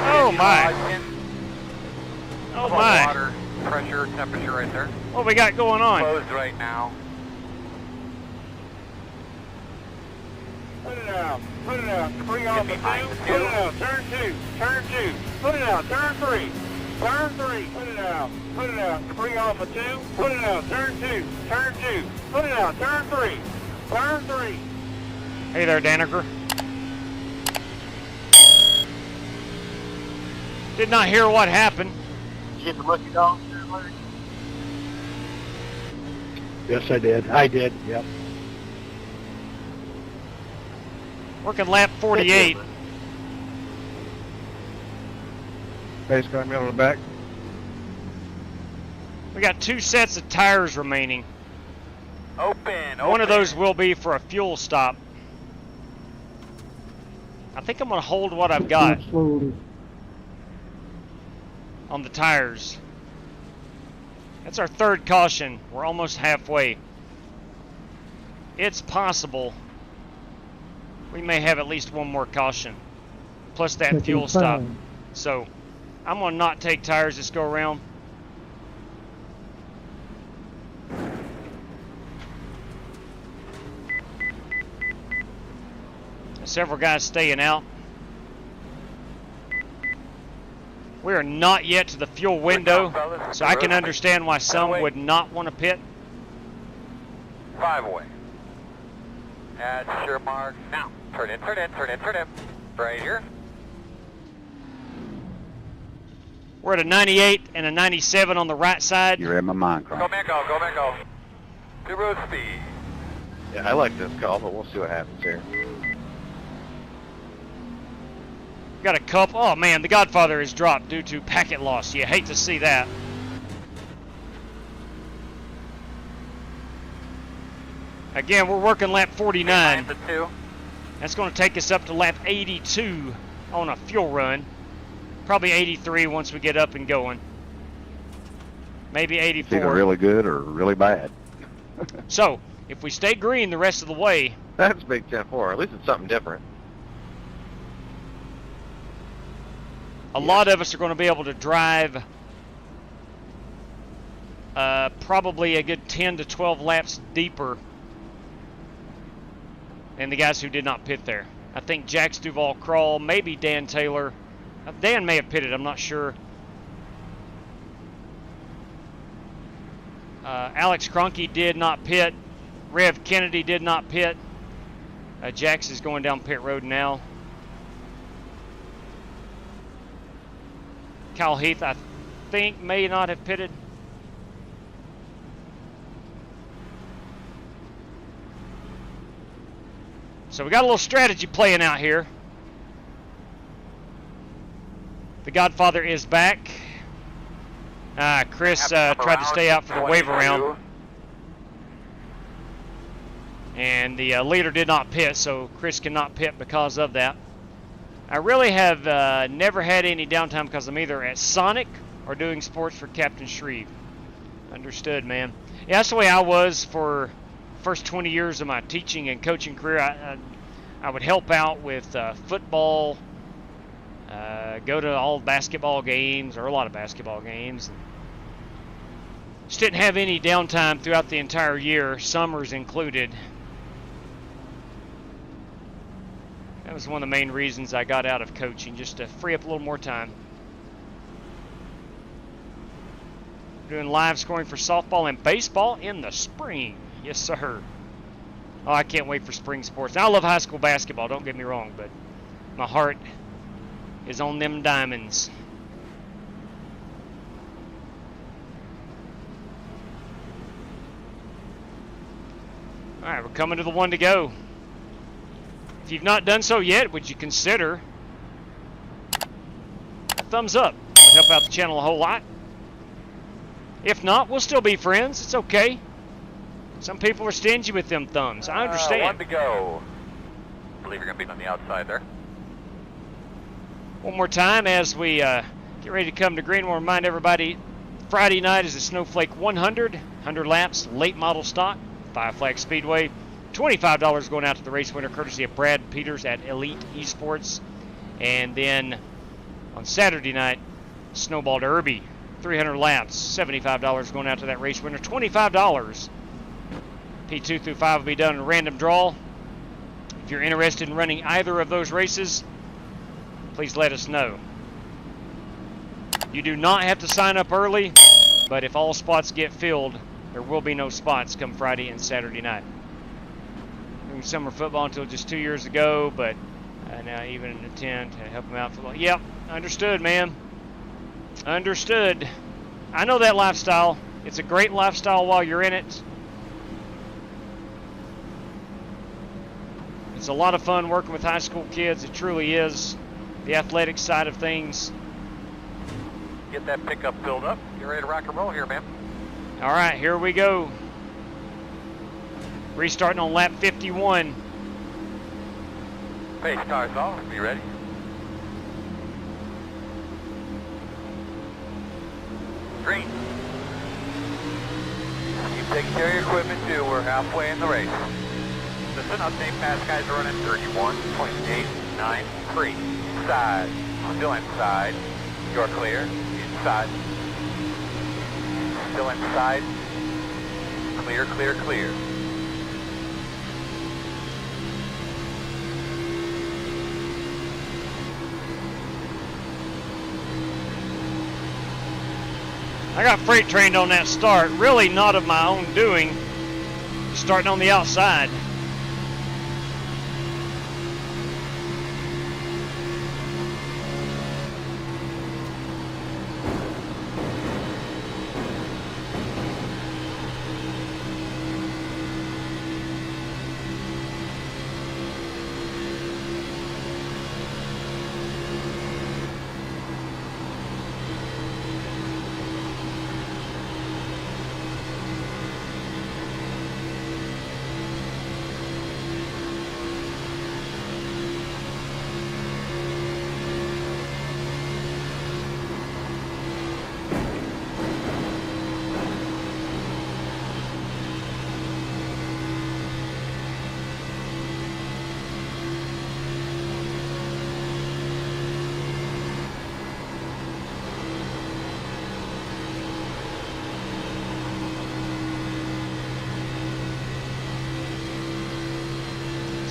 Oh my! Oh my! Water pressure, temperature right there. What we got going on? Closed right now. Put it out. Put it out. Bring off a 2. Put it out. Turn 2. Turn 2. Put it out. Turn 3. Turn 3. Put it out. Put it out. Bring off a 2. Put it out. Turn 2. Turn 2. Put it out. Turn 3. Turn 3. Hey there, Danaker. Did not hear what happened. Did you get the lucky dog there, Larry? Yes, I did. I did, yep. Working lap 48. Base got me on the back. We got 2 sets of tires remaining. Open. One of those will be for a fuel stop. I think I'm going to hold what I've got Slowly. on the tires. That's our 3rd caution. We're almost halfway. It's possible we may have at least one more caution, plus that Taking fuel stop. time. So I'm going to not take tires this go around. Several guys staying out. We are not yet to the fuel window, so I can understand why some would not want to pit. 5 away. Add your mark. Now, turn in, turn in, turn in, turn in. Right here. We're at a 98 and a 97 on the right side. You read my mind, Go, Cronk. man, go, go, man, go. 2 road speed. Yeah, I like this call, but we'll see what happens here. Got a couple. Oh man, the Godfather is dropped due to packet loss. You hate to see that. Again, we're working lap 49. That's going to take us up to lap 82 on a fuel run. Probably 83 once we get up and going. Maybe 84. It's either really good or really bad. So, if we stay green the rest of the way... That's Big 10-4. At least it's something different. A lot of us are going to be able to drive probably a good 10 to 12 laps deeper than the guys who did not pit there. I think Jax Duval Crawl, maybe Dan Taylor. Dan may have pitted, I'm not sure. Alex Cronky did not pit. Rev Kennedy did not pit. Jax is going down pit road now. Kyle Heath, I think, may not have pitted. So we got a little strategy playing out here. The Godfather is back. Chris tried to stay out for the waiver round. And the leader did not pit, so Chris cannot pit because of that. I really have never had any downtime because I'm either at Sonic or doing sports for Captain Shreve. Understood, man. Yeah, that's the way I was for the first 20 years of my teaching and coaching career. I would help out with football, go to all basketball games, or a lot of basketball games. Just didn't have any downtime throughout the entire year, summers included. That was one of the main reasons I got out of coaching, just to free up a little more time. Doing live scoring for softball and baseball in the spring. Yes, sir. Oh, I can't wait for spring sports. Now, I love high school basketball, don't get me wrong, but my heart is on them diamonds. All right, we're coming to the one to go. If you've not done so yet, would you consider a thumbs up? It would help out the channel a whole lot. If not, we'll still be friends. It's okay. Some people are stingy with them thumbs. I understand. One to go. I believe you're going to be on the outside there. One more time as we get ready to come to green. We'll remind everybody, Friday night is the Snowflake 100 laps, late model stock, 5 Flag Speedway. $25 going out to the race winner, courtesy of Brad Peters at Elite Esports. And then on Saturday night, Snowball Derby, 300 laps, $75 going out to that race winner, $25. P2 through 5 will be done in a random draw. If you're interested in running either of those races, please let us know. You do not have to sign up early, but if all spots get filled, there will be no spots come Friday and Saturday night. Doing summer football until just 2 years ago, but now even an attempt to help them out for. Yep, understood, man. Understood. I know that lifestyle. It's a great lifestyle while you're in it. It's a lot of fun working with high school kids. It truly is. The athletic side of things. Get that pickup filled up. Get ready to rock and roll here, man. All right, here we go. Restarting on lap 51. Pace car's off. Be ready. Green. Keep taking care of your equipment too. We're halfway in the race. Listen, update pass guys are running 31.893. Inside. Still inside. You're clear. Inside. Still inside. Clear, clear, clear. I got freight trained on that start. Really not of my own doing. Starting on the outside.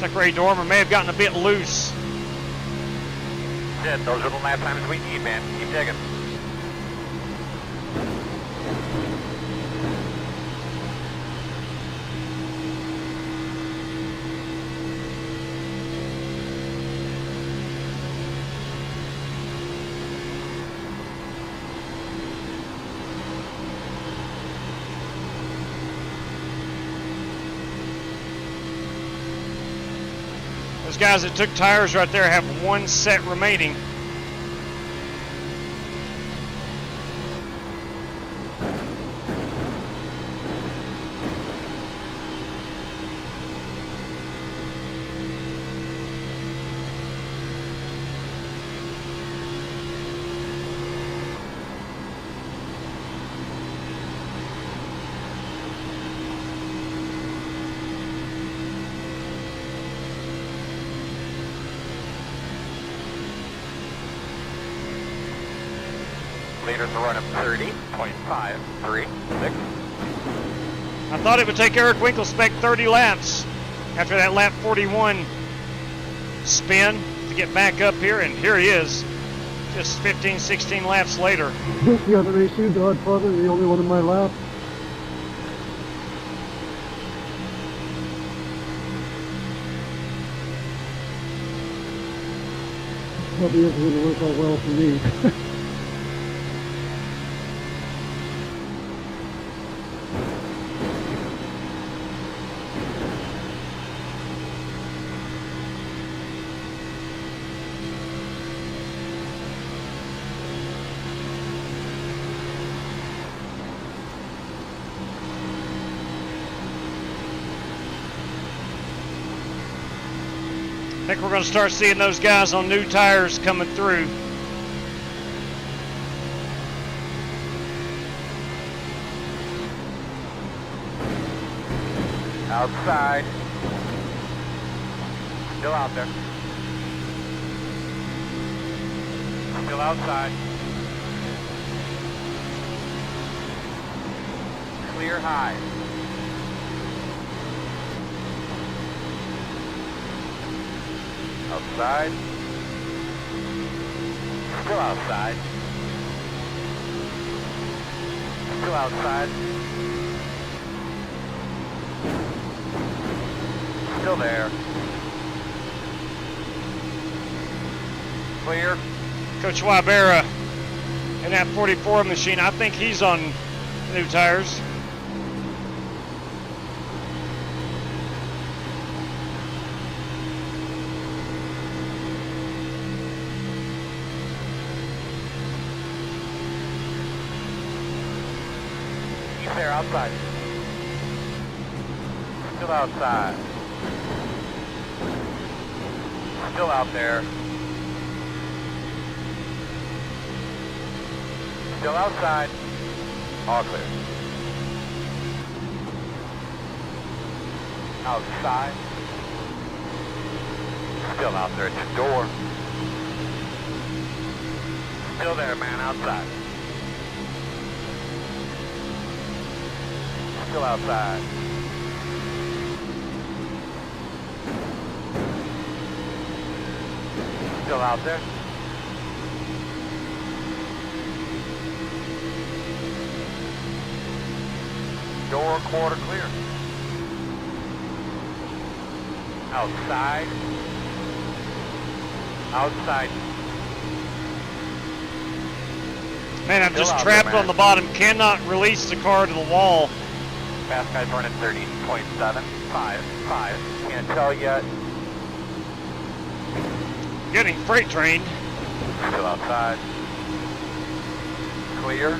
Looks like Ray Dormer may have gotten a bit loose. Good, those are the lap times we need, man. Keep digging. Those guys that took tires right there have one set remaining. Leaders are running 30.536. I thought it would take Eric Winkelspec 30 laps after that lap 41 spin to get back up here, and here he is, just 15, 16 laps later. The other issue, Godfather, the only one in my lap. Probably isn't going to work out well for me. think we're going to start seeing those guys on new tires coming through. Outside. Still out there. Still outside. Clear high. Outside. Still outside. Still outside. Still there. Clear. Coach Wybera in that 44 machine, I think he's on new tires. He's there outside. Still outside. Still out there. Still outside. All clear. Outside. Still out there at your door. Still there, man, outside. Still outside. Still out there. Door quarter clear. Outside. Outside. Man, I'm just trapped on the bottom. Cannot release the car to the wall. Fast guy's running 30.755. Can't tell yet. Getting freight trained. Still outside. Clear.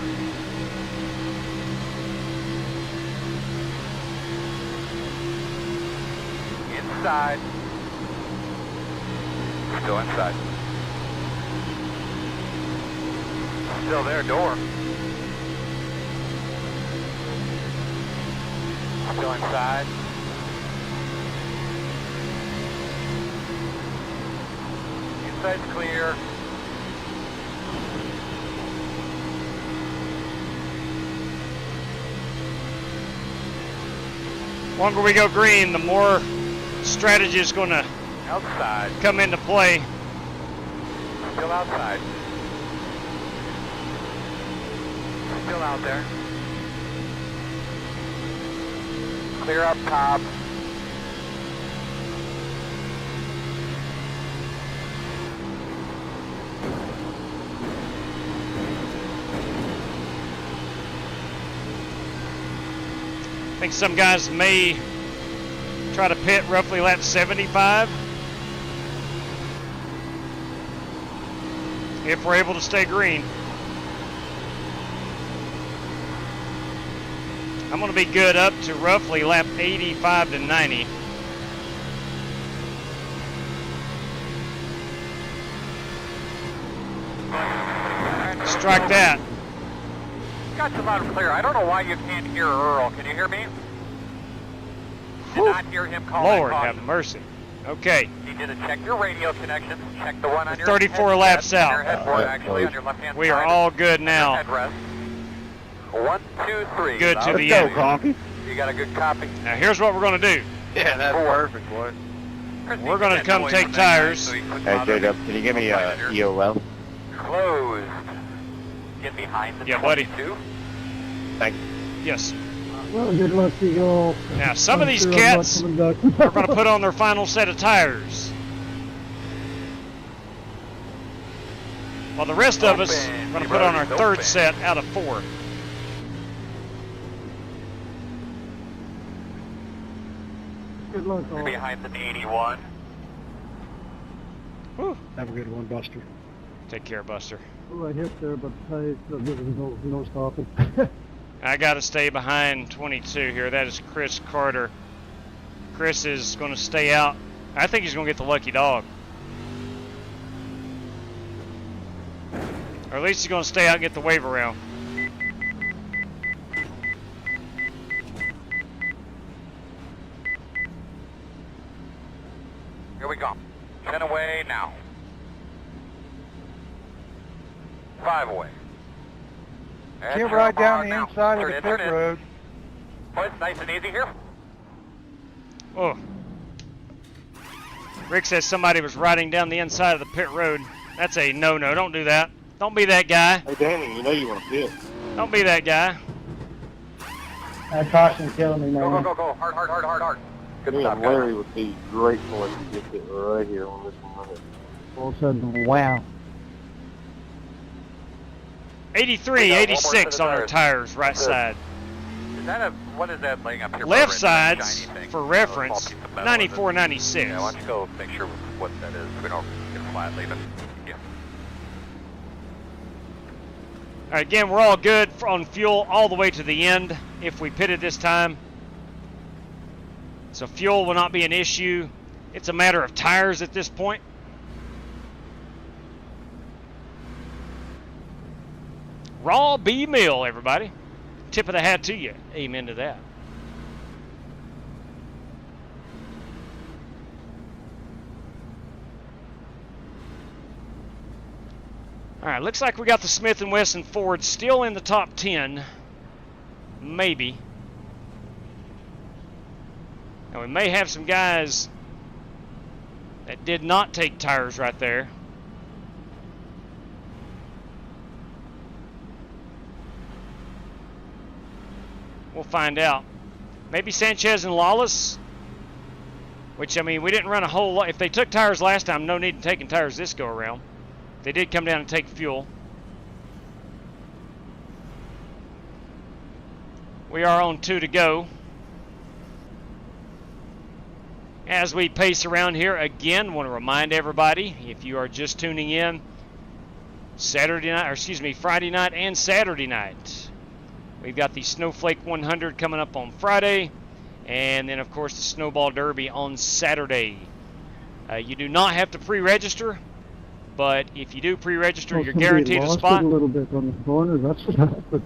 Inside. Still inside. Still there, door. Still inside. Inside's clear. The longer we go green, the more strategy is going to outside come into play. Still outside. Still out there. Clear up top. I think some guys may try to pit roughly lap 75 if we're able to stay green. I'm going to be good up to roughly lap 85 to 90. Strike that. Got you loud and clear. I don't know why you can't hear Earl. Can you hear me? Did not hear him call. Lord have mercy. Okay. You need to check your radio connections. Check the one on your 34 laps out. Your headboard, actually, on your left-hand We side. are all good now. Headrest. 1, 2, 3. Good to the Let's end. go, Coffee. You got a good copy. Now here's what we're going to do. Yeah, that's perfect, boy. We're going to come take tires. Hey, J-Dub, can you give me a EOL? Closed. Get behind the Yeah, buddy. 22. Thanks. Yes. Well, good luck to you all. Now, some of these I'm sure I'm not cats coming back. are going to put on their final set of tires, while the rest of us are going to put on our third set out of 4. Good luck, all. Behind the 81. Whew. Have a good one, Buster. Take care, Buster. Well, I hit there, but I no stopping. I got to stay behind 22 here. That is Chris Carter. Chris is going to stay out I think he's going to get the lucky dog. Or at least he's going to stay out and get the wave around. Here we go. 10 away now. 5 away. Can't ride down the inside of the pit road. Oh, it's nice and easy here. Oh. Rick says somebody was riding down the inside of the pit road. That's a no-no. Don't do that. Don't be that guy. Hey, Danny, you know you want to pit. Don't be that guy. That caution killing me, man. Go. Hard. Good Me stop, and guys. Larry would be grateful if you get it right here on this one. All of a sudden, wow. 83, 86 on our tires, right side. Is that what is that laying up here? Left for right now? side's, Shiny thing? for reference, Small piece of metal, 94, 96. Yeah, why don't you go make sure what that is? We don't get a flat leaving. Yeah. All right, again, we're all good on fuel all the way to the end if we pitted this time. So fuel will not be an issue. It's a matter of tires at this point. Raw B meal, everybody. Tip of the hat to you. Amen to that. All right, looks like we got the Smith & Wesson Ford still in the top 10. Maybe. Now, we may have some guys that did not take tires right there. We'll find out. Maybe Sanchez and Lawless, which, I mean, we didn't run a whole lot. If they took tires last time, no need in taking tires this go around. They did come down and take fuel. We are on 2 to go. As we pace around here, again, want to remind everybody, if you are just tuning in, Friday night and Saturday night. We've got the Snowflake 100 coming up on Friday, and then, of course, the Snowball Derby on Saturday. You do not have to pre-register, but if you do pre-register, you're guaranteed a spot. A little bit on the corner. That's what happened.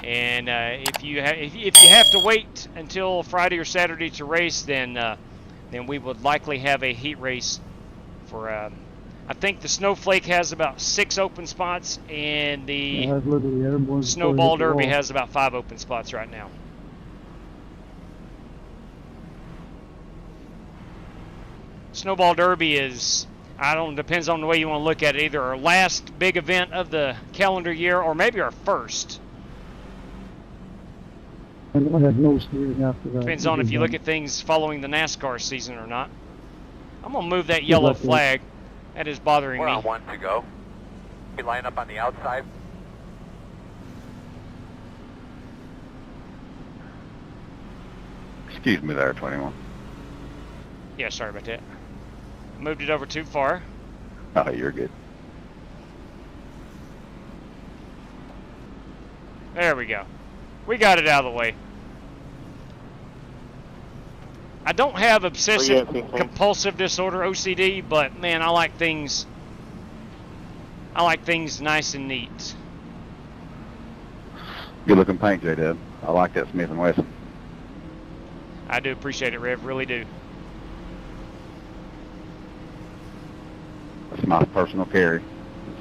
And if you have to wait until Friday or Saturday to race, then we would likely have a heat race for. I think the Snowflake has about 6 open spots, and the Snowball Derby has about 5 open spots right now. Snowball Derby is, depends on the way you want to look at it, either our last big event of the calendar year or maybe our first. I had no steering after that. Depends on if you look at things following the NASCAR season or not. I'm going to move that yellow flag. That is bothering me. We're on 1 to go. We line up on the outside. Excuse me there, 21. Yeah, sorry about that. Moved it over too far. Oh, you're good. There we go. We got it out of the way. I don't have obsessive compulsive disorder, OCD, but man, I like things nice and neat. Good looking paint, J-Dub. I like that Smith & Wesson. I do appreciate it, Rev, really do. That's my personal carry,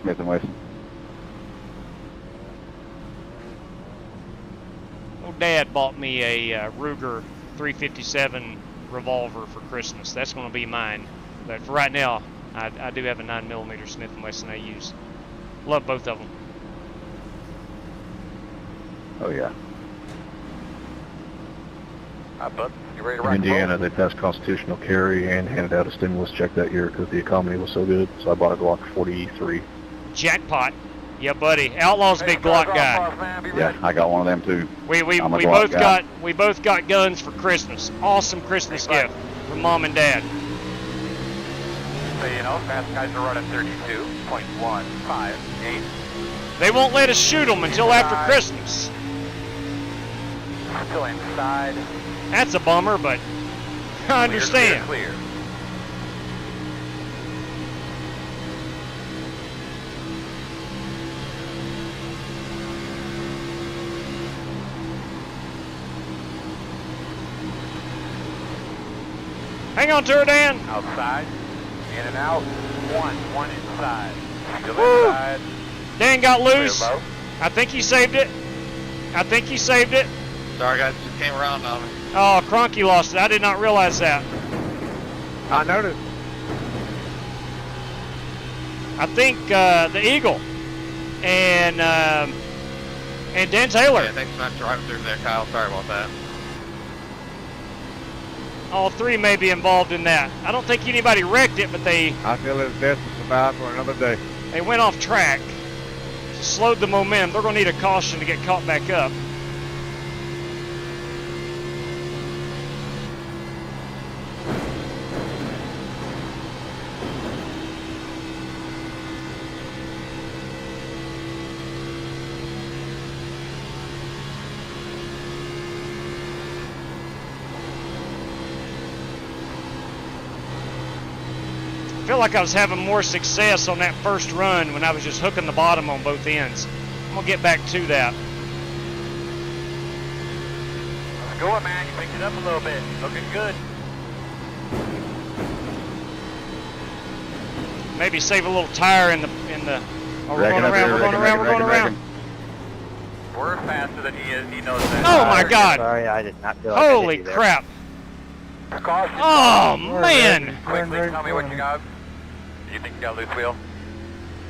Smith & Wesson. Well, Dad bought me a Ruger 357 revolver for Christmas. That's going to be mine. But for right now, I do have a 9mm Smith & Wesson I use. Love both of them. Oh, yeah. Bud, you ready to rock? In Indiana, they passed constitutional carry and handed out a stimulus check that year because the economy was so good. So I bought a Glock 43. Jackpot. Yeah, buddy. Outlaw's a big Glock guy. Yeah, I got one of them too. We both got guns for Christmas. Awesome Christmas gift from Mom and Dad. So you know, fast guys are running 32.158. They won't let us shoot them until after Christmas. Still inside. That's a bummer, but I understand. Clear. Hang on to her, Dan. Outside, in and out, one inside. Still Woo. inside. Dan got loose. Clear low. I think he saved it. I think he saved it. Sorry, guys, just came around on me. Oh, Cronky lost it. I did not realize that. I noticed. I think the Eagle and Dan Taylor. Yeah, thanks for not driving through there, Kyle. Sorry about that. All three may be involved in that. I don't think anybody wrecked it, but they I feel his death to survive for another day. went off track. Slowed the momentum. They're going to need a caution to get caught back up. I feel like I was having more success on that first run when I was just hooking the bottom on both ends. I'm going to get back to that. Let's go, man. You picked it up a little bit. Looking good. Maybe save a little tire in the. Oh, we're going around. We're going around. We're going around. We're faster than he is. He knows that. Oh my God! Sorry, I did not feel like I Holy hit you there. crap! Caution. Oh man! Quickly, tell me what you got. Do you think you got a loose wheel?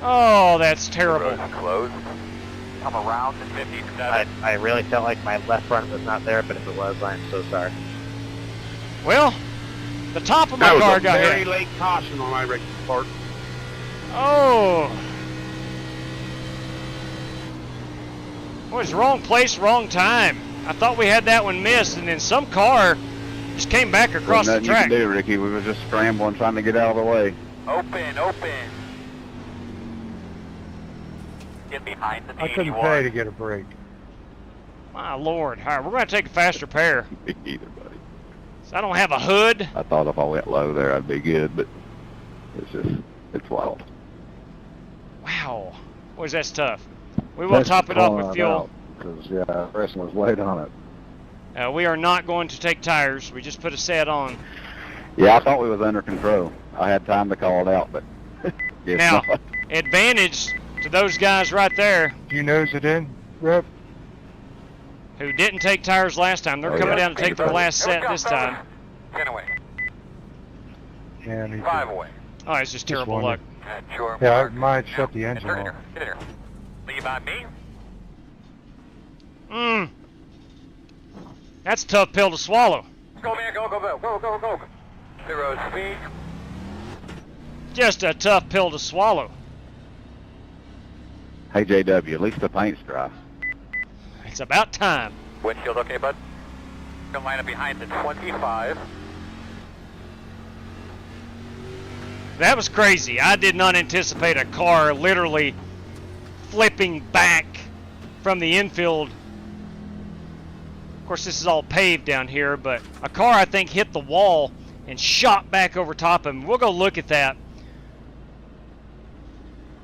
Oh, that's terrible. The road's closed. Come around to 57. I really felt like my left front was not there, but if it was, I'm so sorry. Well, the top of my That was car a got very hit. late caution on iRacing part. Oh. Well, it's wrong place, wrong time. I thought we had that one missed, and then some car just came back across the Nothing track. you can do, Ricky. We were just scrambling, trying to get out of the way. Open, open. Get behind the I couldn't pay to get a break. My Lord. All right, we're going to take a faster pair. Me either, buddy. So I don't have a hood. I thought if I went low there, I'd be good, but it's wild. Wow. Boys, that's tough. We will top it off with fuel. Because, yeah, Preston was late on it. We are not going to take tires. We just put a set on. Yeah, I thought we was under control. I had time to call it out, but guess Now, not. advantage to those guys right there Do you nose it in, Rep? who didn't take tires last time. They're coming down to take their last set this time. 10 away. Yeah, me too. 5 away. Oh, it's just terrible luck. Sure. Yeah, I might shut the engine off. Get here. Leave on me. That's a tough pill to swallow. Go, man. Go, go, go, go, go, go. 0 speed. Just a tough pill to swallow. Hey, JW, at least the paint's dry. It's about time. Windshield okay, bud? Gonna line up behind the 25. That was crazy. I did not anticipate a car literally flipping back from the infield. Of course, this is all paved down here, but a car, I think, hit the wall and shot back over top of him. We'll go look at that.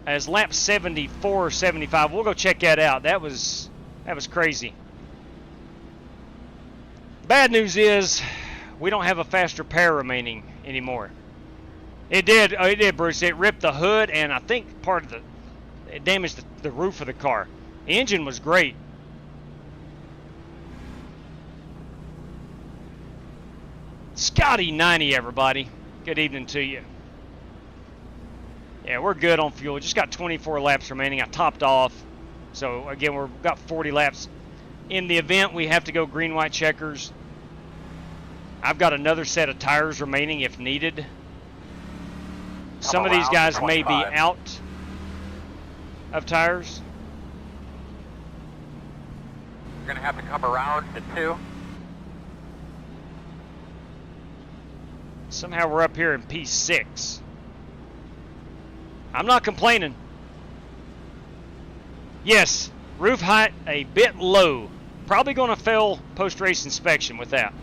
As lap 74, 75, we'll go check that out. That was crazy. The bad news is we don't have a faster pair remaining anymore. It did, Bruce. It ripped the hood, and I think it damaged the roof of the car. The engine was great. Scotty 90, everybody. Good evening to you. Yeah, we're good on fuel. Just got 24 laps remaining. I topped off. So, again, we've got 40 laps. In the event, we have to go green, white checkers. I've got another set of tires remaining if needed. Some of these guys may be out of tires. You're gonna have to come around to 2. Somehow we're up here in P6. I'm not complaining. Yes, roof height a bit low. Probably going to fail post-race inspection with that.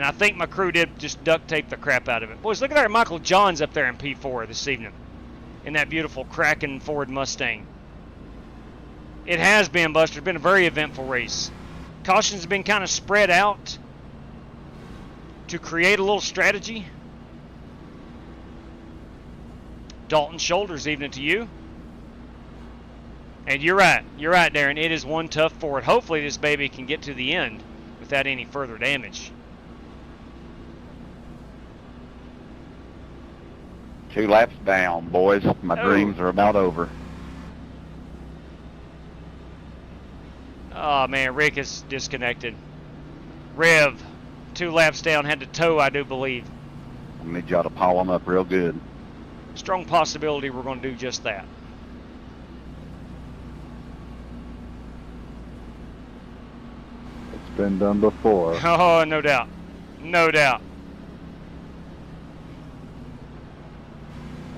And I think my crew did just duct tape the crap out of it. Boys, look at that Michael Johns up there in P4 this evening. In that beautiful Kraken Ford Mustang. It has been, Buster. It's been a very eventful race. Cautions have been kind of spread out to create a little strategy. Dalton Shoulders, evening to you. And you're right, Darren. It is one tough Ford. Hopefully this baby can get to the end without any further damage. 2 laps down, boys. My dreams are about over. Oh man, Rick is disconnected. Rev, 2 laps down, had to tow, I do believe. I need y'all to pile them up real good. Strong possibility we're going to do just that. It's been done before. Oh, no doubt. No doubt.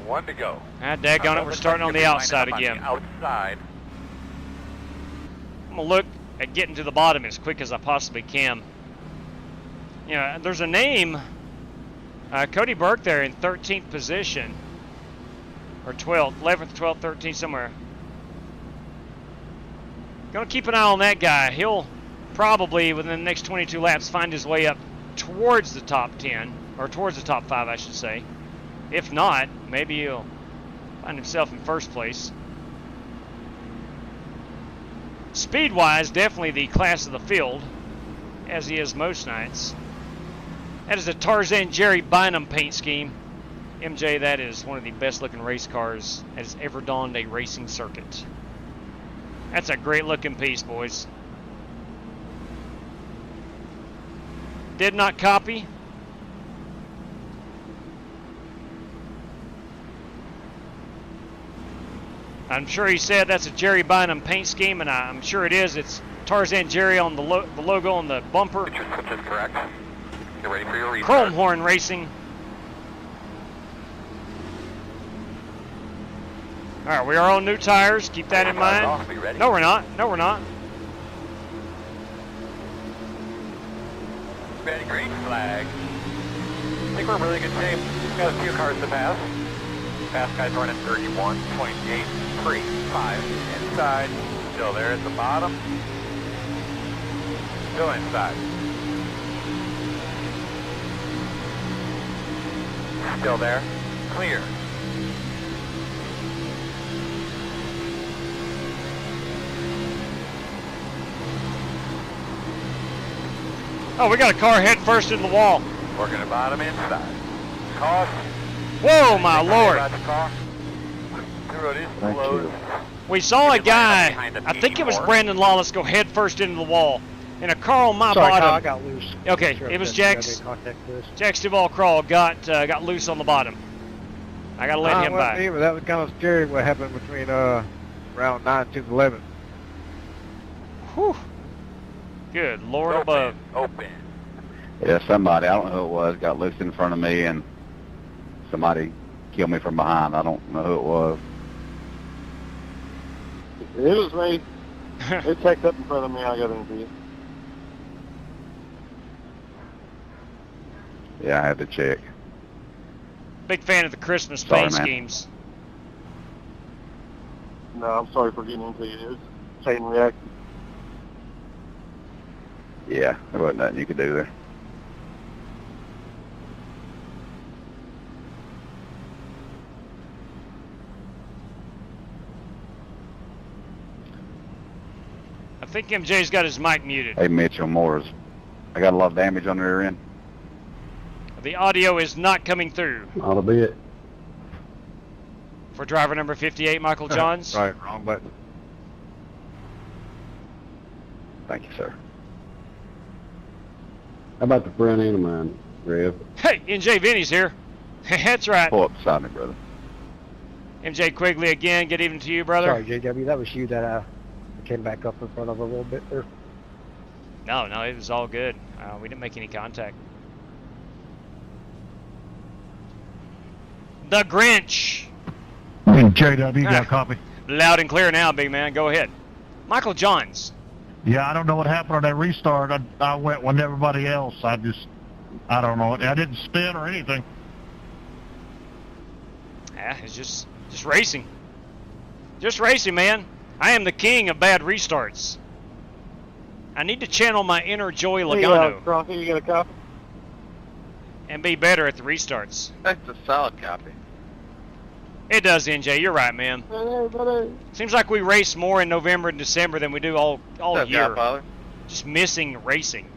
1 to go. Ah, daggone it, we're starting on the outside again. Outside. I'm going to look at getting to the bottom as quick as I possibly can. You know, there's a name, Cody Burke there in 13th position. Or 12th, 11th, 12th, 13th, somewhere. Gonna keep an eye on that guy. He'll probably, within the next 22 laps, find his way up towards the top 10, or towards the top 5, I should say. If not, maybe he'll find himself in first place. Speed-wise, definitely the class of the field, as he is most nights. That is a Tarzan Jerry Bynum paint scheme. MJ, that is one of the best-looking race cars that has ever donned a racing circuit. That's a great-looking piece, boys. Did not copy. I'm sure he said that's a Jerry Bynum paint scheme, and I'm sure it is. It's Tarzan Jerry on the logo on the bumper. Which is correct. Get ready for your restart. Chrome Horn Racing. All right, we are on new tires. Keep that in mind. No, we're not. No, we're not. Ready, green flag. I think we're in really good shape. We've got a few cars to pass. Fast guys running 31.835 inside. Still there at the bottom. Still inside. Still there. Clear. Oh, we got a car head first in the wall. Working the bottom inside. Caution. Whoa, my Lord. The road is closed. We saw a guy, I think it was Brandon Lawless, go head first into the wall. In a car on my bottom. I got loose. Okay, it was Jax. Jax Duval Crawl got loose on the bottom. I got to let him by. But that was kind of scary what happened between round 9 to 11. Whew. Good Lord above. Open. Yeah, somebody, I don't know who it was, got loose in front of me, and somebody killed me from behind. I don't know who it was. It was me. It checked up in front of me. I got into you. Yeah, I had to check. Big fan of the Christmas Sorry, paint man. schemes. No, I'm sorry for getting into you. It was a chain reaction. Yeah, there wasn't nothing you could do there. I think MJ's got his mic muted. Hey, Mitchell Morris, I got a lot of damage on the rear end. The audio is not coming through. Not a bit. For driver number 58, Michael Johns. Right, wrong button. Thank you, sir. How about the front end of mine, Rev? Hey, NJ Vinny's here. That's right. Pull up beside me, brother. MJ Quigley again. Good evening to you, brother. Sorry, JW, that was you that came back up in front of a little bit there. No, it was all good. We didn't make any contact. The Grinch. JW, got a copy. Loud and clear now, big man. Go ahead. Michael Johns. Yeah, I don't know what happened on that restart. I went with everybody else. I just I don't know. I didn't spin or anything. Yeah, it's just racing. Just racing, man. I am the king of bad restarts. I need to channel my inner Joey Logano. Hey, Gronky, you get a copy? And be better at the restarts. That's a solid copy. It does, NJ. You're right, man. Seems like we race more in November and December than we do all year. Godfather? Just missing racing.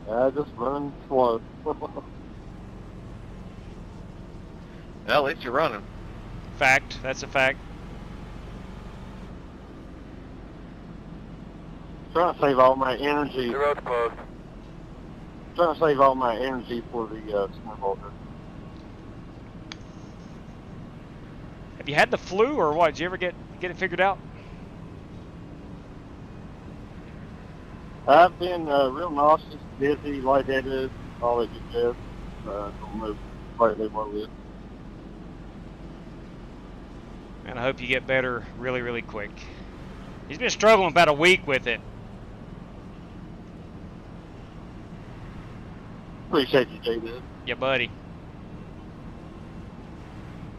Just running slow. Well, at least you're running. Fact. That's a fact. Trying to save all my energy. The road's closed. Trying to save all my energy for the snowboarder. Have you had the flu or what? Did you ever get it figured out? I've been real nauseous, dizzy, lightheaded, all that you said. Don't know slightly what it is. And I hope you get better really, really quick. He's been struggling about a week with it. Appreciate you, J-Dub. Yeah, buddy.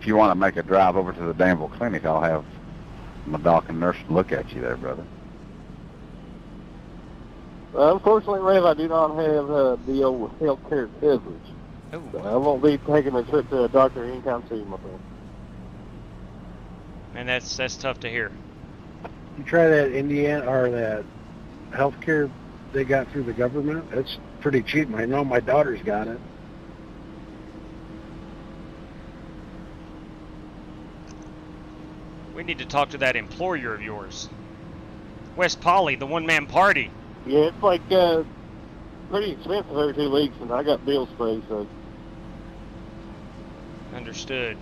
If you want to make a drive over to the Danville Clinic, I'll have my doc and nurse look at you there, brother. Unfortunately, Rev, I do not have the old health care coverage. So I won't be taking a trip to a doctor anytime soon, my friend. And that's tough to hear. You try that Indiana or that health care they got through the government. It's pretty cheap. I know my daughter's got it. We need to talk to that employer of yours. West Poly, the one-man party. Yeah, it's like pretty expensive every 2 weeks, and I got bills to pay, so. Understood.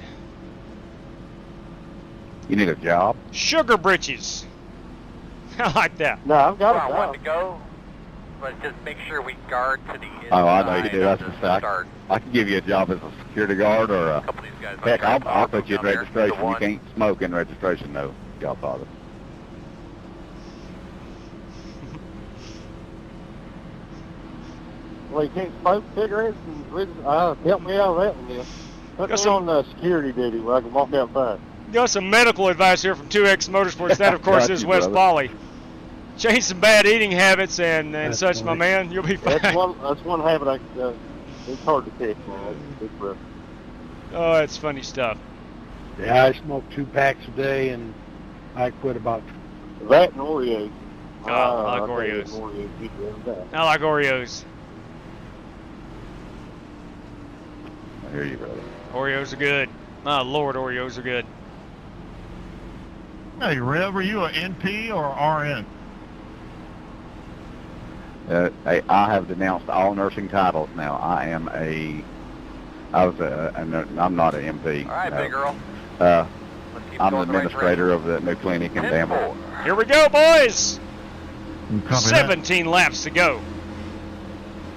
You need a job? Sugar britches. I like that. No, I've got a Well, I want job. to go, but just make sure we guard to the inside. Oh, I know you do. That's of the fact. start. I can give you a job as a security guard or a... Couple of these guys Heck, might try I'll to put you in down there. registration. The You one. can't smoke in registration, though, Godfather. Well, you can't smoke cigarettes and help me out of that one, then. Put me on security duty where I can walk outside. Got some medical advice here from 2X Motorsports. That, of course, Got is you, West brother. Poly. Change some bad eating habits and such, my man. You'll be fine. That's one habit it's hard to kick, man. It's rough. Oh, that's funny stuff. Yeah, I smoke 2 packs a day, and I quit about. That and Oreos. Oh, I like Oreos. I like Oreos. I hear you, brother. Oreos are good. My Lord, Oreos are good. Hey, Rev, are you an NP or RN? I have denounced all nursing titles now. I'm not an MP. All right, big girl. I'm the administrator of the new clinic in Danville. Here we go, boys. Copy 17 laps to go.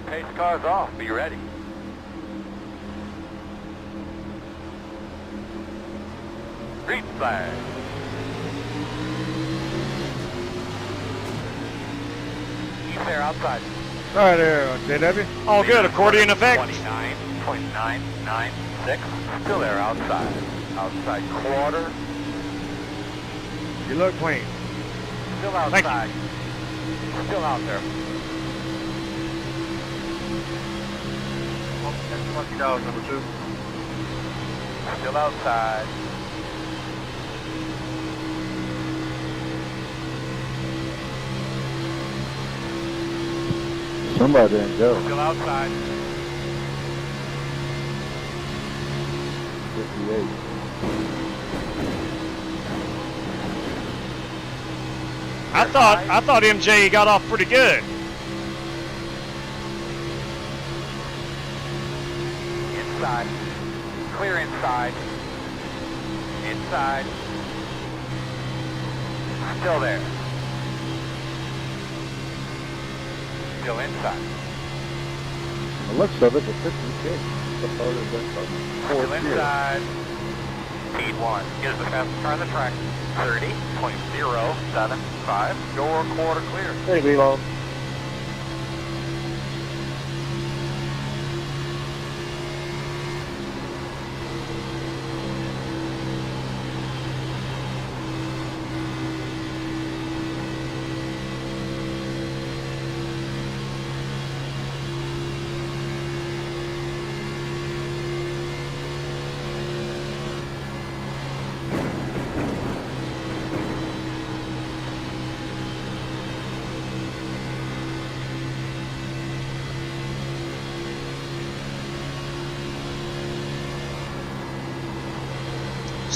Pace car's off. Be ready. Green flag. Keep there outside. Right there, JW. All good, accordion effect. 29.996. Still there outside. Outside quarter. You look clean. Still outside. Still out there. That's lucky dog number 2. Still outside. Somebody didn't go. Still outside. 58. I thought MJ got off pretty good. Inside. Clear inside. Inside. Still there. Still inside. The looks of it, the 56. Still inside. Speed 1. Here's the fastest car on the track. 30.075. Your quarter clear. Hey, Velo.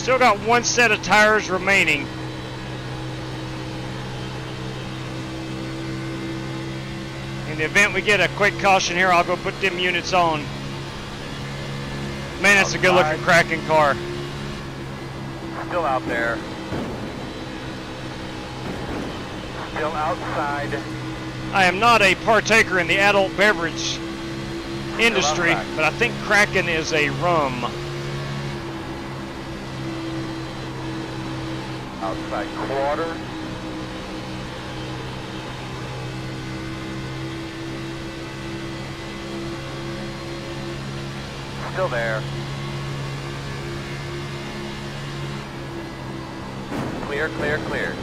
Still got one set of tires remaining. In the event we get a quick caution here, I'll go put them units on. Man, that's a good looking cracking car. Still out there. Still outside. I am not a partaker in the adult beverage industry, but I think Kraken is a rum. Outside quarter. Still there. Clear, clear, clear.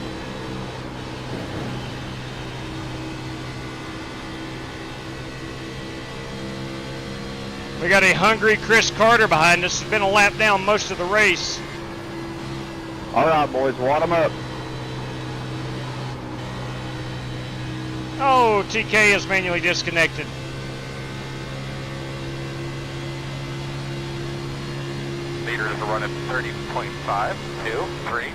We got a hungry Chris Carter behind us. He's been a lap down most of the race. All right, boys, wad them up. Oh, TK is manually disconnected. Leader is running 30.5, 2, 3.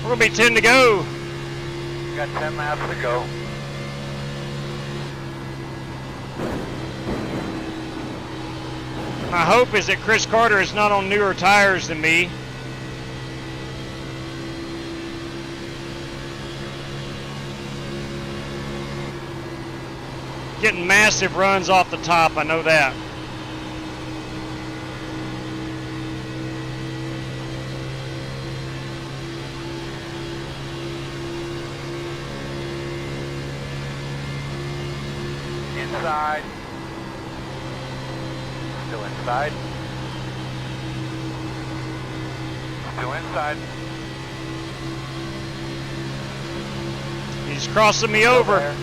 We're going to be 10 to go. Got 10 laps to go. My hope is that Chris Carter is not on newer tires than me. Getting massive runs off the top, I know that. Inside. Still inside. Still inside. He's crossing me over. There.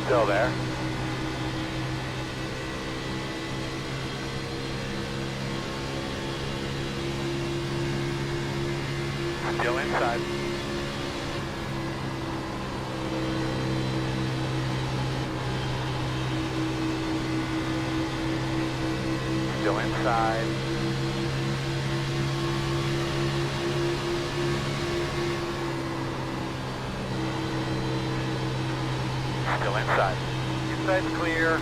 Still there. Still inside. Still inside. Still inside. Inside's clear.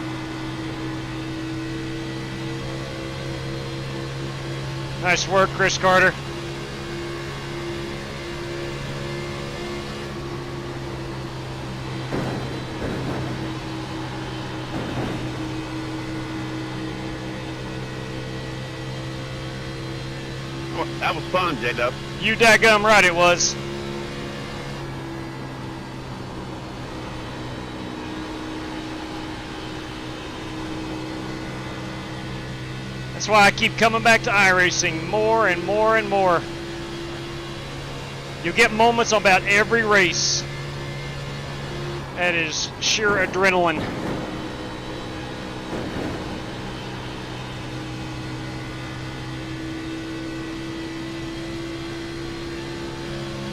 Nice work, Chris Carter. That was fun, J-Dub. You daggum right it was. That's why I keep coming back to iRacing more and more and more. You get moments on about every race. That is sheer adrenaline.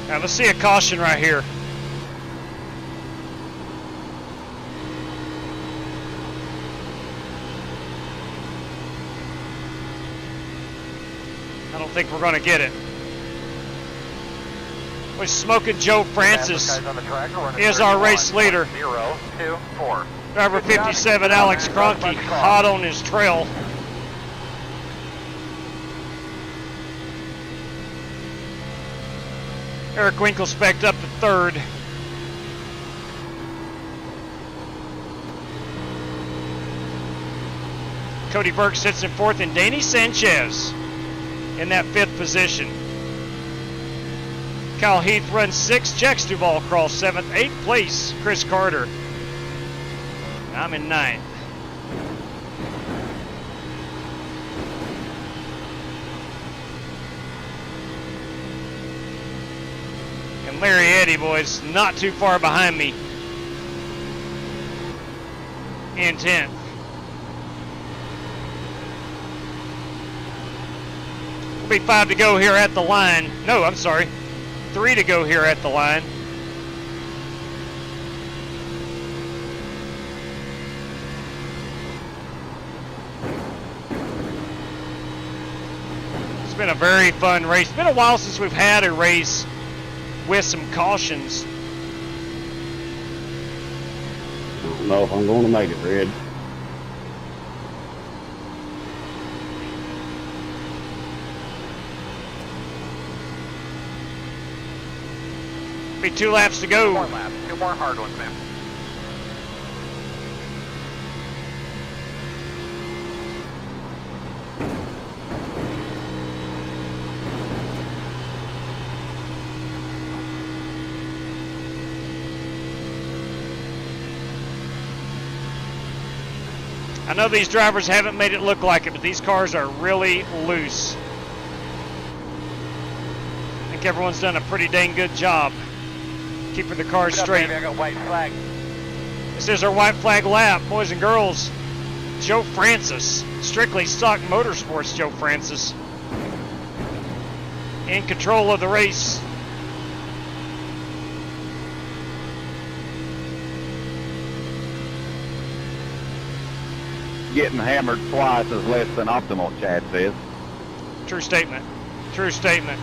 Now let's see a caution right here. I don't think we're going to get it. We're smoking Joe Francis is our race leader. 0, 2, 4. Driver 57, Alex Kroenke, hot on his trail. Eric Winkle spec'd up to third. Cody Burke sits in fourth, and Danny Sanchez in that fifth position. Kyle Heath runs sixth. Jax Duval across seventh. Eighth place, Chris Carter. I'm in ninth. Larry Eddy, boys, not too far behind me in 10th. Will be 5 to go here at the line. No, I'm sorry. 3 to go here at the line. It's been a very fun race. It's been a while since we've had a race with some cautions. I don't know if I'm going to make it, Red. Be 2 laps to go. 2 more laps. 2 more hard ones, man. I know these drivers haven't made it look like it, but these cars are really loose. I think everyone's done a pretty dang good job keeping the cars straight. I got white flag. This is our white flag lap, boys and girls. Joe Francis, Strictly Stock Motorsports Joe Francis, in control of the race. Getting hammered twice is less than optimal, Chad says. True statement. True statement.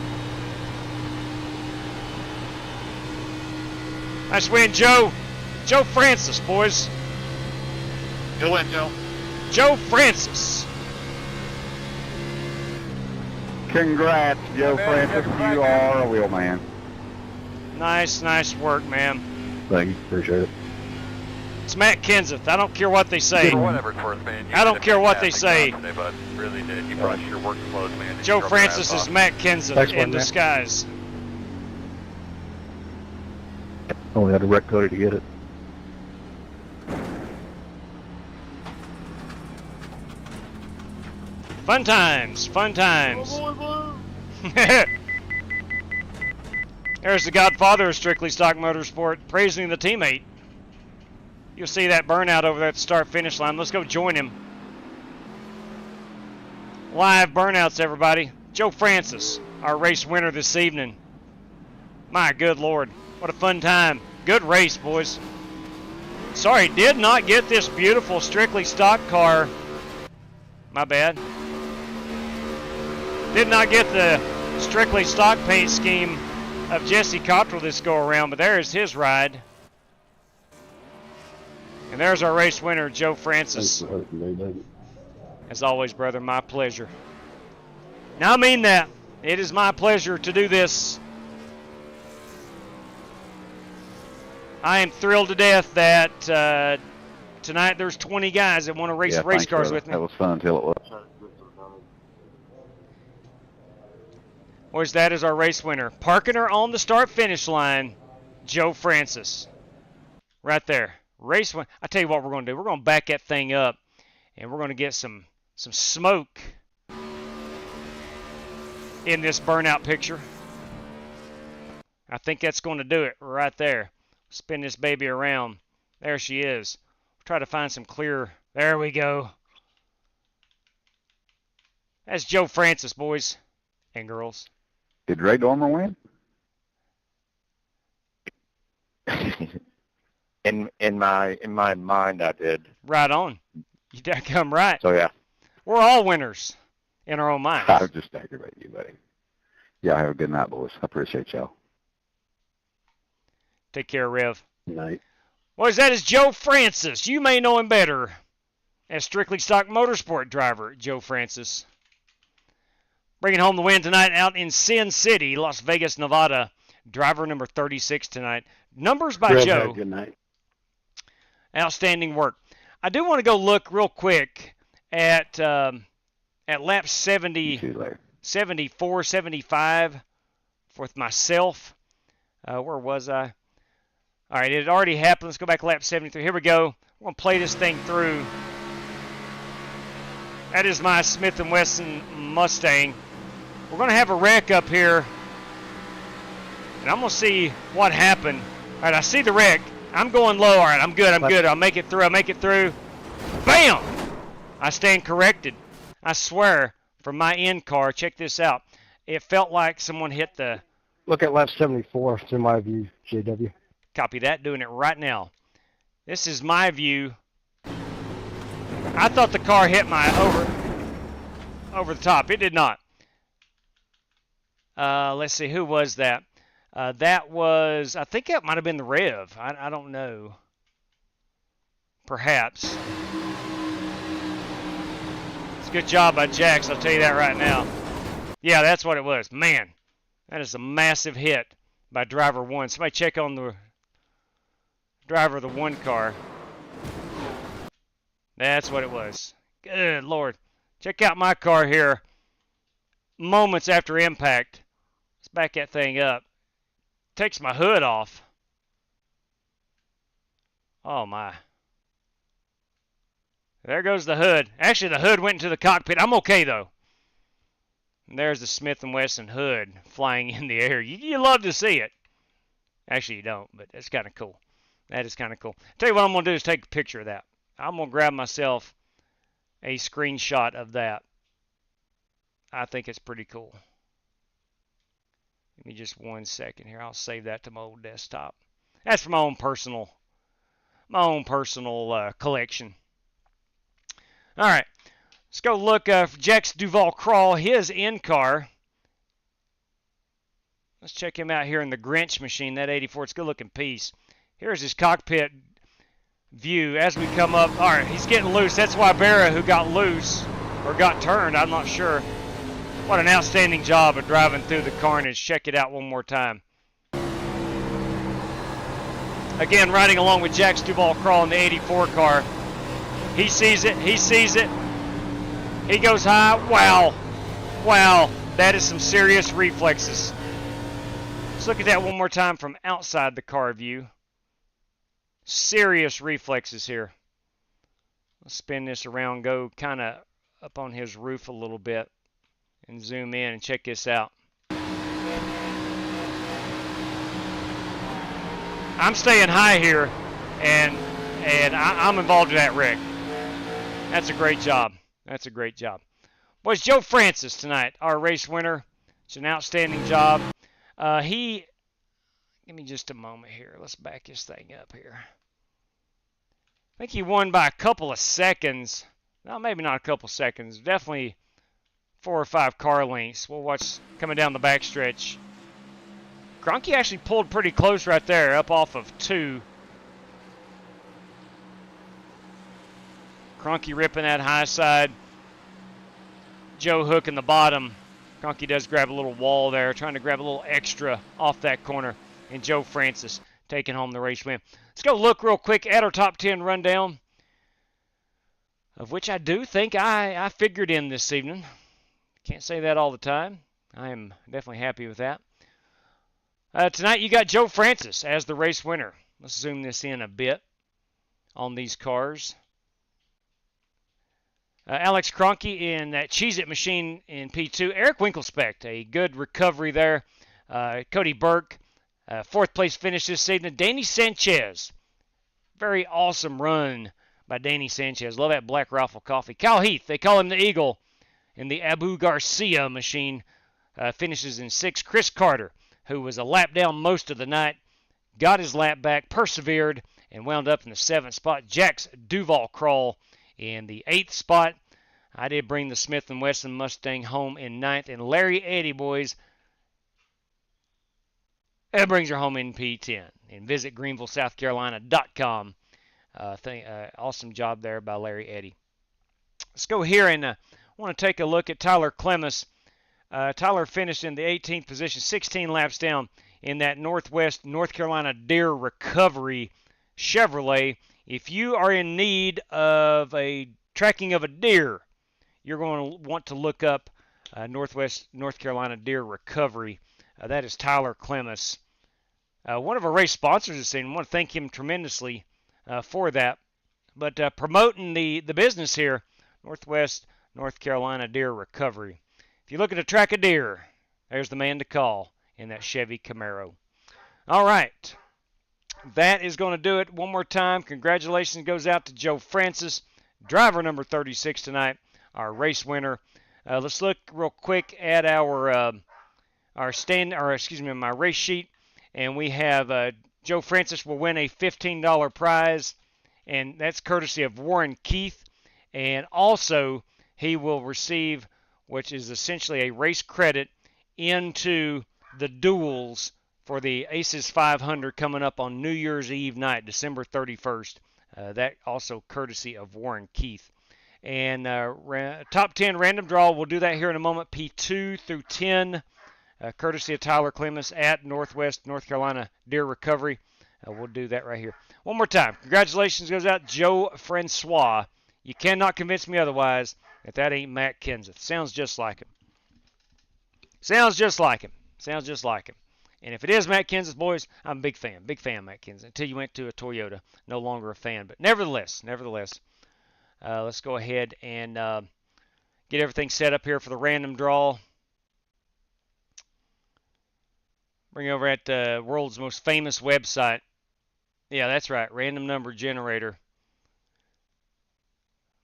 Nice win, Joe. Joe Francis, boys. Good win, Joe. Joe Francis. Congrats, Joe Francis. You are a wheel man. Nice, nice work, man. Thank you. Appreciate it. It's Matt Kenseth. I don't care what they say. Whatever it's worth, man. I don't care what they say. Today, bud. Really did. You brought your work clothes, man. Joe Francis is Matt Kenseth in disguise. Only had to wreck Cody to get it. Fun times, fun times. There's the godfather of Strictly Stock Motorsport praising the teammate. You'll see that burnout over there at the start-finish line. Let's go join him. Live burnouts, everybody. Joe Francis, our race winner this evening. My good Lord, what a fun time. Good race, boys. Sorry, did not get this beautiful Strictly Stock car. My bad. Did not get the Strictly Stock paint scheme of Jesse Cottrell this go-around, but there's his ride. And there's our race winner, Joe Francis. As always, brother, my pleasure. Now, I mean that. It is my pleasure to do this. I am thrilled to death that tonight there's 20 guys that want to race race cars with me. That was fun until it was. Boys, that is our race winner. Parking her on the start-finish line, Joe Francis. Right there. Race win. I tell you what we're going to do. We're going to back that thing up, and we're going to get some smoke in this burnout picture. I think that's going to do it right there. Spin this baby around. There she is. Try to find some clear. There we go. That's Joe Francis, boys and girls. Did Ray Dormer win? In my mind, I did. Right on. You did come right. So yeah, we're all winners in our own minds. I was just aggravating you, buddy. Yeah, have a good night, boys. I appreciate y'all. Take care, Rev. Good night. Boys, that is Joe Francis. You may know him better as Strictly Stock Motorsport driver, Joe Francis. Bringing home the win tonight out in Sin City, Las Vegas, Nevada. Driver number 36 tonight. Numbers by Red, Joe. good night. Outstanding work. I do want to go look real quick at lap 74, 75 with myself. Where was I? All right, it had already happened. Let's go back to lap 73. Here we go. We're going to play this thing through. That is my Smith & Wesson Mustang. We're going to have a wreck up here And I'm going to see what happened. All right, I see the wreck. I'm going low. All right, I'm good. I'm good. I'll make it through. I'll make it through. Bam! I stand corrected. I swear, from my end car, check this out. It felt like someone hit the... Look at left 74 to my view, JW. Copy that. Doing it right now. This is my view. I thought the car hit my over the top. It did not. Let's see. Who was that? That was... I think that might have been the Rev. I don't know. Perhaps. It's a good job by Jax, I'll tell you that right now. Yeah, that's what it was. Man, that is a massive hit by driver 1. Somebody check on the driver of the 1 car. That's what it was. Good Lord. Check out my car here. Moments after impact. Let's back that thing up. Takes my hood off. Oh my. There goes the hood. Actually, the hood went into the cockpit. I'm okay, though. And there's the Smith & Wesson hood flying in the air. You love to see it. Actually, you don't, but it's kind of cool. That is kind of cool. Tell you what I'm going to do is take a picture of that. I'm going to grab myself a screenshot of that. I think it's pretty cool. Give me just 1 second here. I'll save that to my old desktop. That's for my own personal collection. All right, let's go look for Jex Duval Crawl, his in-car. Let's check him out here in the Grinch machine, that 84. It's a good-looking piece. Here's his cockpit view as we come up. All right, he's getting loose. That's Wybera who got loose or got turned. I'm not sure. What an outstanding job of driving through the carnage. Check it out one more time. Again, riding along with Jex Duval Crawl in the 84 car. He sees it. He sees it. He goes high. Wow. Wow. That is some serious reflexes. Let's look at that one more time from outside the car view. Serious reflexes here. Let's spin this around, go kind of up on his roof a little bit, and zoom in and check this out. I'm staying high here, and I'm involved in that wreck. That's a great job. That's a great job. Boys, Joe Francis tonight, our race winner. It's an outstanding job. Give me just a moment here. Let's back this thing up here. I think he won by a couple of seconds. No, maybe not a couple seconds. Definitely 4 or 5 car lengths. We'll watch coming down the backstretch. Cronky actually pulled pretty close right there, up off of 2. Cronky ripping that high side. Joe hooking the bottom. Cronky does grab a little wall there, trying to grab a little extra off that corner. And Joe Francis taking home the race win. Let's go look real quick at our top 10 rundown, of which I do think I figured in this evening. Can't say that all the time. I am definitely happy with that. Tonight you got Joe Francis as the race winner. Let's zoom this in a bit on these cars. Alex Cronky in that Cheez-It machine in P2. Eric Winkelspect, a good recovery there. Cody Burke, 4th place finish this season. Danny Sanchez, very awesome run by Danny Sanchez. Love that Black Rifle coffee. Kyle Heath, they call him the Eagle, in the Abu Garcia machine, finishes in 6th. Chris Carter, who was a lap down most of the night, got his lap back, persevered, and wound up in the 7th spot. Jax Duval Crawl in the 8th spot. I did bring the Smith & Wesson Mustang home in 9th. And Larry Eddy, boys, that brings her home in P10. And visit GreenvilleSouthCarolina.com. Awesome job there by Larry Eddy. Let's go here and I want to take a look at Tyler Clemens. Tyler finished in the 18th position, 16 laps down in that Northwest North Carolina Deer Recovery Chevrolet. If you are in need of a tracking of a deer, you're going to want to look up Northwest North Carolina Deer Recovery. That is Tyler Clemens. One of our race sponsors this evening. I want to thank him tremendously for that. But promoting the business here, Northwest North Carolina Deer Recovery. If you're looking to track a deer, there's the man to call in that Chevy Camaro. All right. That is going to do it. One more time, congratulations goes out to Joe Francis, driver number 36 tonight, our race winner. Let's look real quick at my race sheet, and we have Joe Francis will win a $15 prize, and that's courtesy of Warren Keith, and also he will receive, which is essentially a race credit into the duels for the Aces 500 coming up on New Year's Eve night, December 31st. That also courtesy of Warren Keith. And top 10 random draw, we'll do that here in a moment, P2 through 10, courtesy of Tyler Clemens at Northwest North Carolina Deer Recovery. We'll do that right here. One more time. Congratulations goes out Joe Francois. You cannot convince me otherwise that ain't Matt Kenseth. Sounds just like him. Sounds just like him. Sounds just like him. And if it is Matt Kenseth, boys, I'm a big fan. Big fan of Matt Kenseth. Until you went to a Toyota. No longer a fan. But nevertheless, let's go ahead and get everything set up here for the random draw. Bring over at the world's most famous website. Yeah, that's right. Random number generator.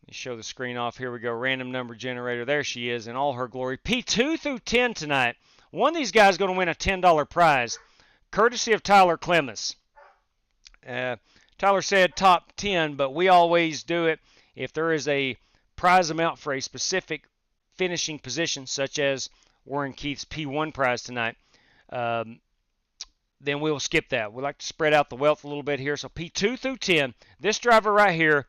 Let me show the screen off. Here we go. Random number generator. There she is in all her glory. P2 through 10 tonight. One of these guys is going to win a $10 prize, courtesy of Tyler Clemens. Tyler said top 10, but we always do it if there is a prize amount for a specific finishing position, such as Warren Keith's P1 prize tonight. Then we'll skip that. We like to spread out the wealth a little bit here. So P2 through 10, this driver right here,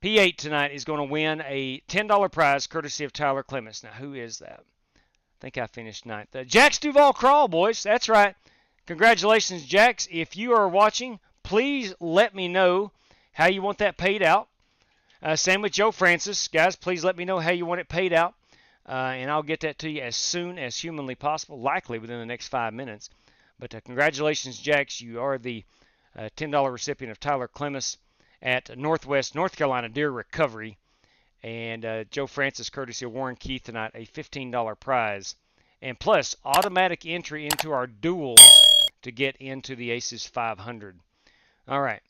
P8 tonight, is going to win a $10 prize courtesy of Tyler Clemens. Now, who is that? I think I finished ninth. Jax Duval Crawl, boys. That's right. Congratulations, Jax. If you are watching, please let me know how you want that paid out. Same with Joe Francis. Guys, please let me know how you want it paid out. And I'll get that to you as soon as humanly possible, likely within the next 5 minutes. But congratulations, Jax. You are the $10 recipient of Tyler Clemens at Northwest North Carolina Deer Recovery. And Joe Francis, courtesy of Warren Keith tonight, a $15 prize. And plus, automatic entry into our duels to get into the Aces 500. All right.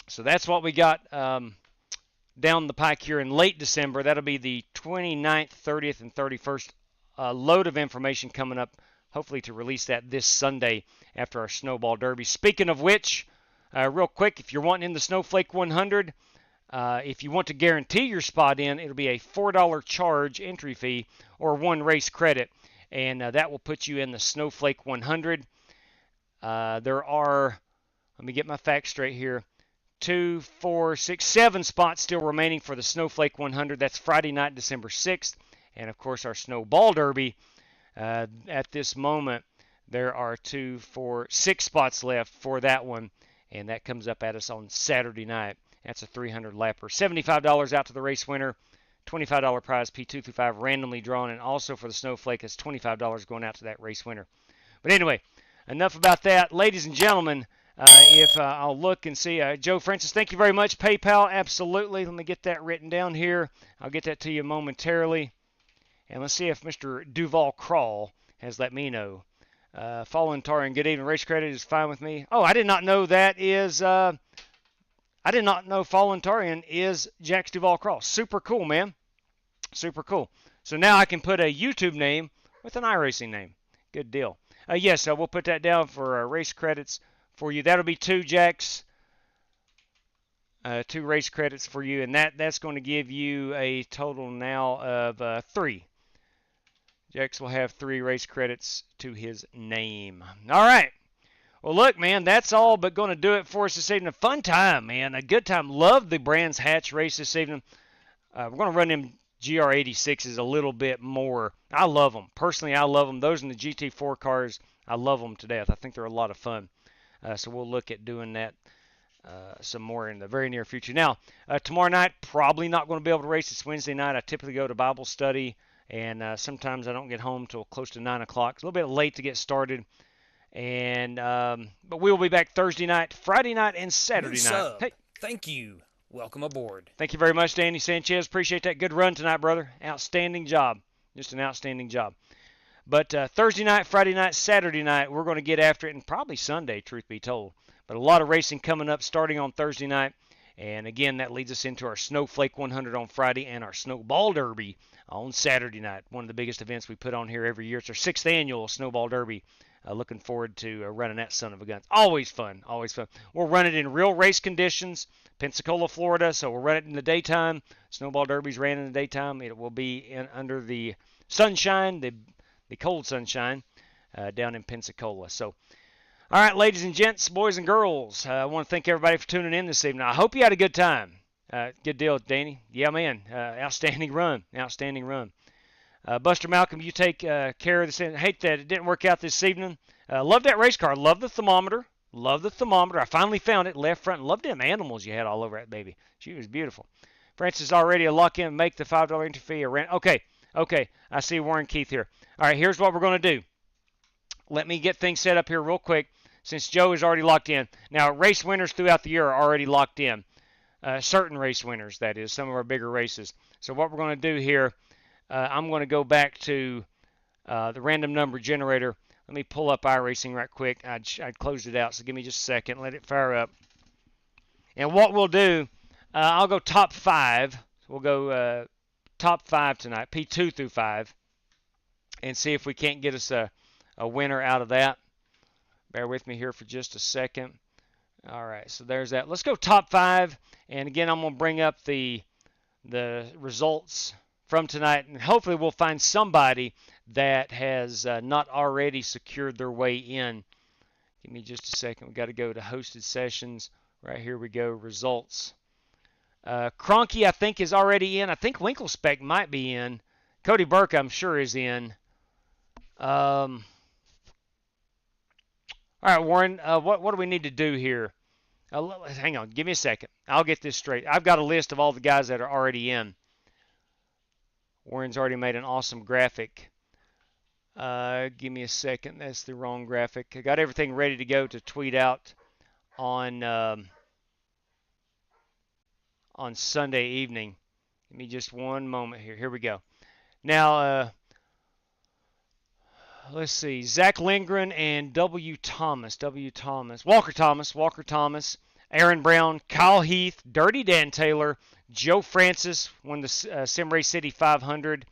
So that's what we got down the pike here in late December. That'll be the 29th, 30th, and 31st. A load of information coming up, hopefully to release that this Sunday after our Snowball Derby. Speaking of which, real quick, if you're wanting in the Snowflake 100, if you want to guarantee your spot in, it'll be a $4 charge entry fee or 1 race credit, and that will put you in the Snowflake 100. There are, let me get my facts straight here, 2, 4, 6, 7 spots still remaining for the Snowflake 100. That's Friday night, December 6th. And, of course, our Snowball Derby. At this moment, there are 2, 4, 6 spots left for that one, and that comes up at us on Saturday night. That's a 300-lapper. $75 out to the race winner, $25 prize, P2 through 5, randomly drawn, and also for the Snowflake, it's $25 going out to that race winner. But anyway, enough about that. Ladies and gentlemen, if I'll look and see, Joe Francis, thank you very much. PayPal, absolutely. Let me get that written down here. I'll get that to you momentarily. And let's see if Mr. Duval Crawl has let me know. Fallen Tarian, good evening. Race credit is fine with me. Oh, I did not know that is... I did not know Fallen Tarian is Jax Duval Crawl. Super cool, man. Super cool. So now I can put a YouTube name with an iRacing name. Good deal. Yes, we'll put that down for race credits for you. That'll be 2, Jax. 2 race credits for you, and that's going to give you a total now of 3. Jax will have 3 race credits to his name. All right. Well, look, man, that's all but going to do it for us this evening. A fun time, man. A good time. Love the Brands Hatch race this evening. We're going to run them GR86s a little bit more. I love them. Personally, I love them. Those in the GT4 cars, I love them to death. I think they're a lot of fun. So we'll look at doing that some more in the very near future. Now, tomorrow night, probably not going to be able to race. It's Wednesday night. I typically go to Bible study, and sometimes I don't get home till close to 9 o'clock. It's a little bit late to get started. And but we will be back Thursday night, Friday night, and Saturday night. Hey, thank you. Welcome aboard. Thank you very much, Danny Sanchez. Appreciate that good run tonight, brother. Outstanding job. Just an outstanding job. But Thursday night, Friday night, Saturday night, we're going to get after it, and probably Sunday, truth be told. But a lot of racing coming up starting on Thursday night. And again, that leads us into our Snowflake 100 on Friday and our Snowball Derby on Saturday night. One of the biggest events we put on here every year. It's our 6th annual Snowball Derby. Looking forward to running that son of a gun. Always fun, always fun. We'll run it in real race conditions, Pensacola, Florida, so we'll run it in the daytime. Snowball Derby's ran in the daytime. It will be under the sunshine, the cold sunshine, down in Pensacola. So, all right, ladies and gents, boys and girls, I want to thank everybody for tuning in this evening. I hope you had a good time. Good deal, Danny. Yeah, man, outstanding run, outstanding run. Buster Malcolm, you take care of this. Hate that it didn't work out this evening. Love that race car. Love the thermometer. Love the thermometer. I finally found it left front. Love them animals you had all over that baby. She was beautiful. Francis already a lock in. Make the $5 entry fee. Okay. I see Warren Keith here. All right, here's what we're going to do. Let me get things set up here real quick since Joe is already locked in. Now, race winners throughout the year are already locked in. Certain race winners, that is, some of our bigger races. So what we're going to do here, I'm going to go back to the random number generator. Let me pull up iRacing right quick. I'd closed it out, so give me just a second. Let it fire up. And what we'll do, I'll go top 5. We'll go top 5 tonight, P2 through 5, and see if we can't get us a winner out of that. Bear with me here for just a second. All right, so there's that. Let's go top 5, and again, I'm going to bring up the results from tonight, and hopefully we'll find somebody that has not already secured their way in. Give me just a second. We've got to go to hosted sessions. Right here we go, results. Cronky, I think, is already in. I think Winklespec might be in. Cody Burke, I'm sure, is in. All right, Warren, what do we need to do here? Hang on, give me a second. I'll get this straight. I've got a list of all the guys that are already in. Warren's already made an awesome graphic. Give me a second. That's the wrong graphic. I got everything ready to go to tweet out on Sunday evening. Give me just one moment here. Here we go. Now, let's see. Zach Lindgren and W. Thomas. Walker Thomas. Aaron Brown. Kyle Heath. Dirty Dan Taylor. Joe Francis won the Sim Race City 500.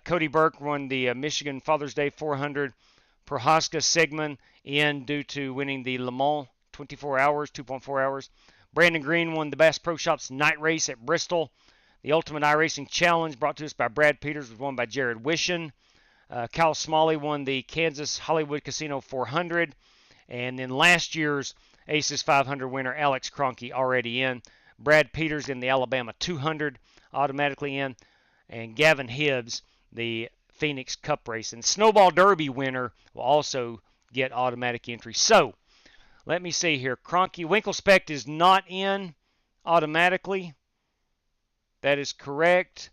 Cody Burke won the Michigan Father's Day 400. Prohaska Sigmund in due to winning the Le Mans 24 hours, 2.4 hours. Brandon Green won the Bass Pro Shops night race at Bristol. The Ultimate iRacing Challenge brought to us by Brad Peters was won by Jared Wishin. Kyle Smalley won the Kansas Hollywood Casino 400. And then last year's Aces 500 winner Alex Cronky already in. Brad Peters in the Alabama 200 automatically in. And Gavin Hibbs, the Phoenix Cup race. And Snowball Derby winner will also get automatic entry. So, let me see here. Cronky Winklespect is not in automatically. That is correct.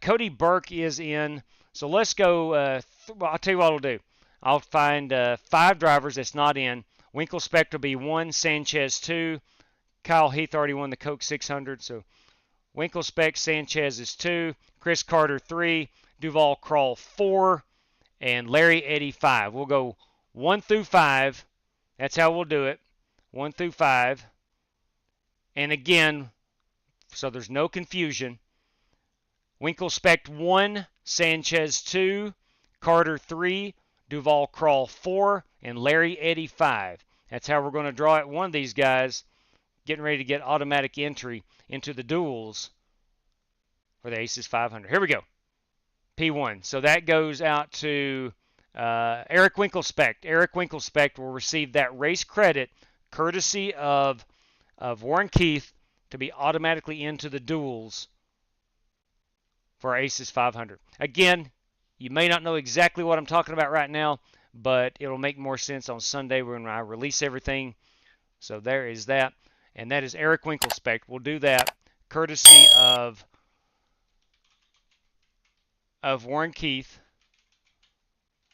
Cody Burke is in. So let's go. I'll tell you what I'll do. I'll find 5 drivers that's not in. Winklespect will be 1, Sanchez 2. Kyle Heath already won the Coke 600. So Winklespect, Sanchez is 2. Chris Carter 3. Duval Crawl 4. And Larry Eddy 5. We'll go 1 through 5. That's how we'll do it. 1 through 5. And again, so there's no confusion. Winklespect 1, Sanchez 2, Carter 3, Duval Crawl 4, and Larry Eddy 5. That's how we're going to draw it. One of these guys getting ready to get automatic entry into the duels for the Aces 500. Here we go. P1. So that goes out to Eric Winklespect. Eric Winklespect will receive that race credit courtesy of Warren Keith to be automatically into the duels for our Aces 500. Again, you may not know exactly what I'm talking about right now, but it'll make more sense on Sunday when I release everything. So there is that. And that is Eric Winklespect. We'll do that courtesy of Warren Keith.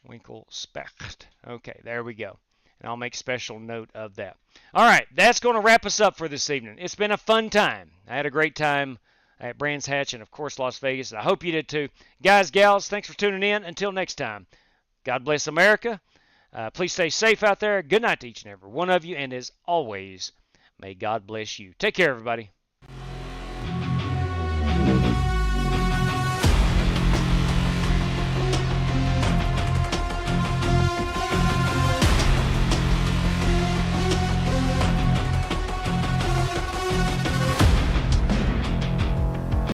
Winklespect. Okay, there we go. And I'll make special note of that. All right, that's going to wrap us up for this evening. It's been a fun time. I had a great time at Brands Hatch and, of course, Las Vegas. I hope you did too. Guys, gals, thanks for tuning in. Until next time, God bless America. Please stay safe out there. Good night to each and every one of you. And as always, may God bless you. Take care, everybody.